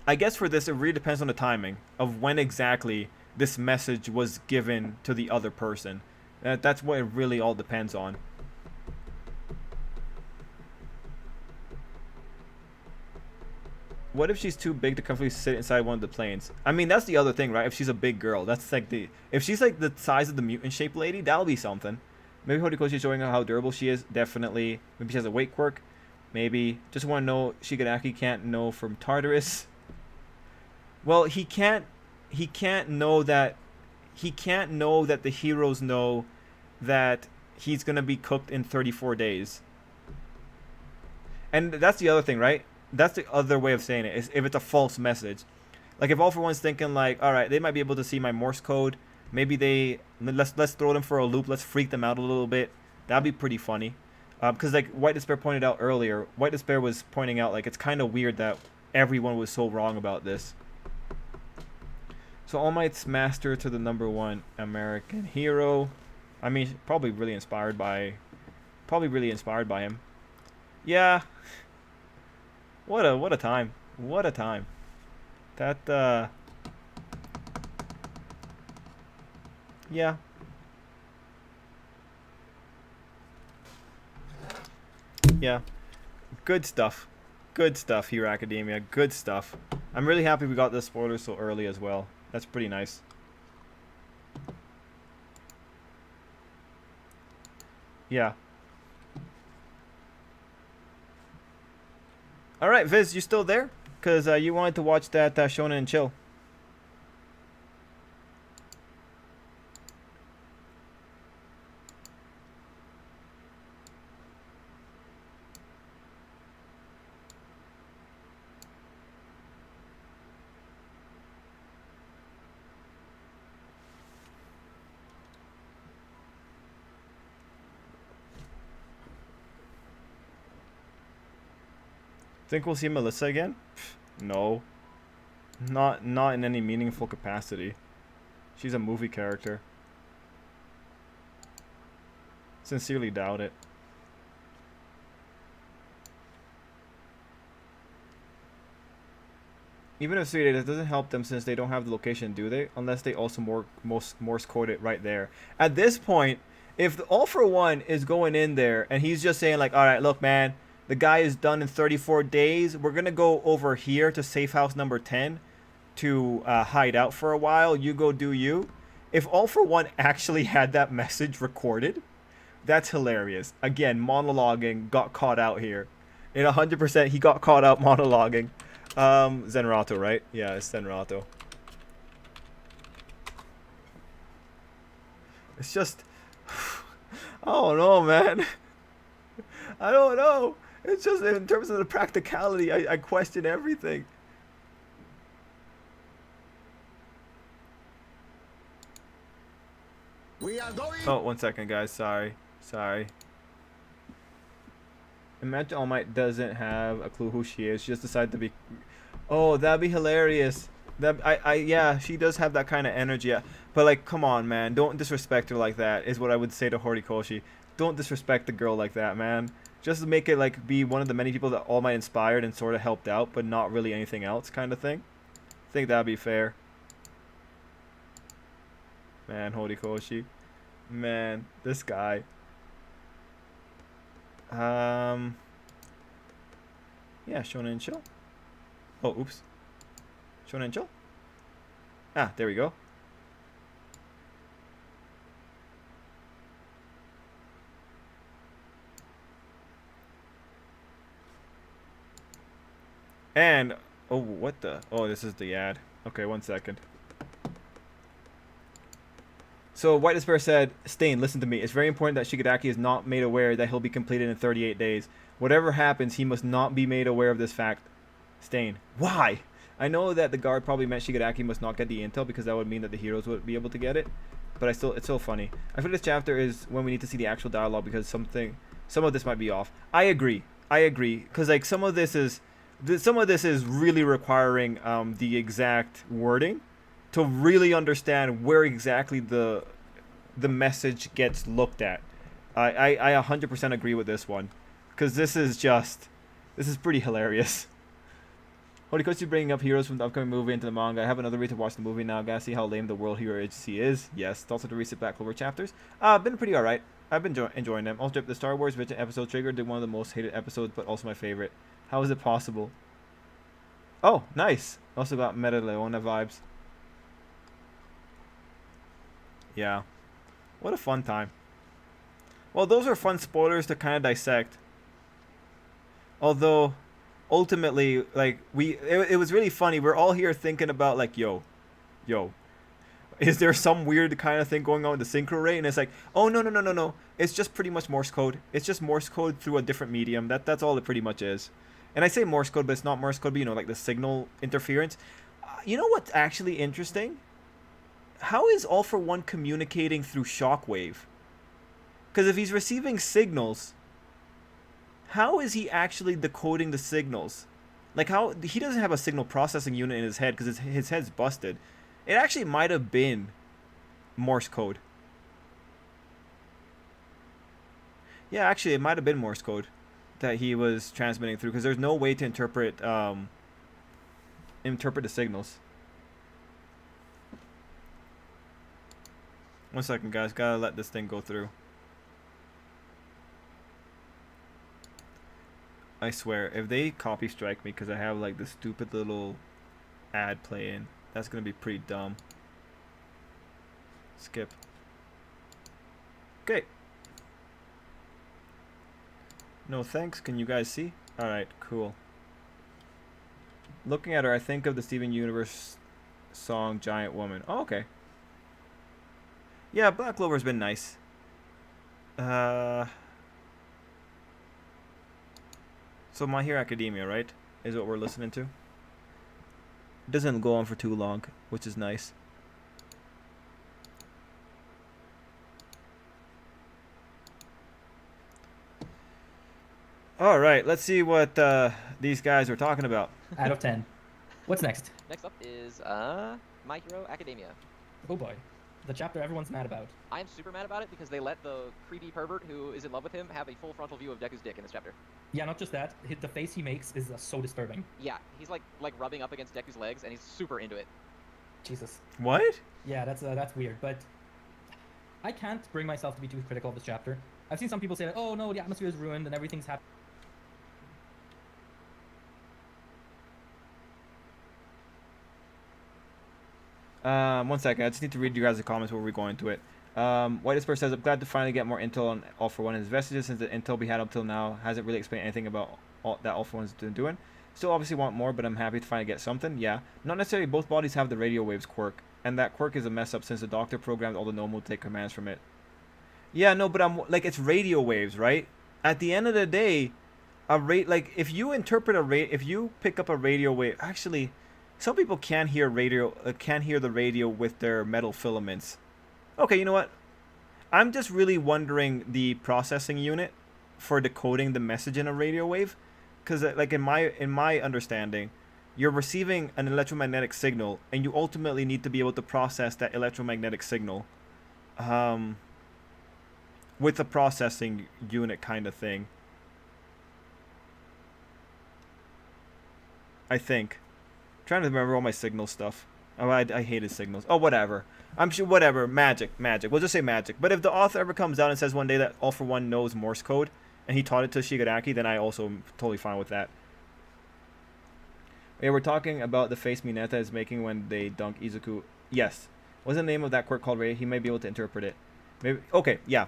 I guess for this, it really depends on the timing of when exactly this message was given to the other person. That's what it really all depends on. What if she's too big to comfortably sit inside one of the planes? I mean, that's the other thing, right? If she's a big girl, that's like the... If she's like the size of the mutant-shaped lady, that'll be something. Maybe Horikoshi showing her how durable she is. Definitely. Maybe she has a weight quirk. Maybe. Just want to know Shigaraki can't know from Tartarus. Well, he can't know that... He can't know that the heroes know that he's going to be cooked in 34 days. And that's the other thing, right? That's the other way of saying it, is if it's a false message. Like if All For One's thinking like, all right, they might be able to see my Morse code. Maybe let's throw them for a loop. Let's freak them out a little bit. That'd be pretty funny. Because like White Despair pointed out earlier, White Despair was pointing out like it's kind of weird that everyone was so wrong about this. So All Might's master to the #1 American hero. I mean, probably really inspired by him. Yeah. What a time. What a time. That yeah. Yeah. Good stuff. Good stuff, Hero Academia. Good stuff. I'm really happy we got this spoiler so early as well. That's pretty nice. Yeah. Alright, Viz, you still there? Because you wanted to watch that Shonen and Chill. Think we'll see Melissa again? No. Not in any meaningful capacity. She's a movie character. Sincerely doubt it. Even if Sweet it doesn't help them since they don't have the location, do they? Unless they also Morse code it right there. At this point, if the All For One is going in there and he's just saying like, alright, look man, the guy is done in 34 days. We're going to go over here to safe house number 10 to hide out for a while. You go do you. If All For One actually had that message recorded, that's hilarious. Again, monologuing, got caught out here. In 100%, he got caught out monologuing. Zenrato, right? Yeah, it's Zenrato. It's just... I don't know, man. I don't know. It's just in terms of the practicality, I question everything. We are going. Oh, 1 second, guys. Sorry. Imagine All Might doesn't have a clue who she is. She just decided to be... Oh, that'd be hilarious. Yeah, she does have that kind of energy. But, like, come on, man. Don't disrespect her like that, is what I would say to Horikoshi. Don't disrespect the girl like that, man. Just make it, like, be one of the many people that All Might inspired and sort of helped out, but not really anything else kind of thing. I think that'd be fair. Man, Horikoshi. Man, this guy. Yeah, Shonen and Chill. Oh, oops. Shonen and Chill? Ah, there we go. And, oh, what the? Oh, this is the ad. Okay, 1 second. So, White Despair said, Stain, listen to me. It's very important that Shigaraki is not made aware that he'll be completed in 38 days. Whatever happens, he must not be made aware of this fact. Stain, why? I know that the guard probably meant Shigaraki must not get the intel because that would mean that the heroes would be able to get it. but it's still funny. I feel this chapter is when we need to see the actual dialogue because some of this might be off. I agree, because like some of this is really requiring the exact wording to really understand where exactly the message gets looked at. I 100% agree with this one, because this is pretty hilarious. Holy coach, you bringing up heroes from the upcoming movie into the manga. I have another reason to watch the movie now. Gotta see how lame the world hero agency is. Yes, it's also the recent Black Clover chapters. Been pretty alright. I've been enjoying them. Also, the Star Wars Vision episode triggered one of the most hated episodes, but also my favorite. How is it possible? Oh, nice. Also got Meta Leona vibes. Yeah. What a fun time. Well, those are fun spoilers to kind of dissect. Although, ultimately, like, it was really funny. We're all here thinking about, like, yo, is there some weird kind of thing going on with the synchro rate? And it's like, oh, no. It's just pretty much Morse code. It's just Morse code through a different medium. That's all it pretty much is. And I say Morse code, but it's not Morse code, but, like the signal interference. You know what's actually interesting? How is All for One communicating through shockwave? Because if he's receiving signals, how is he actually decoding the signals? Like, how he doesn't have a signal processing unit in his head because his head's busted. It actually might have been Morse code. Yeah, actually, it might have been Morse code that he was transmitting through, because there's no way to interpret the signals. One second, guys. Gotta let this thing go through. I swear, if they copy strike me because I have like this stupid little ad playing, that's gonna be pretty dumb. Skip. Okay. No thanks. Can you guys see? Alright, cool. Looking at her, I think of the Steven Universe song Giant Woman. Oh, okay. Yeah, Black Clover's been nice. So My Hero Academia, right? Is what we're listening to. It doesn't go on for too long, which is nice. Alright, let's see what these guys are talking about. Out of 10. What's next? Next up is My Hero Academia. Oh boy. The chapter everyone's mad about. I'm super mad about it because they let the creepy pervert who is in love with him have a full frontal view of Deku's dick in this chapter. Yeah, not just that. The face he makes is so disturbing. Yeah, he's like rubbing up against Deku's legs and he's super into it. Jesus. What? Yeah, that's weird, but I can't bring myself to be too critical of this chapter. I've seen some people say that, oh no, the atmosphere is ruined and everything's happening. One second. I just need to read you guys the comments before we go into it. White Spur says, I'm glad to finally get more intel on All for One and his vestiges, since the intel we had up till now hasn't really explained anything about that All for One's been doing. Still obviously want more, but I'm happy to finally get something. Yeah. Not necessarily both bodies have the radio waves quirk, and that quirk is a mess up since the Doctor programmed all the Nomu to take commands from it. Yeah, no, but I'm like, it's radio waves, right? At the end of the day, like if you interpret if you pick up a radio wave, actually, some people can't hear the radio with their metal filaments. Okay, you know what? I'm just really wondering the processing unit for decoding the message in a radio wave, because like in my understanding, you're receiving an electromagnetic signal, and you ultimately need to be able to process that electromagnetic signal, with a processing unit kind of thing. I think. Trying to remember all my signal stuff. Oh, I hated signals. Oh, whatever. I'm sure, whatever. Magic. We'll just say magic. But if the author ever comes out and says one day that All for One knows Morse code, and he taught it to Shigaraki, then I also am totally fine with that. Yeah, we're talking about the face Mineta is making when they dunk Izuku. Yes. What's the name of that quirk called Ray? He may be able to interpret it. Maybe. Okay, yeah.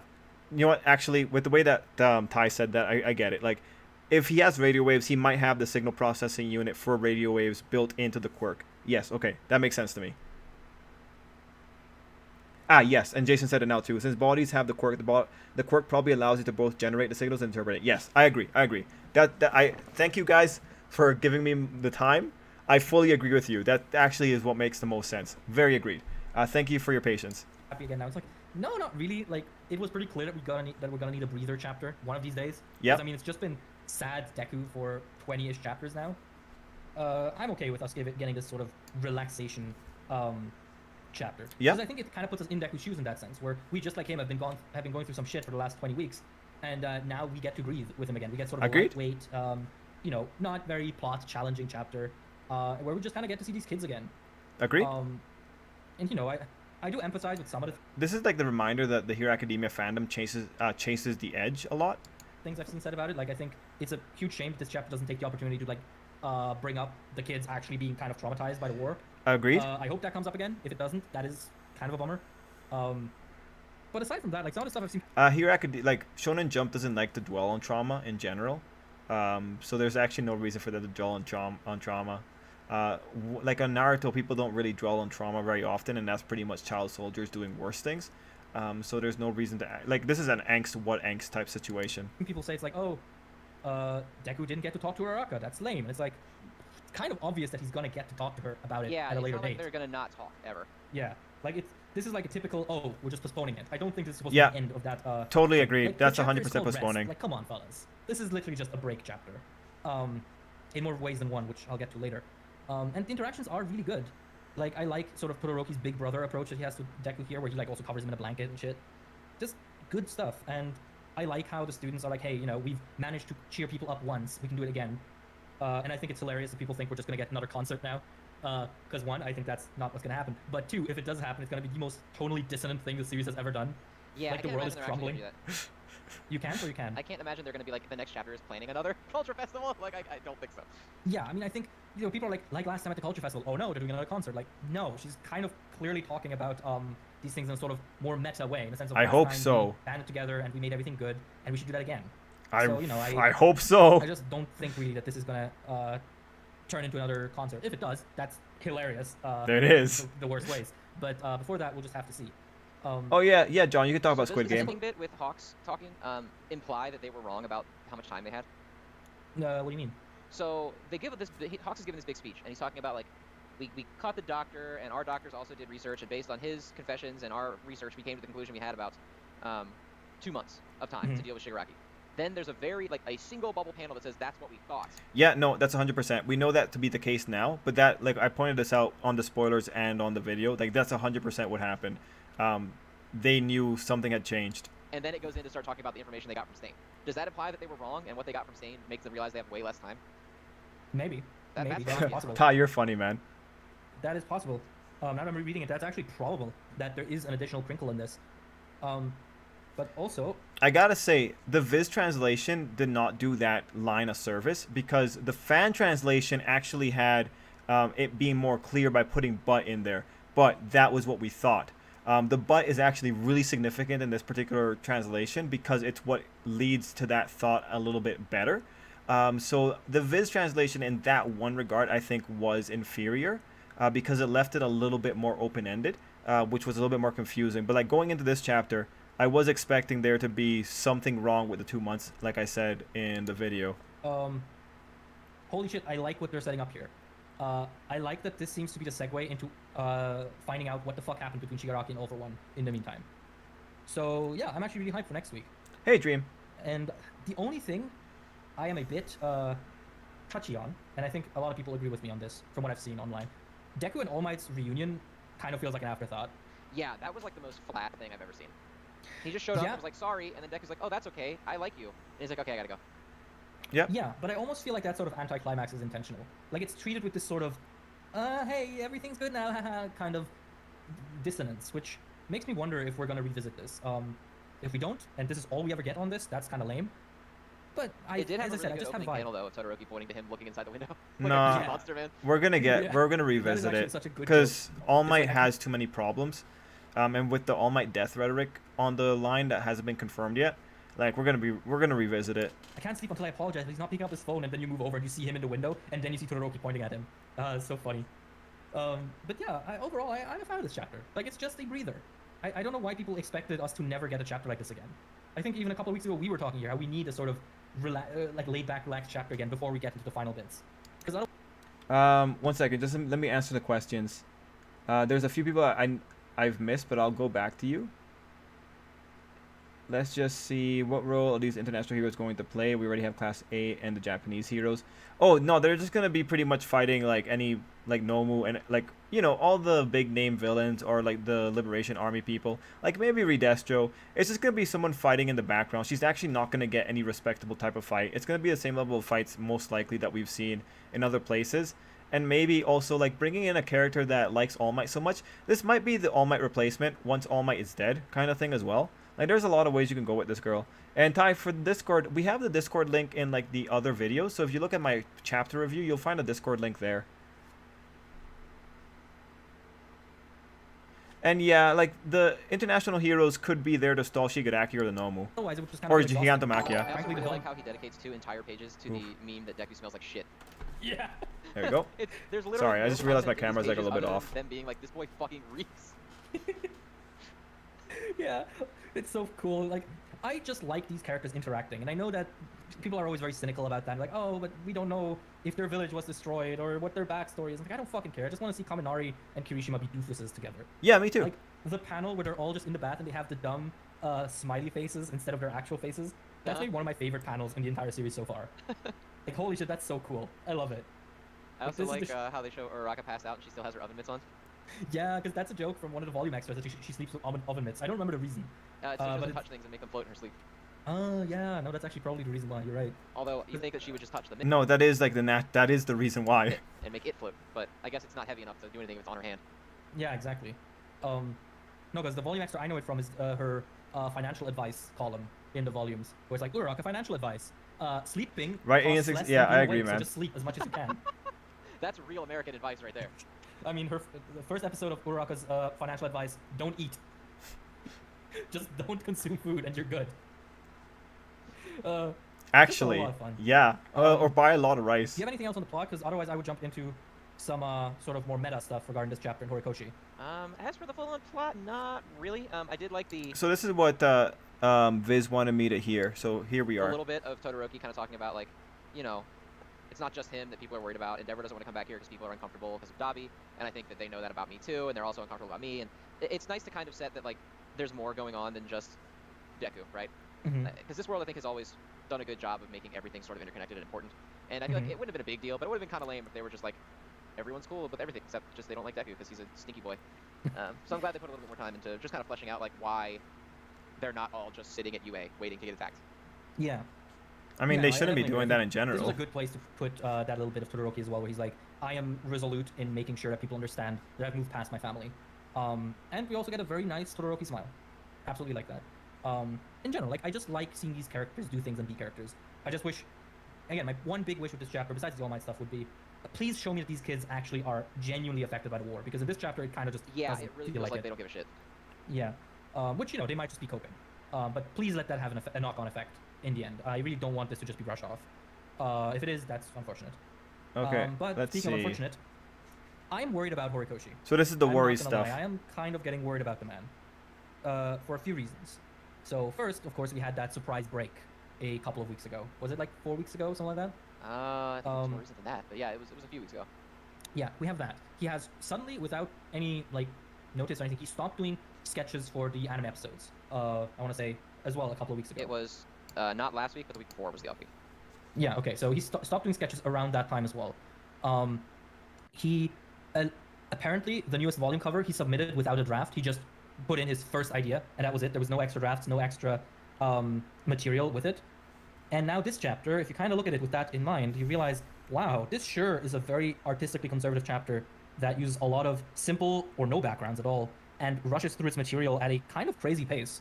You know what? Actually, with the way that Tai said that, I get it. Like, if he has radio waves, he might have the signal processing unit for radio waves built into the quirk. Yes, okay. That makes sense to me. Ah, yes, and Jason said it now too. Since bodies have the quirk, the quirk probably allows you to both generate the signals and interpret it. Yes, I agree. I thank you guys for giving me the time. I fully agree with you. That actually is what makes the most sense. Very agreed. Thank you for your patience. happy again now. It's like, no, not really. Like, it was pretty clear that we're gonna need a breather chapter one of these days. 'Cause, Yep. I mean, it's just been sad Deku for 20-ish chapters now. I'm okay with us getting this sort of relaxation chapter. Yeah. Because I think it kind of puts us in Deku's shoes in that sense, where we just like him have been going through some shit for the last 20 weeks, and now we get to breathe with him again. We get sort of Agreed. a lightweight, not very plot challenging chapter, where we just kind of get to see these kids again. Agreed. And I do empathize with some of the This is like the reminder that the Hero Academia fandom chases the edge a lot. things I've seen said about it. Like, I think it's a huge shame that this chapter doesn't take the opportunity to bring up the kids actually being kind of traumatized by the war. Agreed. I hope that comes up again. If it doesn't, that is kind of a bummer. But aside from that, like some of the stuff I've seen. Hero Academia, like Shonen Jump doesn't like to dwell on trauma in general. So there's actually no reason for them to dwell on trauma. Like on Naruto, people don't really dwell on trauma very often, and that's pretty much child soldiers doing worse things. So there's no reason to act like this is an what angst type situation. People say it's like, oh, Deku didn't get to talk to Araka. That's lame. And it's like, it's kind of obvious that he's gonna get to talk to her about it Yeah, at a it's later not like date. they're gonna not talk ever. Yeah, like this is like a typical, oh, we're just postponing it. I don't think this is supposed Yeah. to be the end of that. Totally agreed. Like, the That's chapter 100% is called Rest. postponing. Like, come on, fellas. This is literally just a break chapter. In more ways than one, which I'll get to later. And the interactions are really good. Like, I like sort of Todoroki's big brother approach that he has to Deku here, where he like also covers him in a blanket and shit. Just good stuff. And I like how the students are like, hey, we've managed to cheer people up once. We can do it again. And I think it's hilarious that people think we're just gonna get another concert now. Because one, I think that's not what's gonna happen. But two, if it does happen, it's gonna be the most tonally dissonant thing the series has ever done. Yeah, Like, I the can't world is imagine they're actually gonna crumbling. do that. You can or you can. I can't imagine they're gonna be like the next chapter is planning another culture festival. Like I don't think so. Yeah, I mean, I think people are like last time at the culture festival. Oh no, they're doing another concert. Like, no, she's kind of clearly talking about these things in a sort of more meta way, in the sense of I last hope time so. we banded together and we made everything good, and we should do that again. I So, I hope so. I just don't think really that this is gonna turn into another concert. If it does, that's hilarious. There it is. The worst ways. But before that, we'll just have to see. Oh yeah, John, you can talk about So Squid does Game. the ending bit with Hawks talking imply that they were wrong about how much time they had? What do you mean? So they give this. Hawks is giving this big speech, and he's talking about like, we caught the doctor, and our doctors also did research, and based on his confessions and our research, we came to the conclusion we had about 2 months of time to deal with Shigaraki. Then there's a single bubble panel that says that's what we thought. Yeah, no, that's 100%. We know that to be the case now, but that, like, I pointed this out on the spoilers and on the video. Like, that's 100% what happened. They knew something had changed. And then it goes in to start talking about the information they got from Stain. Does that imply that they were wrong, and what they got from Stain makes them realize they have way less time? Maybe. That's Maybe. possible. That's possible. Ty, you're funny, man. That is possible. Now that I'm rereading it, that's actually probable that there is an additional crinkle in this. But also, I gotta say, the Viz translation did not do that line of service, because the fan translation actually had it being more clear by putting but in there. But that was what we thought. The but is actually really significant in this particular translation because it's what leads to that thought a little bit better. So the Viz translation in that one regard, I think, was inferior because it left it a little bit more open-ended, which was a little bit more confusing. But like going into this chapter, I was expecting there to be something wrong with the 2 months, like I said in the video. holy shit, I like what they're setting up here. I like that this seems to be the segue into finding out what the fuck happened between Shigaraki and All for One in the meantime. So yeah, I'm actually really hyped for next week. Hey, Dream. And the only thing I am a bit touchy on, and I think a lot of people agree with me on this from what I've seen online, Deku and All Might's reunion kind of feels like an afterthought. Yeah, that was like the most flat thing I've ever seen. He just showed up and was like, sorry, and then Deku's like, oh, that's okay, I like you. And he's like, okay, I gotta go. Yep. Yeah, but I almost feel like that sort of anticlimax is intentional. Like it's treated with this sort of, hey, everything's good now, haha, kind of dissonance, which makes me wonder if we're gonna revisit this. If we don't, and this is all we ever get on this, that's kind of lame. But It did have as a I said, really I good just have a opening vibe. panel though, of Todoroki pointing to him looking inside the window. Nah. Like a monster man. We're gonna Yeah. revisit actually it such a good because joke. All It's Might like- has too many problems, and with the All Might death rhetoric on the line that hasn't been confirmed yet, like we're gonna revisit it. I can't sleep until I apologize. He's not picking up his phone, and then you move over and you see him in the window, and then you see Todoroki pointing at him. It's so funny. But yeah, overall, I'm a fan of this chapter. Like, it's just a breather. I don't know why people expected us to never get a chapter like this again. I think even a couple of weeks ago we were talking here how we need a sort of like laid back, relaxed chapter again before we get into the final bits. Because I don't. 1 second, just let me answer the questions. There's a few people I've missed, but I'll go back to you. Let's just see what role are these international heroes going to play. We already have Class A and the Japanese heroes. Oh no, they're just gonna be pretty much fighting like any like Nomu and like all the big name villains or like the Liberation Army people. Like maybe Redestro. It's just gonna be someone fighting in the background. She's actually not gonna get any respectable type of fight. It's gonna be the same level of fights most likely that we've seen in other places. And maybe also like bringing in a character that likes All Might so much. This might be the All Might replacement once All Might is dead kind of thing as well. Like there's a lot of ways you can go with this girl. And Ty, for Discord, we have the Discord link in like the other videos. So if you look at my chapter review, you'll find a Discord link there. And yeah, like the international heroes could be there to stall Shigaraki or the Nomu. Otherwise, it would just kind Or of exhaust them. Gigantomachia. I also Frankly, really the like villain- how he dedicates 2 entire pages to the meme that Deku smells like shit. Yeah. There you go. There's literally Sorry, I no just realized my content in these camera's like a little pages bit other off. than them being like, this boy fucking reeks. Yeah, it's so cool. Like, I just like these characters interacting, and I know that people are always very cynical about that. Like, oh, but we don't know if their village was destroyed or what their backstory is. Like, I don't fucking care. I just want to see Kaminari and Kirishima be doofuses together. Yeah, me too. Like, the panel where they're all just in the bath and they have the dumb smiley faces instead of their actual faces. That's maybe one of my favorite panels in the entire series so far. Like, holy shit, that's so cool. I love it. I also this is like the how they show Uraraka passed out and she still has her oven mitts on. Yeah, because that's a joke from one of the volume extras that she sleeps with oven mitts. I don't remember the reason. It's but just to it's- touch things and make them float in her sleep. Oh, yeah, no, that's actually probably the reason why. You're right. Although you think that she would just touch the mitt No, that is like that is the reason why. and make it float, but I guess it's not heavy enough to do anything if it's on her hand. Yeah, exactly. No, because the volume extra I know it from is her financial advice column in the volumes, where it's like, Uraraka financial advice. Sleeping. Right, costs Ian, less yeah, than being I agree, awake, so man. just sleep as much as you can. That's real American advice right there. I mean, the first episode of Uraraka's financial advice: don't eat. Just don't consume food, and you're good. Actually, lot of fun. yeah. Or buy a lot of rice. Do you have anything else on the plot? Because otherwise, I would jump into some sort of more meta stuff regarding this chapter in Horikoshi. As for the full-on plot, not really. I did like the So this is what Viz wanted me to hear. So here we a are. little bit of Todoroki kind of talking about, like, you know, it's not just him that people are worried about. Endeavor doesn't want to come back here because people are uncomfortable because of Dabi, and I think that they know that about me too, and they're also uncomfortable about me. And it's nice to kind of set that, like, there's more going on than just Deku, right? Mm-hmm. Because this world, I think, has always done a good job of making everything sort of interconnected and important. And I feel like it wouldn't have been a big deal, but it would have been kind of lame if they were just like, everyone's cool with everything except just they don't like Deku because he's a stinky boy. So I'm glad they put a little bit more time into just kind of fleshing out like why they're not all just sitting at UA waiting to get attacked. Yeah. I mean, Yeah, they I shouldn't be definitely doing agree. that in This general. is a good place to put that little bit of Todoroki as well, where he's like, I am resolute in making sure that people understand that I've moved past my family. And we also get a very nice Todoroki smile. Absolutely like that. In general, like, I just like seeing these characters do things and be characters. I just wish, again, my one big wish with this chapter, besides the All Might stuff, would be, please show me that these kids actually are genuinely affected by the war, because in this chapter it kind of just Yeah, doesn't it really feel feels like it. they don't give a shit. Yeah, which, you know, they might just be coping. But please let that have a knock-on effect in the end. I really don't want this to just be brushed off. If it is, that's unfortunate. Okay, But let's speaking of see. unfortunate, I'm worried about Horikoshi. So this is the I'm worry not gonna stuff. lie, I am kind of getting worried about the man. For a few reasons. So first, of course, we had that surprise break a couple of weeks ago. Was it like 4 weeks ago, something like that? I think it was more recent than that, but yeah, it was a few weeks ago. Yeah, we have that. He has suddenly, without any like notice or anything, he stopped doing sketches for the anime episodes. I want to say as well a couple of weeks ago. It was not last week, but the week before was the off week. Yeah, okay, so he stopped doing sketches around that time as well. He apparently the newest volume cover he submitted without a draft. He just put in his first idea, and that was it. There was no extra drafts, no extra material with it. And now this chapter, if you kind of look at it with that in mind, you realize, wow, this sure is a very artistically conservative chapter that uses a lot of simple or no backgrounds at all and rushes through its material at a kind of crazy pace.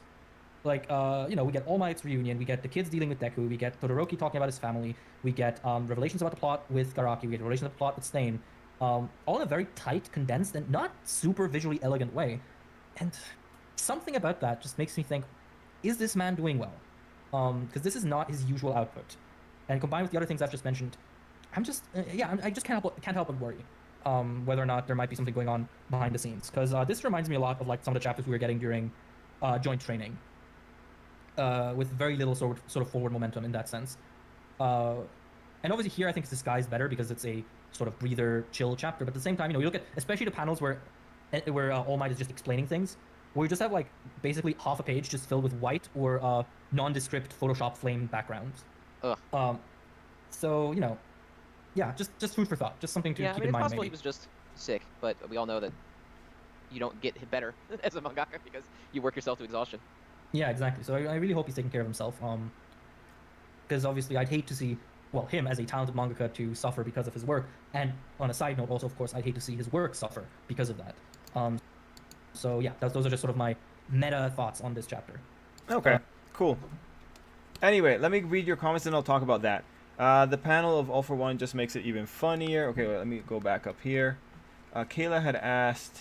Like, you know, we get All Might's reunion, we get the kids dealing with Deku, we get Todoroki talking about his family, we get revelations about the plot with Garaki, we get revelations about the plot with Stain, all in a very tight, condensed, and not super visually elegant way. And something about that just makes me think, is this man doing well? Because this is not his usual output. And combined with the other things I've just mentioned, I'm just, I just can't help but worry whether or not there might be something going on behind the scenes. Because this reminds me a lot of like some of the chapters we were getting during joint training. With very little sort of forward momentum in that sense. And obviously here I think it's disguised better because it's a sort of breather, chill chapter. But at the same time, you know, you look at especially the panels where where All Might is just explaining things, where you just have like basically half a page just filled with white or nondescript Photoshop flame backgrounds. Ugh. So you know, yeah, just food for thought, just something to Yeah, I keep mean, in it's mind possible maybe. he was just sick, but we all know that you don't get better as a mangaka because you work yourself to exhaustion. Yeah, exactly. So I really hope he's taking care of himself. Because obviously I'd hate to see, well, him as a talented mangaka to suffer because of his work. And on a side note, also, of course, I'd hate to see his work suffer because of that. So yeah, those are just sort of my meta thoughts on this chapter. Okay, cool. Anyway, let me read your comments and I'll talk about that. The panel of All for One just makes it even funnier. Okay, wait, let me go back up here. Kayla had asked,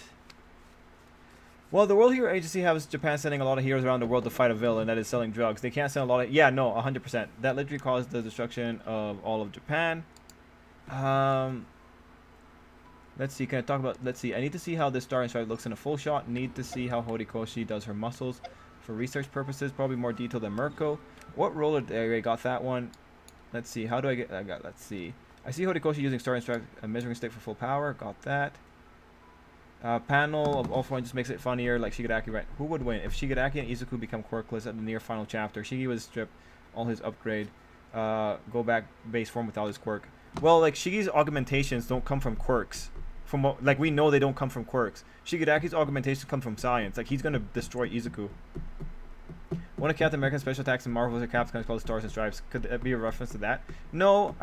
well, the World Hero Agency has Japan sending a lot of heroes around the world to fight a villain that is selling drugs. They can't send a lot of... Yeah, no, 100%. That literally caused the destruction of all of Japan. Let's see, can I talk about... Let's see, I need to see how this Star and Stripe looks in a full shot. Need to see how Horikoshi does her muscles for research purposes. Probably more detail than Mirko. What roller... There, I got that one. Let's see, how do I get... let's see. I see Horikoshi using Star and Stripe, a measuring stick for full power. Got that. Panel of All for One just makes it funnier, like Shigaraki, right? Who would win? If Shigaraki and Izuku become quirkless at the near final chapter, Shigi would strip all his upgrade, go back base form without his quirk. Well, like, Shigi's augmentations don't come from quirks. From what, like, we know they don't come from quirks. Shigaraki's augmentations come from science. Like, he's gonna destroy Izuku. One of Captain America's special attacks in Marvel vs. Capcom is called Stars and Stripes. Could that be a reference to that? No,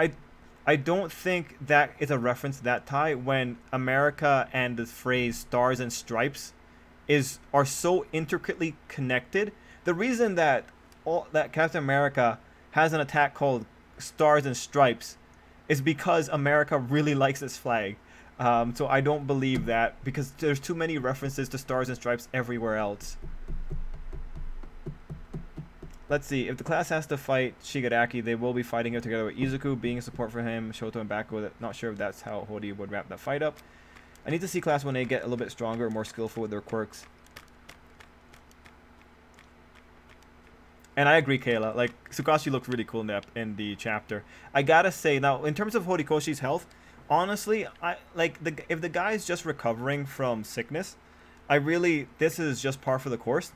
I don't think that is a reference to that, Ty, when America and the phrase Stars and Stripes are so intricately connected. The reason that Captain America has an attack called Stars and Stripes is because America really likes this flag. So I don't believe that because there's too many references to Stars and Stripes everywhere else. Let's see. If the class has to fight Shigaraki, they will be fighting him together with Izuku, being a support for him, Shoto and Bako. Not sure if that's how Hori would wrap that fight up. I need to see class when they get a little bit stronger, more skillful with their quirks. And I agree, Kayla. Like, Tsukashi looked really cool in the chapter. I gotta say, now, in terms of Horikoshi's health, honestly, if the guy's just recovering from sickness, this is just par for the course.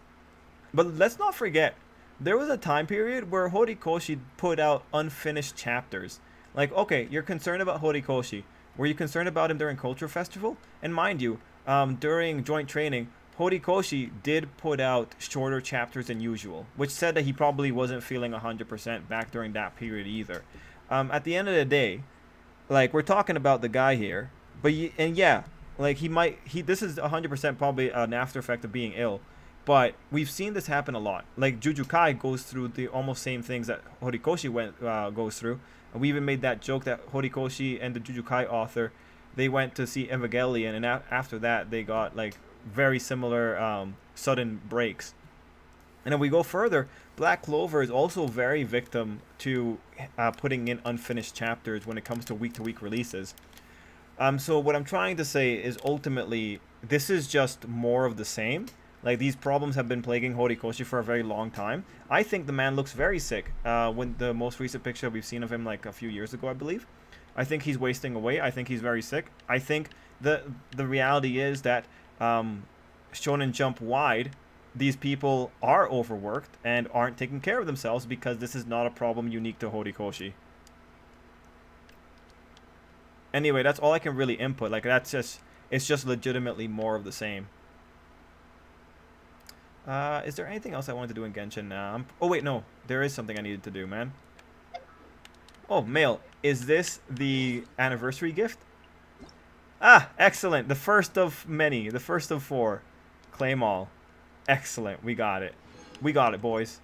But let's not forget, there was a time period where Horikoshi put out unfinished chapters. Like, okay, you're concerned about Horikoshi. Were you concerned about him during Culture Festival? And mind you, during joint training, Horikoshi did put out shorter chapters than usual, which said that he probably wasn't feeling 100% back during that period either. At the end of the day, like, we're talking about the guy here, but yeah, like, this is 100% probably an after effect of being ill. But we've seen this happen a lot. Like, Jujukai goes through the almost same things that Horikoshi goes through. And we even made that joke that Horikoshi and the Jujukai author, they went to see Evangelion, and after that, they got, like, very similar sudden breaks. And then we go further, Black Clover is also very victim to putting in unfinished chapters when it comes to week-to-week releases. So what I'm trying to say is ultimately, this is just more of the same. Like, these problems have been plaguing Horikoshi for a very long time. I think the man looks very sick. When the most recent picture we've seen of him, like, a few years ago, I believe. I think he's wasting away. I think he's very sick. I think the reality is that Shonen Jump wide, these people are overworked and aren't taking care of themselves because this is not a problem unique to Horikoshi. Anyway, that's all I can really input. Like, it's just legitimately more of the same. Is there anything else I wanted to do in Genshin now? Oh, wait, no. There is something I needed to do, man. Oh, mail. Is this the anniversary gift? Ah, excellent. The first of many. The first of 4. Claim all. Excellent. We got it. We got it, boys.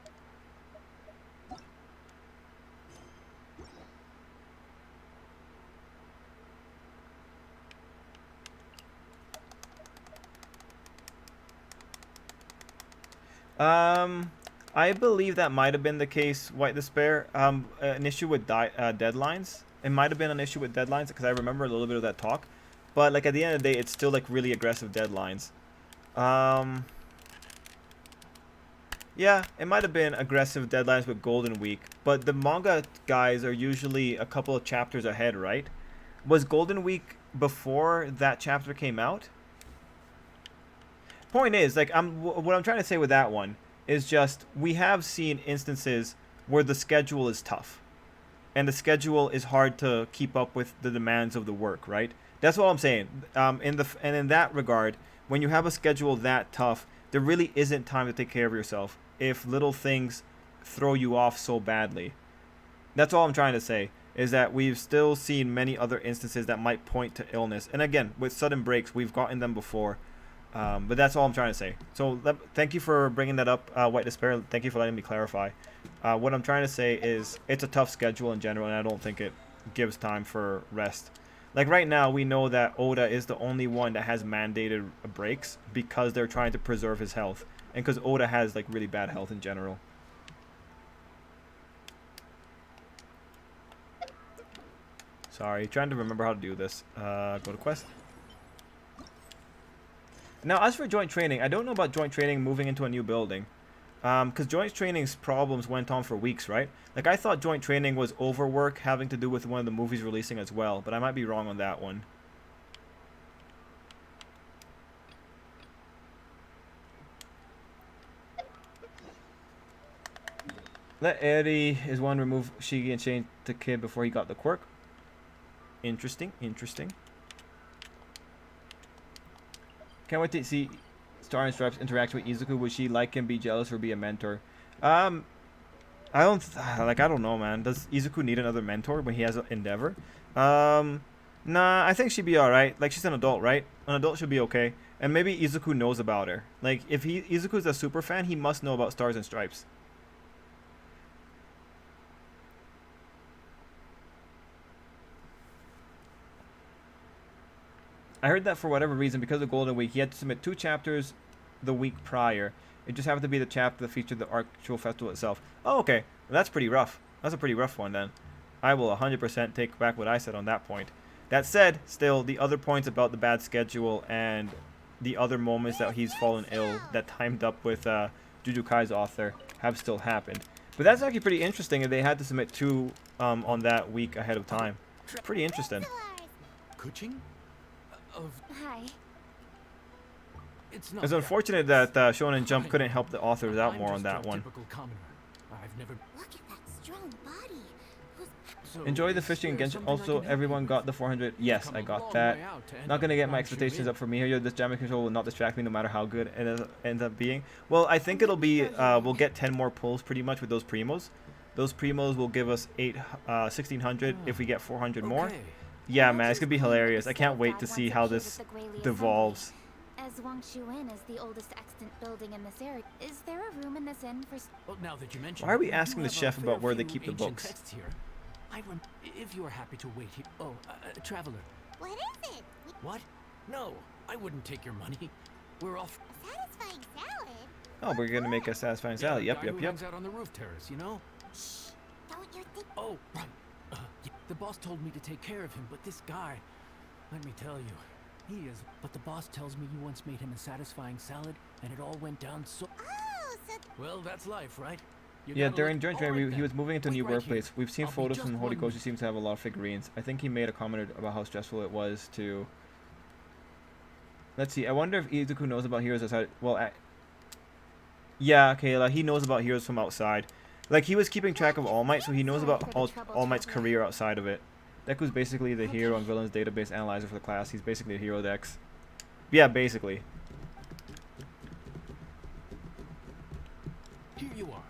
I believe that might have been the case, White Despair. An issue with deadlines. It might have been an issue with deadlines because I remember a little bit of that talk. But, like, at the end of the day, it's still, like, really aggressive deadlines. Yeah, it might have been aggressive deadlines with Golden Week. But the manga guys are usually a couple of chapters ahead, right? Was Golden Week before that chapter came out? Point is, like, what I'm trying to say with that one is just we have seen instances where the schedule is tough, and the schedule is hard to keep up with the demands of the work, right? That's all I'm saying. In that regard, when you have a schedule that tough, there really isn't time to take care of yourself if little things throw you off so badly. That's all I'm trying to say, is that we've still seen many other instances that might point to illness. And again, with sudden breaks, we've gotten them before. But that's all I'm trying to say. So thank you for bringing that up, White Despair. Thank you for letting me clarify. What I'm trying to say is it's a tough schedule in general, and I don't think it gives time for rest. Like right now, we know that Oda is the only one that has mandated breaks because they're trying to preserve his health. And because Oda has like really bad health in general. Sorry, trying to remember how to do this. Go to quest. Now, as for joint training, I don't know about joint training moving into a new building. Because joint training's problems went on for weeks, right? Like, I thought joint training was overwork having to do with one of the movies releasing as well. But I might be wrong on that one. Let Eri is one remove Shigi and change to Kid before he got the quirk. Interesting, interesting. Can't wait to see Star and Stripes interact with Izuku. Would she like him, be jealous, or be a mentor? I don't know, man. Does Izuku need another mentor when he has Endeavor? Nah, I think she'd be alright. Like, she's an adult, right? An adult should be okay. And maybe Izuku knows about her. Like, if Izuku's a super fan, he must know about Stars and Stripes. I heard that for whatever reason, because of Golden Week, he had to submit 2 chapters the week prior. It just happened to be the chapter that featured the actual festival itself. Oh, okay. Well, that's pretty rough. That's a pretty rough one, then. I will 100% take back what I said on that point. That said, still, the other points about the bad schedule and the other moments that he's fallen ill that timed up with Jujutsu Kai's author have still happened. But that's actually pretty interesting if they had to submit 2 on that week ahead of time. Pretty interesting. Coaching? Hi. It's not It's unfortunate that Shonen Jump couldn't help the authors out more on that one. I've never. Look at that strong body. Enjoy the fishing and Genshin. Also, everyone got the 400. Yes, I got that. Not gonna get my expectations up for me here. This jamming control will not distract me no matter how good it ends up being. Well, I think it'll be, we'll get 10 more pulls pretty much with those primos. Those primos will give us 1600 if we get 400 more. Yeah, man, it's gonna be hilarious. I can't wait to see how this devolves. As Wang Shu Inn is the oldest extant building in this area, is there a room in this inn for... Well, now that you mention Why are we it, asking you the have chef a about fair where they few keep the ancient books? texts here. If you are happy to wait here. Oh, traveler. What is it? What? No, I wouldn't take your money. We're off. A satisfying salad? Oh, we're gonna make a satisfying salad. The Yep, guy yep, who yep. hangs out on the roof terrace, you know? Shh. Don't you think... Oh, right. Yeah, the boss told me to take care of him, but this guy, let me tell you, he is. But the boss tells me you once made him a satisfying salad, and it all went down so. Oh, so... Well, that's life, right? You Yeah, gotta during look- joint all right training, he then. was moving into a Wait new right workplace. here. We've seen I'll be photos just from 1 Horikoshi. minute. Seems to have a lot of figurines. I think he made a comment about how stressful it was to. Let's see. I wonder if Izuku knows about heroes outside. Well, yeah, Kayla, he knows about heroes from outside. Like, he was keeping track of All Might, so he knows about All Might's career outside of it. Deku's basically the hero and villains database analyzer for the class. He's basically a hero Dex. Yeah, basically. Here you are.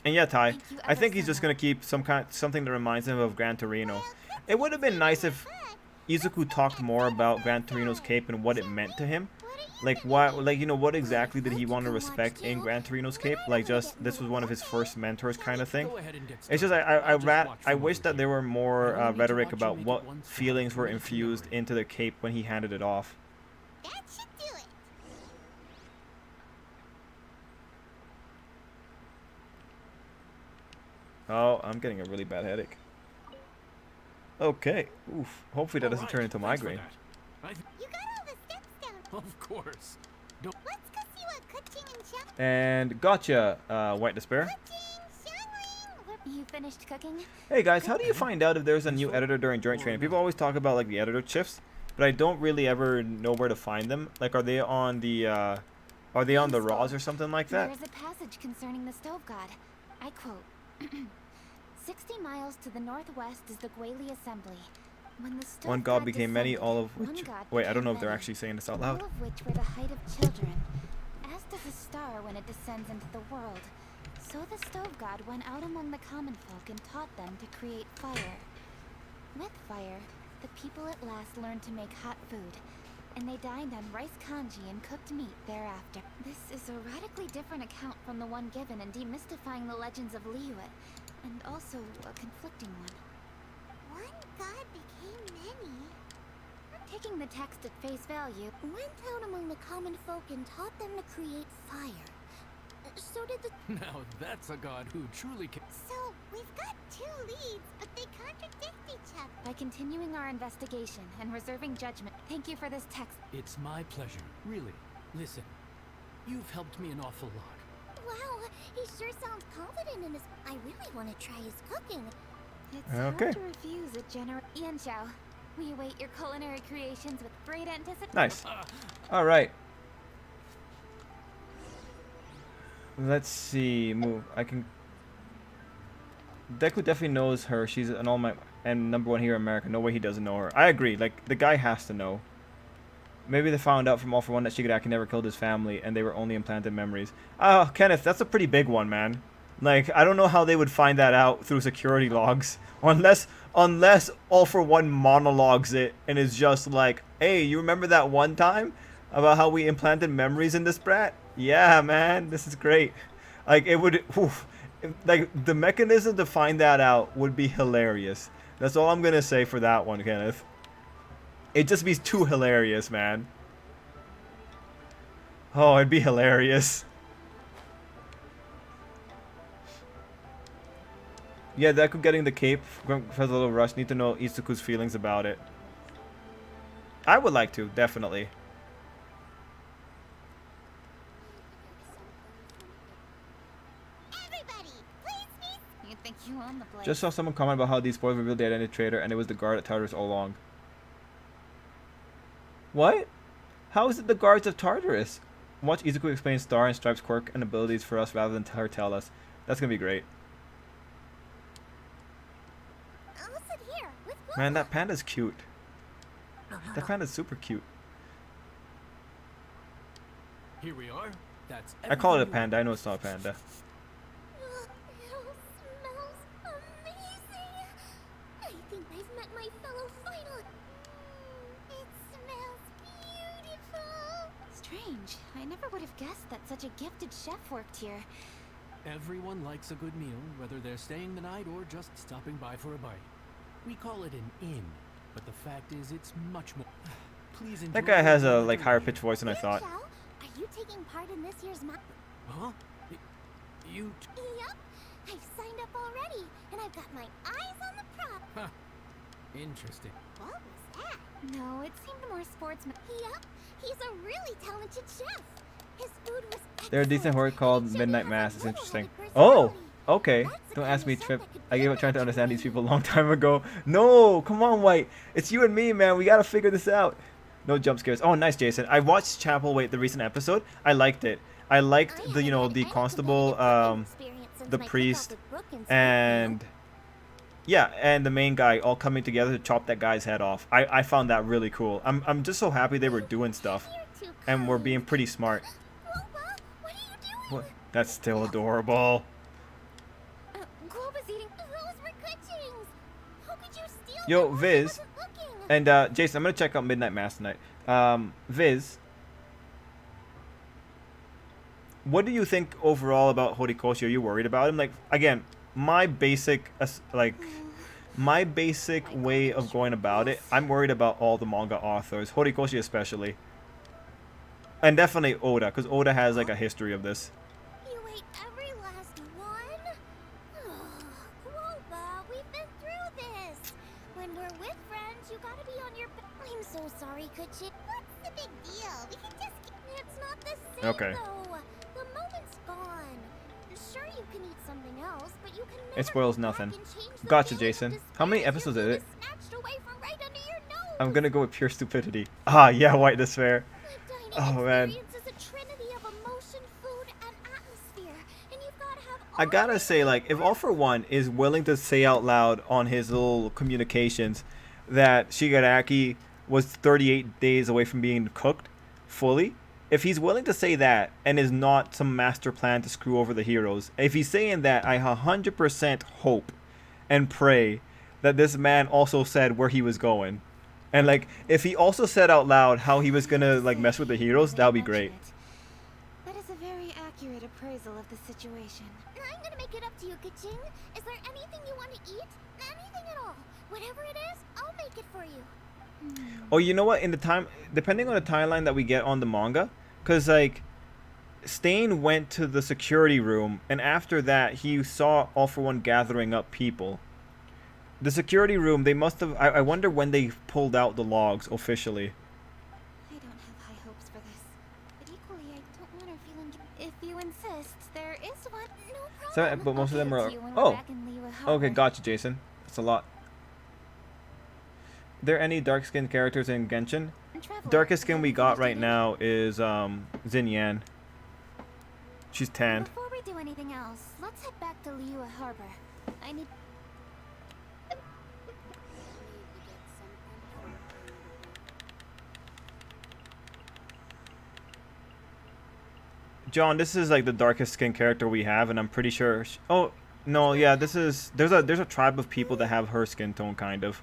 And yeah, Ty, Thank you I ever think he's so just gonna keep something that reminds him of Gran Torino. It would have been nice if Izuku talked more about Gran Torino's cape and what it meant to him. Like what exactly did he want to respect in Gran Torino's cape? Like, just this was one of his first mentors kind of thing. Go ahead and get It's just started. I'll just watch I from wish over that there here. were more I only need to rhetoric watch you about make what it one step feelings were away from infused memory. into the cape when he handed it off. That should do it. Oh, I'm getting a really bad headache. Okay. Oof. Hopefully that doesn't All turn right, into thanks for migraine. that. You got all the steps down. Of course. Let's go see what Kuching and Shang... And gotcha, White Despair. Kuching, Shangling... You finished cooking? Hey guys, how do you find out if there's a new editor during joint training? People always talk about like the editor shifts. but I don't really ever know where to find them. Like, are they on the Raws or something like that? There's a passage concerning the stove god. I quote, 60 miles to the northwest is the Gwali assembly. When the stove One god became many, descended, all of one which... god Wait, I don't became know if they're many, actually saying this out all loud. of which were the height of children. As does a star when it descends into the world, so the stove god went out among the common folk and taught them to create fire. With fire, the people at last learned to make hot food, and they dined on rice congee and cooked meat thereafter. This is a radically different account from the one given in Demystifying the Legends of Liyue, and also a conflicting one. One god became many. Taking the text at face value, went out among the common folk and taught them to create fire. So did the... Now that's a god who truly can. So, we've got two leads, but they contradict each other. By continuing our investigation and reserving judgment, thank you for this text. It's my pleasure, really. Listen, you've helped me an awful lot. Wow, he sure sounds confident in his... I really want to try his cooking. It's Okay. hard to refuse a general... Yan Xiao, we await your culinary creations with great anticipation. Nice. All right. Let's see. Move. I can. Deku definitely knows her. She's an all my and #1 here in America. No way he doesn't know her. I agree. Like the guy has to know. Maybe they found out from All For One that Shigaraki never killed his family and they were only implanted memories. Oh, Kenneth, that's a pretty big one, man. Like I don't know how they would find that out through security logs, unless All For One monologues it and is just like, hey, you remember that one time about how we implanted memories in this brat? Yeah, man, this is great. Like it would, like the mechanism to find that out would be hilarious. That's all I'm gonna say for that one, Kenneth. It just be too hilarious, man. Oh, it'd be hilarious. Yeah, Deku getting the cape for the little rush. Need to know Izuku's feelings about it. I would like to, definitely. You think you own the place? Just saw someone comment about how these spoilers revealed the identity traitor and it was the guard at Tartarus all along. What? How is it the guards of Tartarus? Watch Izuku explain Star and Stripe's quirk and abilities for us rather than her tell us. That's gonna be great. I'll sit here with Man, that panda's cute. That panda's super cute. Here we are. That's I call it a everything you panda. I know it's not a panda. It smells amazing. I think I've met my fellow final. It smells beautiful. Strange. I never would have guessed that such a gifted chef worked here. Everyone likes a good meal, whether they're staying the night or just stopping by for a bite. We call it an inn, but the fact is it's much more. Please enjoy. That guy has a your like dinner. higher pitched voice than I thought. Xiao, are you taking part in this year's Huh? You... Yup. I've signed up already, and I've got my eyes on the prop. Huh. Interesting. What was that? No, it seemed more sportsman. Yup. He's a really talented chef. His food was There's a decent excellent, horror and called he showed Midnight he has a Mass. It's level-headed interesting. personality. Oh, okay. That's the Don't kind ask of me, chef Trip. that could I gave up very trying to much understand these win. people a long time ago. No, come on, White. It's you and me, man. We gotta figure this out. No jump scares. Oh, nice, Jason. I watched Chapel the recent episode. I liked it. I liked the, you know, the constable, the priest, and yeah, and the main guy all coming together to chop that guy's head off. I found that really cool. I'm just so happy they were doing stuff, and we're being pretty smart. What are you doing? What? That's still adorable. Globa's eating. Those were good things. How could you steal Yo, them while I Viz, wasn't looking? and Jason, I'm gonna check out Midnight Mass tonight. Viz, what do you think overall about Horikoshi? Are you worried about him? Like, again, my basic way of going about it, I'm worried about all the manga authors, Horikoshi especially, and definitely Oda, because Oda has like a history of this. You ate every last one? Globa, we've been through this. When we're with friends, you gotta be on your I'm so sorry, Kuchi. What's the big deal? We can just... It's not the same, Okay. though. The moment's gone. Sure, you can eat something else, but you can never It spoils go back nothing. and change the Gotcha, feeling of Jason. despair How many your episodes is food it? snatched away from right under your I'm gonna go with pure stupidity. Ah, yeah, white despair. My Oh, dining man. experience is a trinity of emotion, food, and atmosphere, and you've got to have all I of gotta it say, in like, if one. All For One is willing to say out loud on his little communications that Shigaraki was 38 days away from being cooked fully, if he's willing to say that and is not some master plan to screw over the heroes, if he's saying that, I 100% hope and pray that this man also said where he was going. And, like, if he also said out loud how he was gonna, like, mess with the heroes, that would be great. That is a very accurate appraisal of the situation. I'm gonna make it up to you, Kaching. Is there anything you want to eat? Anything at all. Whatever it is, I'll make it for you. Oh, you know what? In the time, depending on the timeline that we get on the manga, because like Stain went to the security room, and after that, he saw All For One gathering up people. The security room, they must have. I wonder when they pulled out the logs officially. I don't have high hopes for this. But equally, I don't want her feeling... If you insist, there is one. No So, problem. but most of I'll them give it are. to you when we're Oh, back in Liyue okay, Harbor. gotcha, Jason. That's a lot. Are there any dark-skinned characters in Genshin? Traveler, Darkest skin we have you got finished right eating? now is Xin Yan. She's tanned. Before we do anything else, let's head back to Liyue Harbor. I need... John, this is like the darkest skin character we have, and I'm pretty sure. Oh no, yeah, this is. There's a tribe of people that have her skin tone, kind of.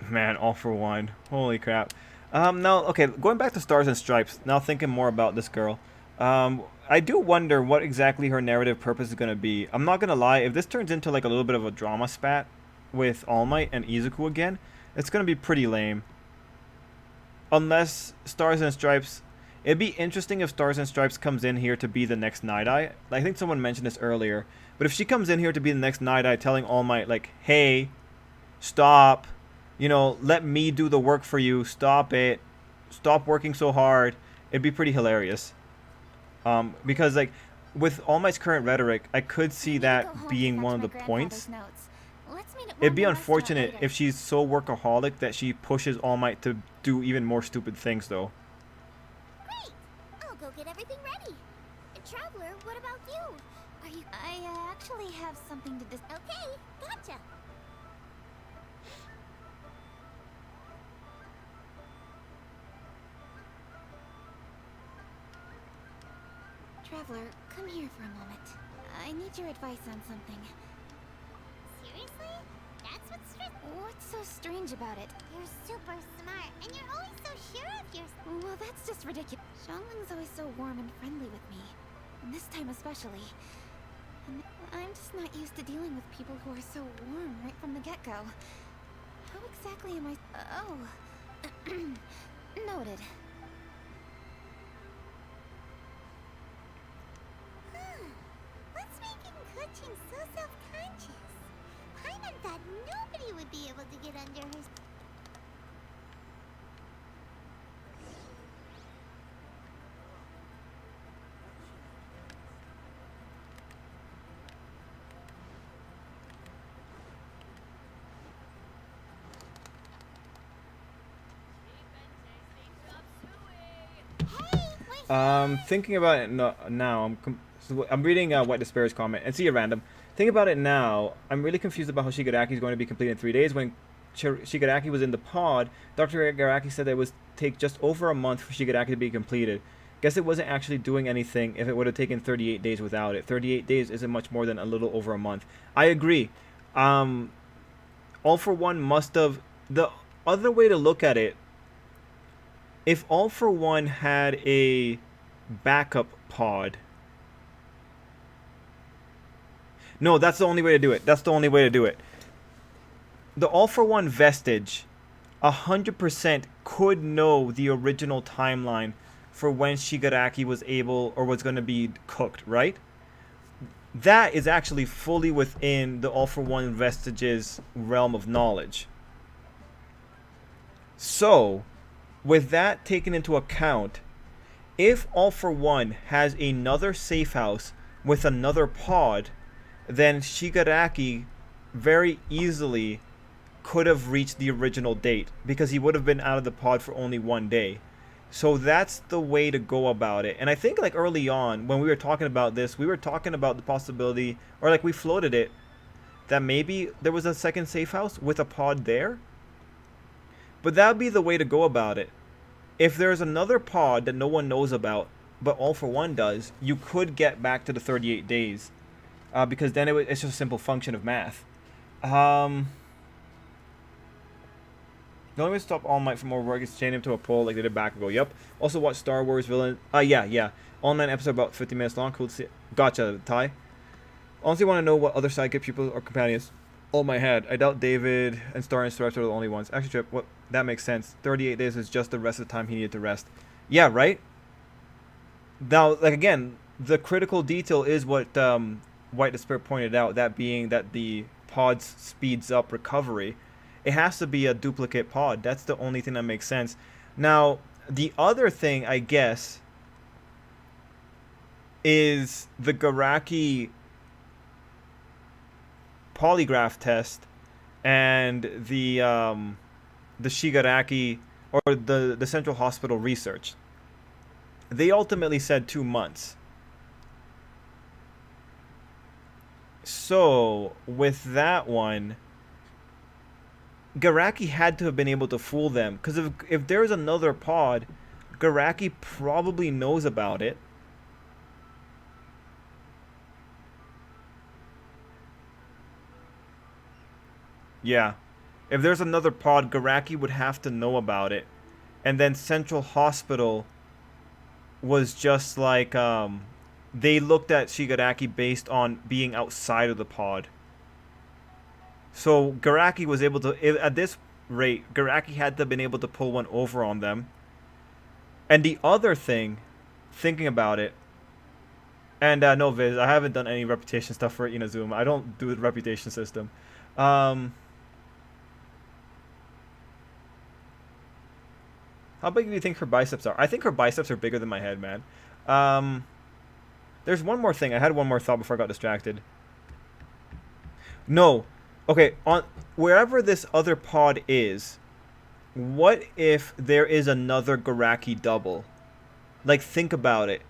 Man, All For One. Holy crap. Now, okay, going back to Stars and Stripes. Now thinking more about this girl. I do wonder what exactly her narrative purpose is gonna be. I'm not gonna lie, if this turns into like a little bit of a drama spat with All Might and Izuku again, it's gonna be pretty lame. Unless Stars and Stripes, it'd be interesting if Stars and Stripes comes in here to be the next Night Eye. I think someone mentioned this earlier, but if she comes in here to be the next Night Eye, telling All Might like, "Hey, stop, let me do the work for you. Stop it. Stop working so hard." It'd be pretty hilarious. Because like with All Might's current rhetoric, I could see that being one of the points. It'd be unfortunate if she's so workaholic that she pushes All Might to do even more stupid things, though. Great! I'll go get everything ready. Traveler, what about you? Are you... I actually have something to dis... Okay, gotcha. Traveler, come here for a moment. I need your advice on something. Seriously? That's what's so strange about it? You're super smart, and you're always so sure of yourself. Well, that's just ridiculous. Xiangling's always so warm and friendly with me. And this time especially. And I'm just not used to dealing with people who are so warm right from the get-go. How exactly am I... Oh. Noted. What's making Kuching so self-conscious? Paimon thought nobody would be able to get under her... Thinking about it now, I'm reading White Despair's comment, and see a random. Thinking about it now, I'm really confused about how Shigaraki is going to be completed in 3 days. When Shigaraki was in the pod, Dr. Shigaraki said that it would take just over a month for Shigaraki to be completed. Guess it wasn't actually doing anything if it would have taken 38 days without it. 38 days isn't much more than a little over a month. I agree. All For One must have... The other way to look at it, if All For One had a backup pod... No, that's the only way to do it. That's the only way to do it. The All For One vestige 100% could know the original timeline for when Shigaraki was able or was going to be cooked, right? That is actually fully within the All For One vestige's realm of knowledge. So, with that taken into account, if All For One has another safe house with another pod, then Shigaraki very easily could have reached the original date because he would have been out of the pod for only 1 day. So that's the way to go about it. And I think like early on when we were talking about this, we were talking about the possibility, or like we floated it, that maybe there was a second safe house with a pod there. But that would be the way to go about it. If there's another pod that no one knows about, but All For One does, you could get back to the 38 days. Because then it's just a simple function of math. The only way to stop All Might from overwork is to chain him to a pole like they did back ago. Yep. Also watch Star Wars Villain. Yeah. All 9 episodes about 50 minutes long. Cool to see. Gotcha, Ty. Honestly want to know what other sidekick people or companions All Might had. I doubt David and Star and Stripes are the only ones. Actually, Trip, what? That makes sense. 38 days is just the rest of the time he needed to rest. Yeah, right? Now, like again, the critical detail is what White the Spirit pointed out, that being that the pods speeds up recovery. It has to be a duplicate pod. That's the only thing that makes sense. Now, the other thing, I guess, is the Garaki polygraph test and the Shigaraki or the Central Hospital research. They ultimately said 2 months. So, with that one, Garaki had to have been able to fool them. Because if there's another pod, Garaki probably knows about it. Yeah. If there's another pod, Garaki would have to know about it. And then Central Hospital was just like, they looked at Shigaraki based on being outside of the pod. So Garaki was able to, at this rate, Garaki had to have been able to pull one over on them. And the other thing, thinking about it, and no, Viz, I haven't done any reputation stuff for Inazuma. I don't do the reputation system. How big do you think her biceps are? I think her biceps are bigger than my head, man. There's one more thing. I had one more thought before I got distracted. No. Okay, on wherever this other pod is, what if there is another Garaki double? Like, think about it.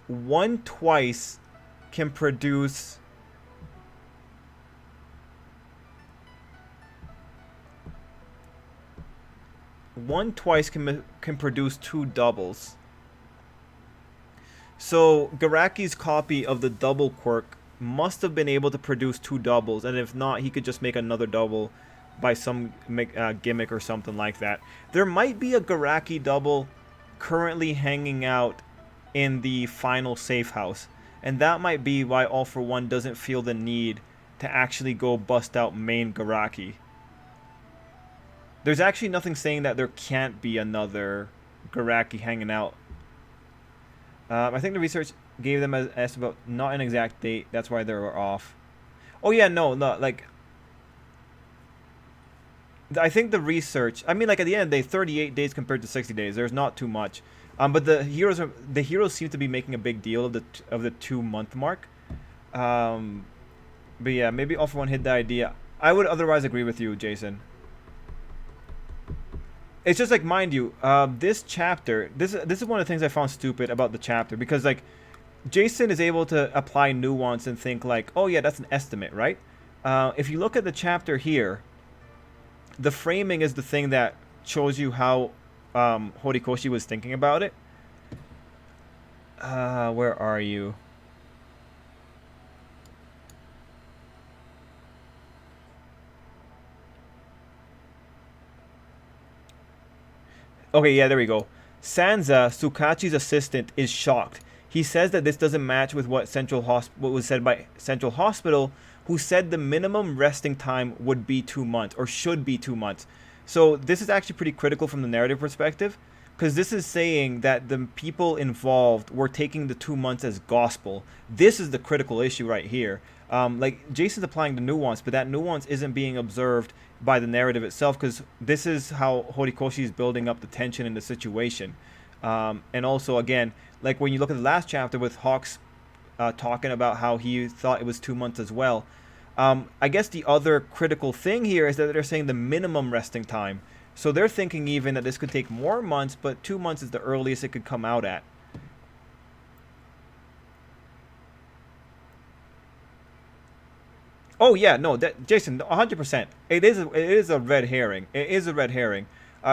One twice can produce... One twice can produce 2 doubles. So Garaki's copy of the double quirk must have been able to produce 2 doubles, and if not, he could just make another double by some gimmick or something like that. There might be a Garaki double currently hanging out in the final safe house, and that might be why All For One doesn't feel the need to actually go bust out main Garaki. There's actually nothing saying that there can't be another Garaki hanging out. I think the research gave them an estimate, not an exact date. That's why they were off. Oh yeah, no, like... I think the research... I mean, like, at the end of the day, 38 days compared to 60 days. There's not too much. But the heroes seem to be making a big deal of the 2-month mark. But yeah, maybe All For One hit the idea. I would otherwise agree with you, Jason. It's just like, mind you, this chapter, this is one of the things I found stupid about the chapter, because like Jason is able to apply nuance and think like, oh yeah, that's an estimate, right? If you look at the chapter here, the framing is the thing that shows you how Horikoshi was thinking about it. Where are you? Okay, yeah, there we go. Sanza, Tsukachi's assistant, is shocked. He says that this doesn't match with what was said by Central Hospital, who said the minimum resting time would be 2 months, or should be 2 months. So this is actually pretty critical from the narrative perspective, because this is saying that the people involved were taking the 2 months as gospel. This is the critical issue right here. Like, Jason's applying the nuance, but that nuance isn't being observed by the narrative itself, because this is how Horikoshi is building up the tension in the situation. And also, again, like when you look at the last chapter with Hawk's talking about how he thought it was 2 months as well. I guess the other critical thing here is that they're saying the minimum resting time. So they're thinking even that this could take more months, but 2 months is the earliest it could come out at. Oh yeah, no, that Jason, 100%. It is a red herring. It is a red herring,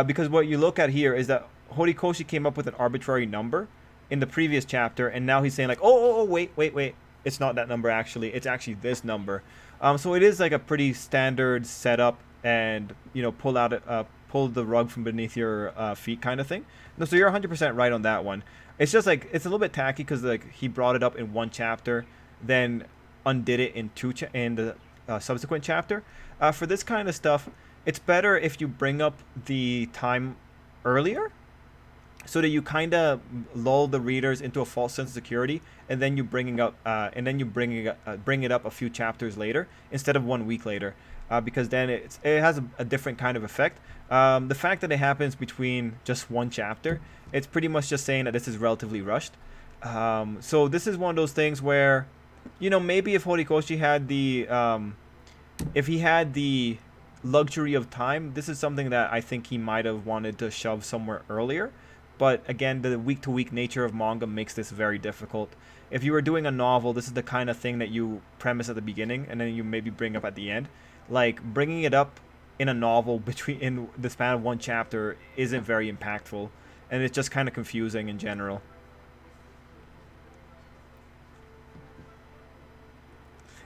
because what you look at here is that Horikoshi came up with an arbitrary number in the previous chapter, and now he's saying like, oh, wait, it's not that number actually. It's actually this number. So it is like a pretty standard setup, and pull the rug from beneath your feet kind of thing. No, so you're 100% right on that one. It's just like it's a little bit tacky because like he brought it up in one chapter, then undid it in the subsequent chapter. For this kind of stuff, it's better if you bring up the time earlier, so that you kind of lull the readers into a false sense of security, and then you bring it up a few chapters later instead of 1 week later, because then it has a different kind of effect. The fact that it happens between just one chapter, it's pretty much just saying that this is relatively rushed. So this is one of those things where, maybe if Horikoshi had if he had the luxury of time, this is something that I think he might have wanted to shove somewhere earlier. But again, the week-to-week nature of manga makes this very difficult. If you were doing a novel, this is the kind of thing that you premise at the beginning and then you maybe bring up at the end. Like bringing it up in a novel in the span of one chapter isn't very impactful, and it's just kind of confusing in general.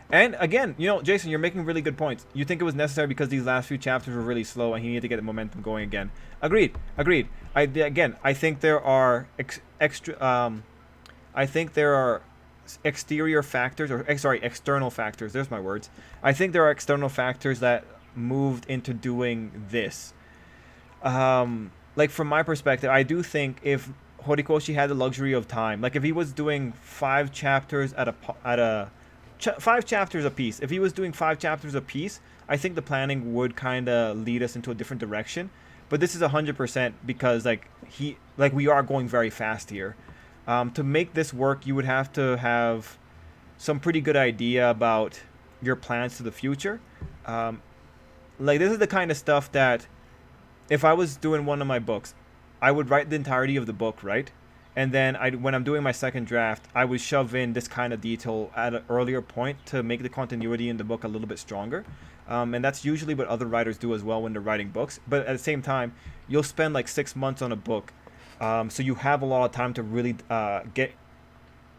And again, Jason, you're making really good points. You think it was necessary because these last few chapters were really slow and he needed to get the momentum going again. Agreed. I think there are exterior factors, external factors. There's my words. I think there are external factors that moved into doing this. Like from my perspective, I do think if Horikoshi had the luxury of time, like if he was doing 5 chapters at a 5 chapters a piece. If he was doing 5 chapters a piece, I think the planning would kind of lead us into a different direction. But this is 100% because we are going very fast here. To make this work, you would have to have some pretty good idea about your plans to the future. This is the kind of stuff that if I was doing one of my books, I would write the entirety of the book, right? And then when I'm doing my second draft, I would shove in this kind of detail at an earlier point to make the continuity in the book a little bit stronger. And that's usually what other writers do as well when they're writing books. But at the same time, you'll spend like 6 months on a book. So you have a lot of time to really get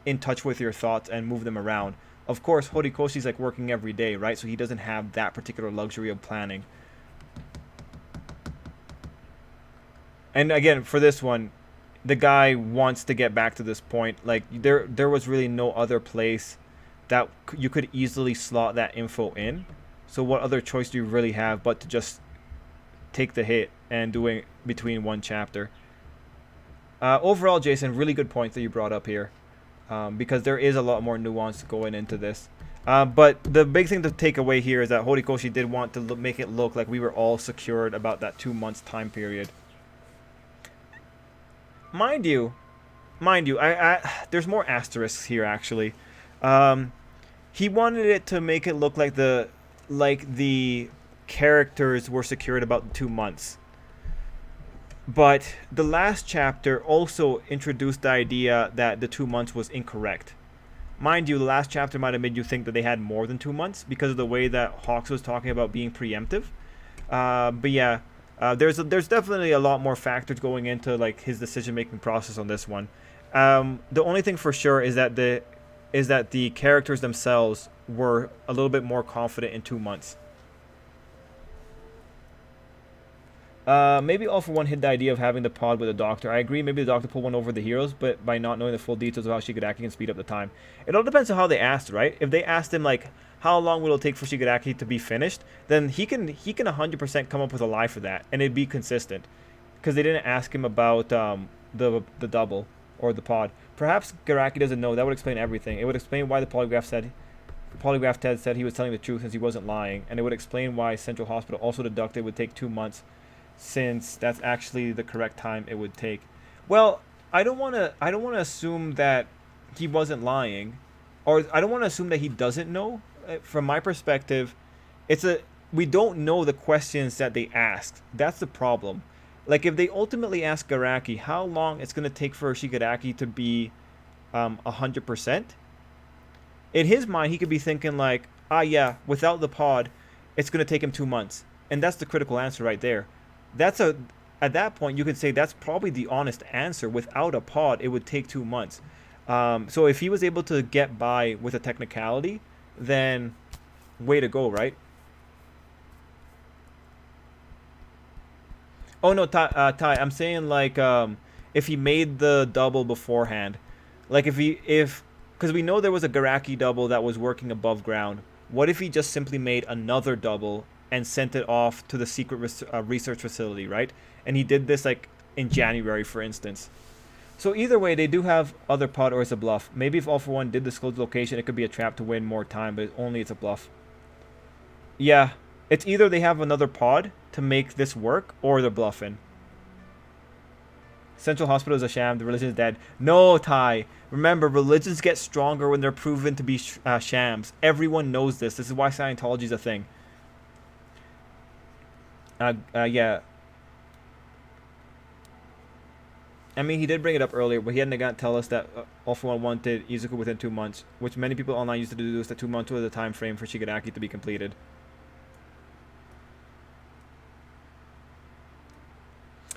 in touch with your thoughts and move them around. Of course, Horikoshi's like working every day, right? So he doesn't have that particular luxury of planning. And again, for this one, the guy wants to get back to this point. Like there was really no other place that you could easily slot that info in. So what other choice do you really have but to just take the hit and doing between one chapter? Overall, Jason, really good points that you brought up here, because there is a lot more nuance going into this. But the big thing to take away here is that Horikoshi did want to make it look like we were all secured about that 2 months time period. Mind you, there's more asterisks here actually. He wanted it to make it look like the characters were secured about 2 months. But the last chapter also introduced the idea that the 2 months was incorrect. Mind you, the last chapter might have made you think that they had more than 2 months because of the way that Hawks was talking about being preemptive. But yeah. There's definitely a lot more factors going into like his decision-making process on this one. The only thing for sure is that the characters themselves were a little bit more confident in 2 months. Maybe All For One hid the idea of having the pod with the Doctor. I agree, maybe the Doctor pulled one over the heroes, but by not knowing the full details of how Shigaraki can speed up the time. It all depends on how they asked, right? If they asked him, like, how long will it take for Shigaraki to be finished, then he can 100% come up with a lie for that, and it'd be consistent. Because they didn't ask him about the double, or the pod. Perhaps Garaki doesn't know. That would explain everything. It would explain why the polygraph Ted said he was telling the truth since he wasn't lying, and it would explain why Central Hospital also deducted it would take 2 months, since that's actually the correct time it would take. Well, I don't want to assume that he wasn't lying, or I don't want to assume that he doesn't know. From my perspective, we don't know the questions that they asked. That's the problem. Like if they ultimately ask Garaki how long it's gonna take for Shigaraki to be 100%, in his mind he could be thinking like, ah yeah, without the pod, it's gonna take him 2 months, and that's the critical answer right there. At that point you could say that's probably the honest answer. Without a pod, it would take 2 months. So if he was able to get by with a technicality, then way to go, right? Oh no, Ty, I'm saying like if he made the double beforehand, like because we know there was a Garaki double that was working above ground. What if he just simply made another double and sent it off to the secret research facility, right? And he did this like in January, for instance. So either way, they do have other pod, or it's a bluff. Maybe if All For One did disclose the location, it could be a trap to win more time, but only it's a bluff. Yeah, it's either they have another pod to make this work, or they're bluffing. Central Hospital is a sham. The religion is dead. No, Ty. Remember, religions get stronger when they're proven to be shams. Everyone knows this. This is why Scientology is a thing. Yeah. I mean, he did bring it up earlier, but he hadn't got to tell us that All For One wanted Izuku within 2 months, which many people online used to deduce that 2 months was the time frame for Shigaraki to be completed.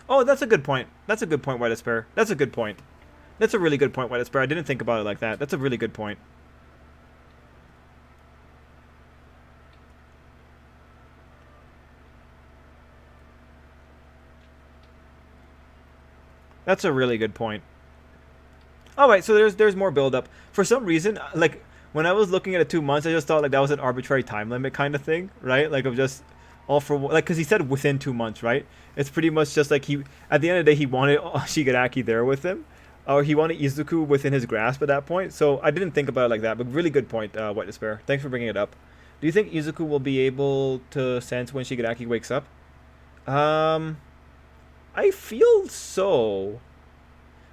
Oh, that's a good point. That's a good point, White Despair. That's a good point. That's a really good point, White Despair. I didn't think about it like that. That's a really good point. That's a really good point. All right, so there's more build up. For some reason, like when I was looking at it 2 months, I just thought like that was an arbitrary time limit kind of thing, right? Like of just All For One, like because he said within 2 months, right? It's pretty much just like he at the end of the day he wanted Shigaraki there with him, or he wanted Izuku within his grasp at that point. So I didn't think about it like that, but really good point, White Despair. Thanks for bringing it up. Do you think Izuku will be able to sense when Shigaraki wakes up? I feel so.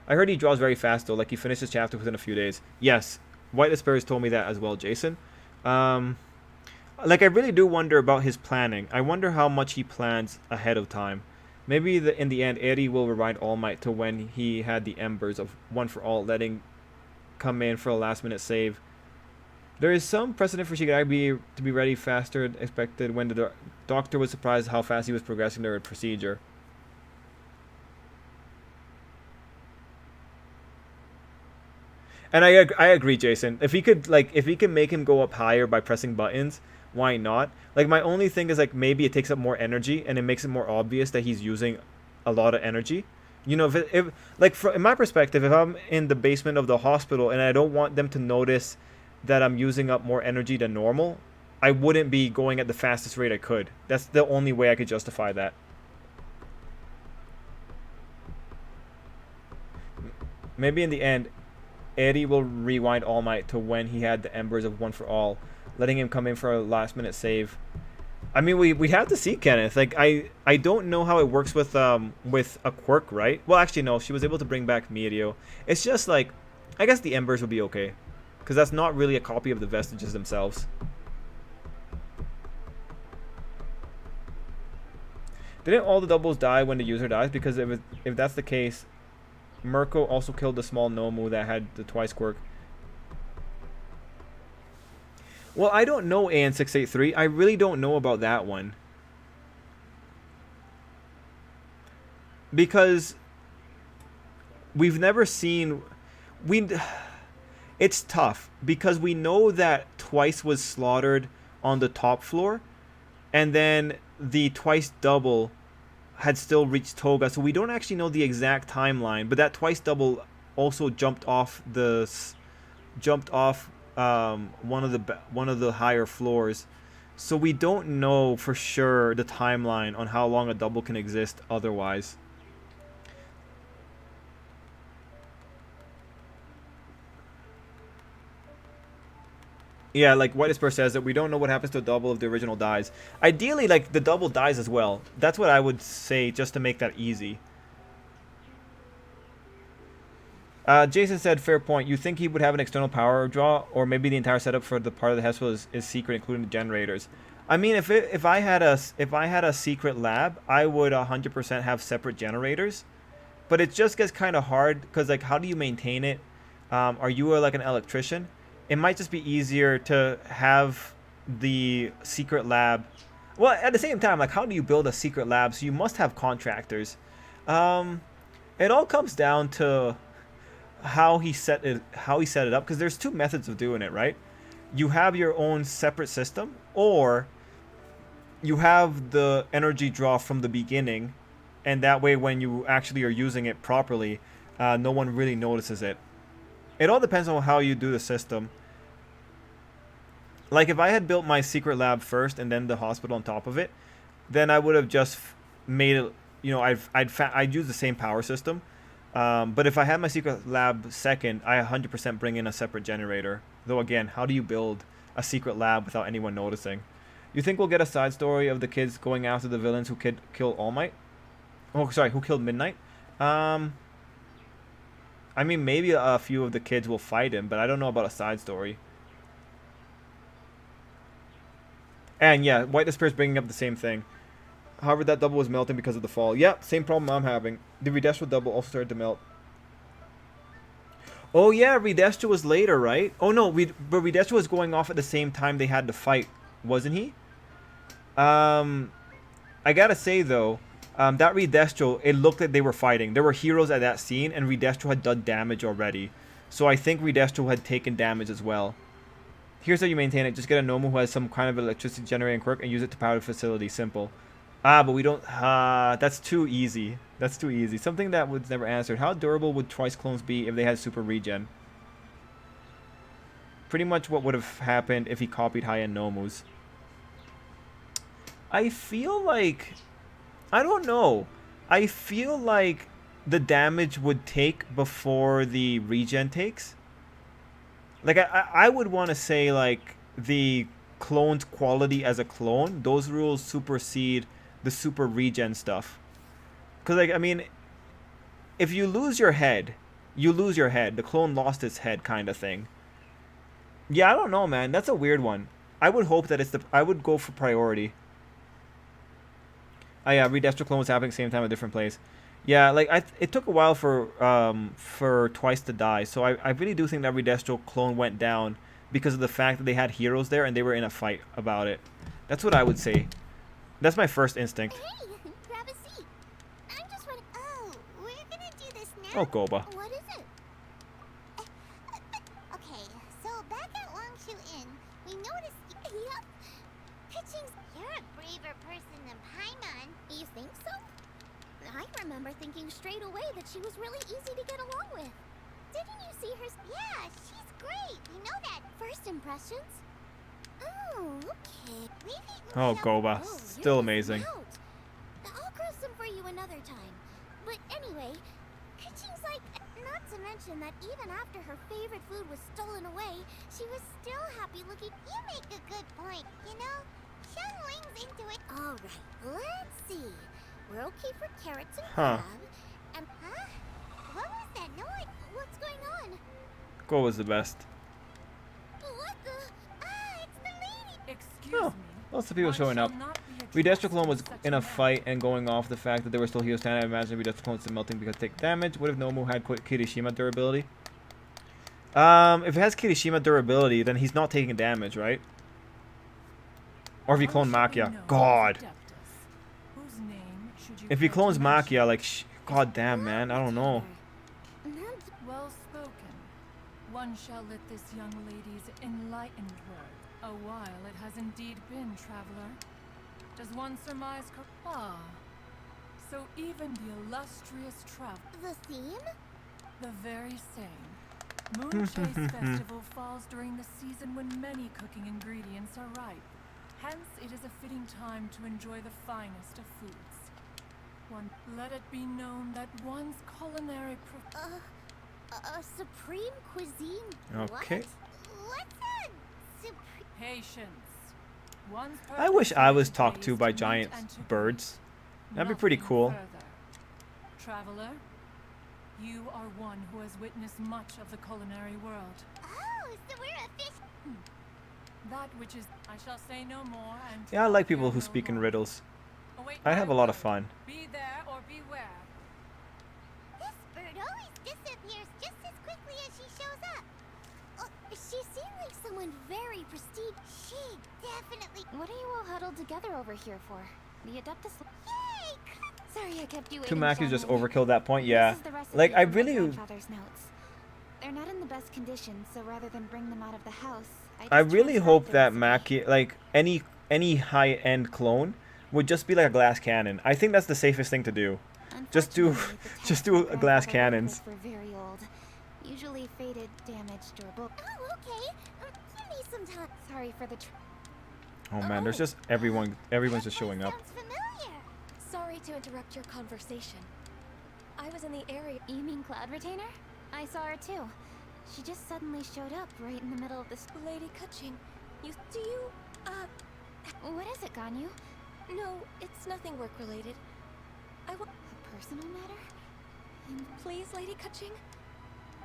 I heard he draws very fast though, like he finishes chapter within a few days. Yes, White Despair has told me that as well, Jason. Like I really do wonder about his planning. I wonder how much he plans ahead of time. Maybe in the end, Eri will rewind All Might to when he had the embers of One For All, letting come in for a last minute save. There is some precedent for Shigaraki to be ready faster than expected when the doctor was surprised how fast he was progressing their procedure. And I agree, Jason. If he could make him go up higher by pressing buttons, why not? Like my only thing is like maybe it takes up more energy and it makes it more obvious that he's using a lot of energy. You know, if like in my perspective, if I'm in the basement of the hospital and I don't want them to notice that I'm using up more energy than normal, I wouldn't be going at the fastest rate I could. That's the only way I could justify that. Maybe in the end, Eddie will rewind All Might to when he had the embers of One For All, letting him come in for a last minute save. I mean, we have to see, Kenneth. Like I don't know how it works with a quirk, right? Well, actually no, she was able to bring back Mirio. It's just like I guess the embers would be okay, because that's not really a copy of the vestiges themselves. Didn't all the doubles die when the user dies? Because if that's the case, Mirko also killed the small Nomu that had the twice quirk. Well, I don't know, AN683. I really don't know about that one. Because we've never seen... It's tough, because we know that Twice was slaughtered on the top floor, and then the Twice double had still reached Toga, so we don't actually know the exact timeline. But that Twice double also jumped off one of the higher floors, so we don't know for sure the timeline on how long a double can exist otherwise. Yeah, like White Esper says that we don't know what happens to a double if the original dies. Ideally, like, the double dies as well. That's what I would say, just to make that easy. Jason said, fair point. You think he would have an external power draw, or maybe the entire setup for the part of the hospital is secret, including the generators. I mean, if I had a secret lab, I would 100% have separate generators. But it just gets kind of hard because, like, how do you maintain it? Are you like an electrician? It might just be easier to have the secret lab. Well, at the same time, like, how do you build a secret lab? So you must have contractors. It all comes down to how he set it up, because there's two methods of doing it, right? You have your own separate system, or you have the energy draw from the beginning, and that way when you actually are using it properly, no one really notices it. It all depends on how you do the system. Like, if I had built my secret lab first and then the hospital on top of it, then I would have just made it, you know, I'd use the same power system. But if I had my secret lab second, I 100% bring in a separate generator. Though again, how do you build a secret lab without anyone noticing? You think we'll get a side story of the kids going after the villains who kill All Might? Oh, sorry, who killed Midnight? I mean, maybe a few of the kids will fight him, but I don't know about a side story. And yeah, White Despair is bringing up the same thing. However, that double was melting because of the fall. Yep, same problem I'm having. The Redestro double also started to melt. Oh yeah, Redestro was later, right? Oh no, but Redestro was going off at the same time they had to fight, wasn't he? I gotta say though, that Redestro, it looked like they were fighting. There were heroes at that scene, and Redestro had done damage already. So I think Redestro had taken damage as well. Here's how you maintain it. Just get a Nomu who has some kind of electricity generating quirk and use it to power the facility. Simple. But we don't... that's too easy. That's too easy. Something that was never answered. How durable would Twice clones be if they had super regen? Pretty much what would have happened if he copied high-end Nomus. I feel like... I don't know. I feel like the damage would take before the regen takes. Like, I would want to say, like, the clone's quality as a clone, those rules supersede the super regen stuff. Because, like, I mean, if you lose your head, you lose your head. The clone lost its head kind of thing. Yeah, I don't know, man. That's a weird one. I would hope that it's the... I would go for priority. Oh, yeah, Redestro clone was happening at the same time at a different place. Yeah, like, it took a while for Twice to die. So I really do think that Redestro clone went down because of the fact that they had heroes there and they were in a fight about it. That's what I would say. That's my first instinct. Hey, grab a seat. I'm just running. Oh, we're gonna do this now. Oh, Goba. What is it? Okay, so back at Longshu Inn, we noticed. Yep. Pitching's. You're a braver person than Paimon. You think so? I remember thinking straight away that she was really easy to get along with. Didn't you see her? Yeah, she's great. You know that. First impressions? Oh, okay. Maybe. Oh, Goba. Oh, Still you're amazing. missing out. I'll grow some for you another time. But anyway, Pitching's like, not to mention that even after her favorite food was stolen away, she was still happy looking. You make a good point, you know? Shun Wing's into it. Alright, let's see. We're okay for carrots and Huh. crab. And, huh? What was that noise? What's going on? Goba's the best. What the? Ah, it's the lady! Excuse Oh, me. lots of people One showing shall up. not be addressed Redestro clone was with such in a manner. fight and going off the fact that there were still heroes standing. I imagine Redestro clone is melting because they take damage. What if Nomu had Kirishima durability? If it has Kirishima durability, then he's not taking damage, right? Or if he cloned Makia. God. If he clones Makia, like, god damn, man, I don't know. Well spoken. One shall let this young lady's enlightened word. A while it has indeed been, traveler. Does one surmise Ah. So even the illustrious traveler. The theme? The very same. Moonchase Festival falls during the season when many cooking ingredients are ripe. Hence, it is a fitting time to enjoy the finest of foods. Let it be known that one's culinary Supreme cuisine. Okay. What's that? Supreme. patience. One's I wish I was purpose talked to is by meet giant and to birds. greet. That'd be pretty Nothing cool. further. Traveler, You are one who has witnessed much of the culinary world. Oh, so we're a fish. That which is, I shall say no more. And Yeah, I like people fear who no speak in more. riddles. Await I my have a lot of word. fun. Be there or beware. This bird always disappears just as quickly as she shows up. Oh, she seemed like someone very prestige. She definitely. What are you all huddled together over here for? The Adeptus. Yay! Sorry, I kept you Two waiting. Mackies just gentlemen. overkilled that point. Yeah. This is the recipe Like, I from my really. grandfather's notes. They're not in the best condition, so rather than bring them out of the house, I just really transcribed hope the that recipe. Mackie, like any high-end clone, would just be like a glass cannon. I think that's the safest thing to do. Just do, Unfortunately, the just types my do glass grandfather worked cannons. with were very old, usually faded, damaged, or broken. Oh, okay. Give me some time. Sorry for the. Oh man, there's just everyone's just showing up. Sounds familiar. Sorry to interrupt your conversation. I was in the area. You mean Cloud Retainer? I saw her too. She just suddenly showed up right in the middle of this. Lady Kutching, do you, What is it, Ganyu? no, it's nothing work-related. A personal matter? Please, Lady Kutching?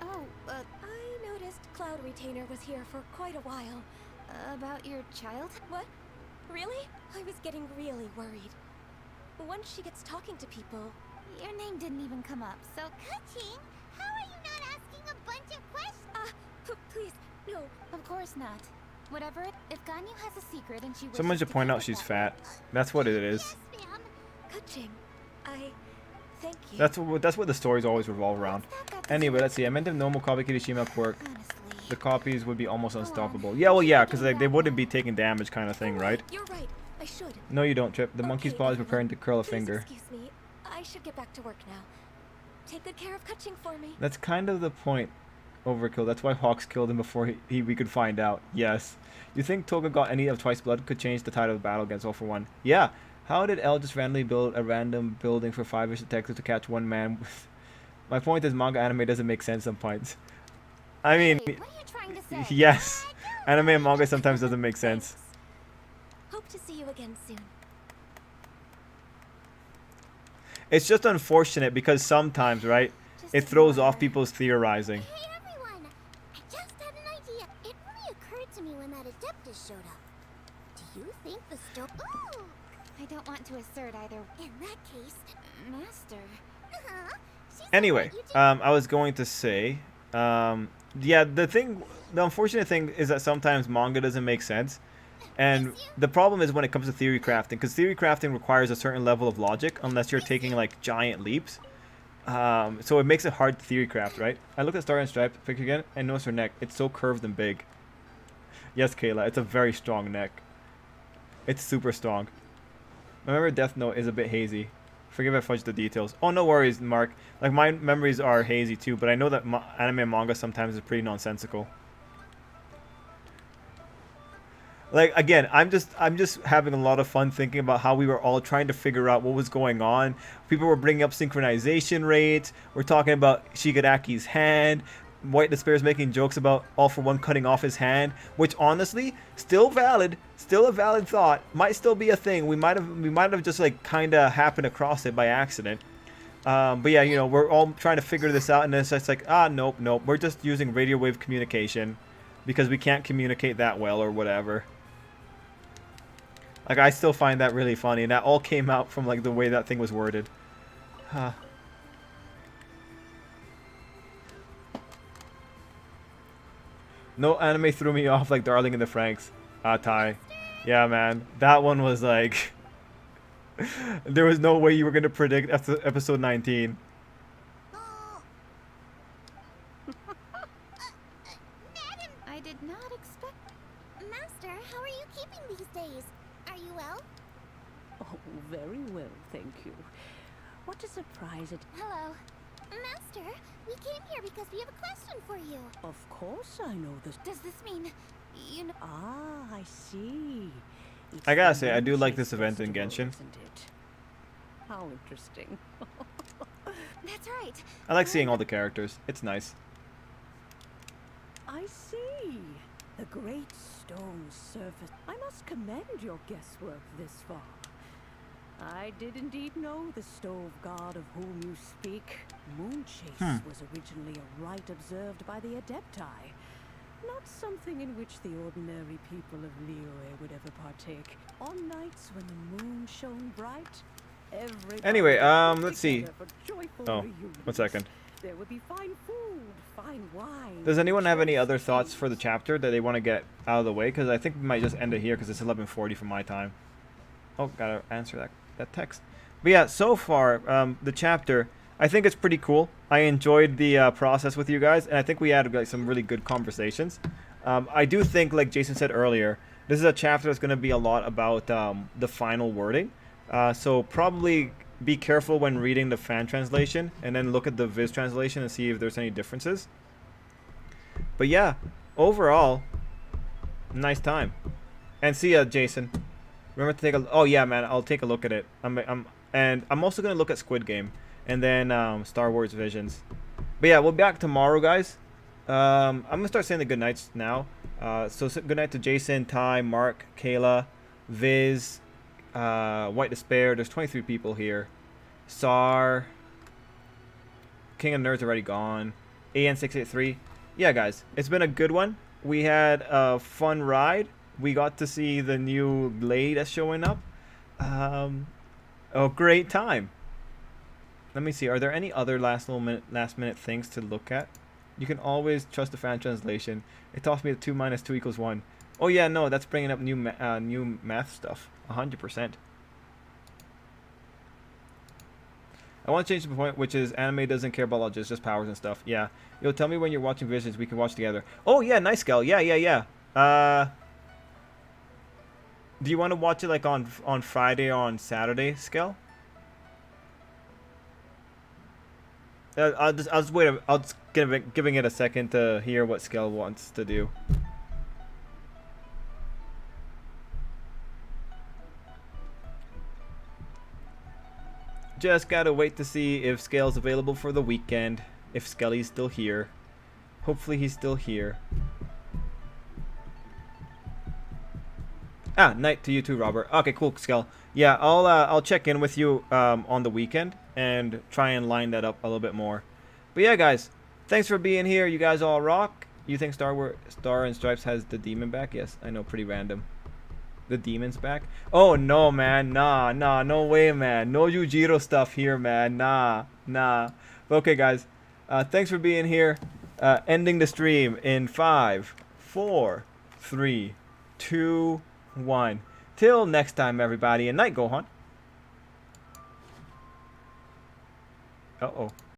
Oh, I noticed Cloud Retainer was here for quite a while. about your child? What? Really? I was getting really worried. Once she gets talking to people... Your name didn't even come up, so Kutching, how are you not asking a bunch of questions? Please, no. Of course not. Whatever. If Ganyu has a secret and she wishes Someone should to point keep out it she's that fat. way- That's what it is. Yes, ma'am. Kutching, thank you. That's what the stories always revolve around. What's that got to do Anyway, with- let's see. I meant if normal copy Kirishima quirk, Honestly. the copies would be almost Go on. unstoppable. Yeah, well, yeah, because like they Getting wouldn't back be now. taking damage, kind of thing, right? You're right. I should. No, you don't, Trip. The monkey's Okay, paw is everyone, preparing to curl a please finger. Excuse me. I should get back to work now. Take good care of Kutching for me. That's kind of the point, Overkill. That's why Hawks killed him before we could find out. Yes. You think Toga got any of Twice Blood could change the tide of the battle against All for One? Yeah. How did L just randomly build a random building for 5-ish detectives to catch one man? My point is manga anime doesn't make sense sometimes. I mean, Hey, what are you trying to say? yes. Anime and manga sometimes doesn't make sense. Thanks. Hope to see you again soon. It's just unfortunate because sometimes, right, Just it throws ignore off her. people's theorizing. Hey everyone! I just had an idea. It really occurred to me when that Adeptus showed up. Do you think the stove? Ooh! I don't want to assert either. In that case, Master. Uh-huh. She's Anyway, what you did. I was going to say, yeah, the unfortunate thing is that sometimes manga doesn't make sense. And the problem is when it comes to theory crafting, because theory crafting requires a certain level of logic unless you're taking like giant leaps. So it makes it hard to theory craft, right? I looked at Star and Stripe picture again and noticed her neck. It's so curved and big. Yes, Kayla, it's a very strong neck. It's super strong. Remember, Death Note is a bit hazy. Forgive if I fudge the details. Oh, no worries, Mark. Like, my memories are hazy too, but I know that anime and manga sometimes is pretty nonsensical. Like, again, I'm just having a lot of fun thinking about how we were all trying to figure out what was going on. People were bringing up synchronization rates. We're talking about Shigaraki's hand. White Despair is making jokes about All for One cutting off his hand, which honestly, still valid, still a valid thought. Might still be a thing. We might have just like kind of happened across it by accident. But yeah, you know, we're all trying to figure this out, and it's just like, nope, we're just using radio wave communication because we can't communicate that well or whatever. Like, I still find that really funny, and that all came out from like the way that thing was worded. Huh. No anime threw me off like Darling in the Franxx. Tai. Yeah, man. That one was like... there was no way you were going to predict episode 19. Madam, I did not expect. Master, how are you keeping these days? Are you well? Oh, very well, thank you. What a surprise it... Hello. Master, we came here because we have a question for you. Of course I know this... Does this mean you know? Ah, I see. It's I gotta the say, I do like Moonchase this event in Festival, Genshin. Isn't it? How interesting. That's right. I like seeing all the characters. It's nice. I see. The great stone surface. I must commend your guesswork this far. I did indeed know the stove god of whom you speak. Moonchase was originally a rite observed by the Adepti, not something in which the ordinary people of Liyue would ever partake. On nights when the moon shone bright, everybody Anyway, would get let's see. together for joyful Oh, reunions. 1 second. There would be fine food, fine wine. Does anyone have any choice other thoughts for the cheese. chapter that they want to get out of the way? Because I think we might just end it here because it's 11:40 for my time. Oh, gotta answer that text. But yeah, so far, the chapter, I think it's pretty cool. I enjoyed the process with you guys, and I think we had like some really good conversations. I do think, like Jason said earlier, this is a chapter that's going to be a lot about the final wording. So probably be careful when reading the fan translation, and then look at the Viz translation and see if there's any differences. But yeah, overall, nice time. And see ya, Jason. Remember to take a. Oh yeah, man, I'll take a look at it. And I'm also gonna look at Squid Game, and then Star Wars Visions. But yeah, we'll be back tomorrow, guys. I'm gonna start saying the good nights now. So good night to Jason, Ty, Mark, Kayla, Viz, White Despair. There's 23 people here. Sar, King of Nerds already gone. AN683. Yeah, guys, it's been a good one. We had a fun ride. We got to see the new Blade that's showing up. A great time. Let me see. Are there any other last minute things to look at? You can always trust the fan translation. It taught me that 2 minus 2 equals 1. Oh yeah, no, that's bringing up new math stuff. 100%. I want to change the point, which is anime doesn't care about logic, just powers and stuff. Yeah. Yo, tell me when you're watching Visions. We can watch together. Oh yeah, nice, Skel. Yeah. Do you want to watch it like on Friday or on Saturday, Skel? I'll just wait. I'll just giving it a second to hear what Skel wants to do. Just gotta wait to see if Scale's available for the weekend. If Skelly's still here. Hopefully he's still here. Ah, night to you too, Robert. Okay, cool, Skell. Yeah, I'll check in with you on the weekend and try and line that up a little bit more. But yeah, guys, thanks for being here. You guys all rock. You think Star and Stripes has the demon back? Yes, I know, pretty random. The demon's back? Oh no, man, nah, no way, man. No Yujiro stuff here, man. Nah. Okay, guys, thanks for being here. Ending the stream in 5, 4, 3, 2, 1. Till next time, everybody. And night, Gohan. Uh-oh.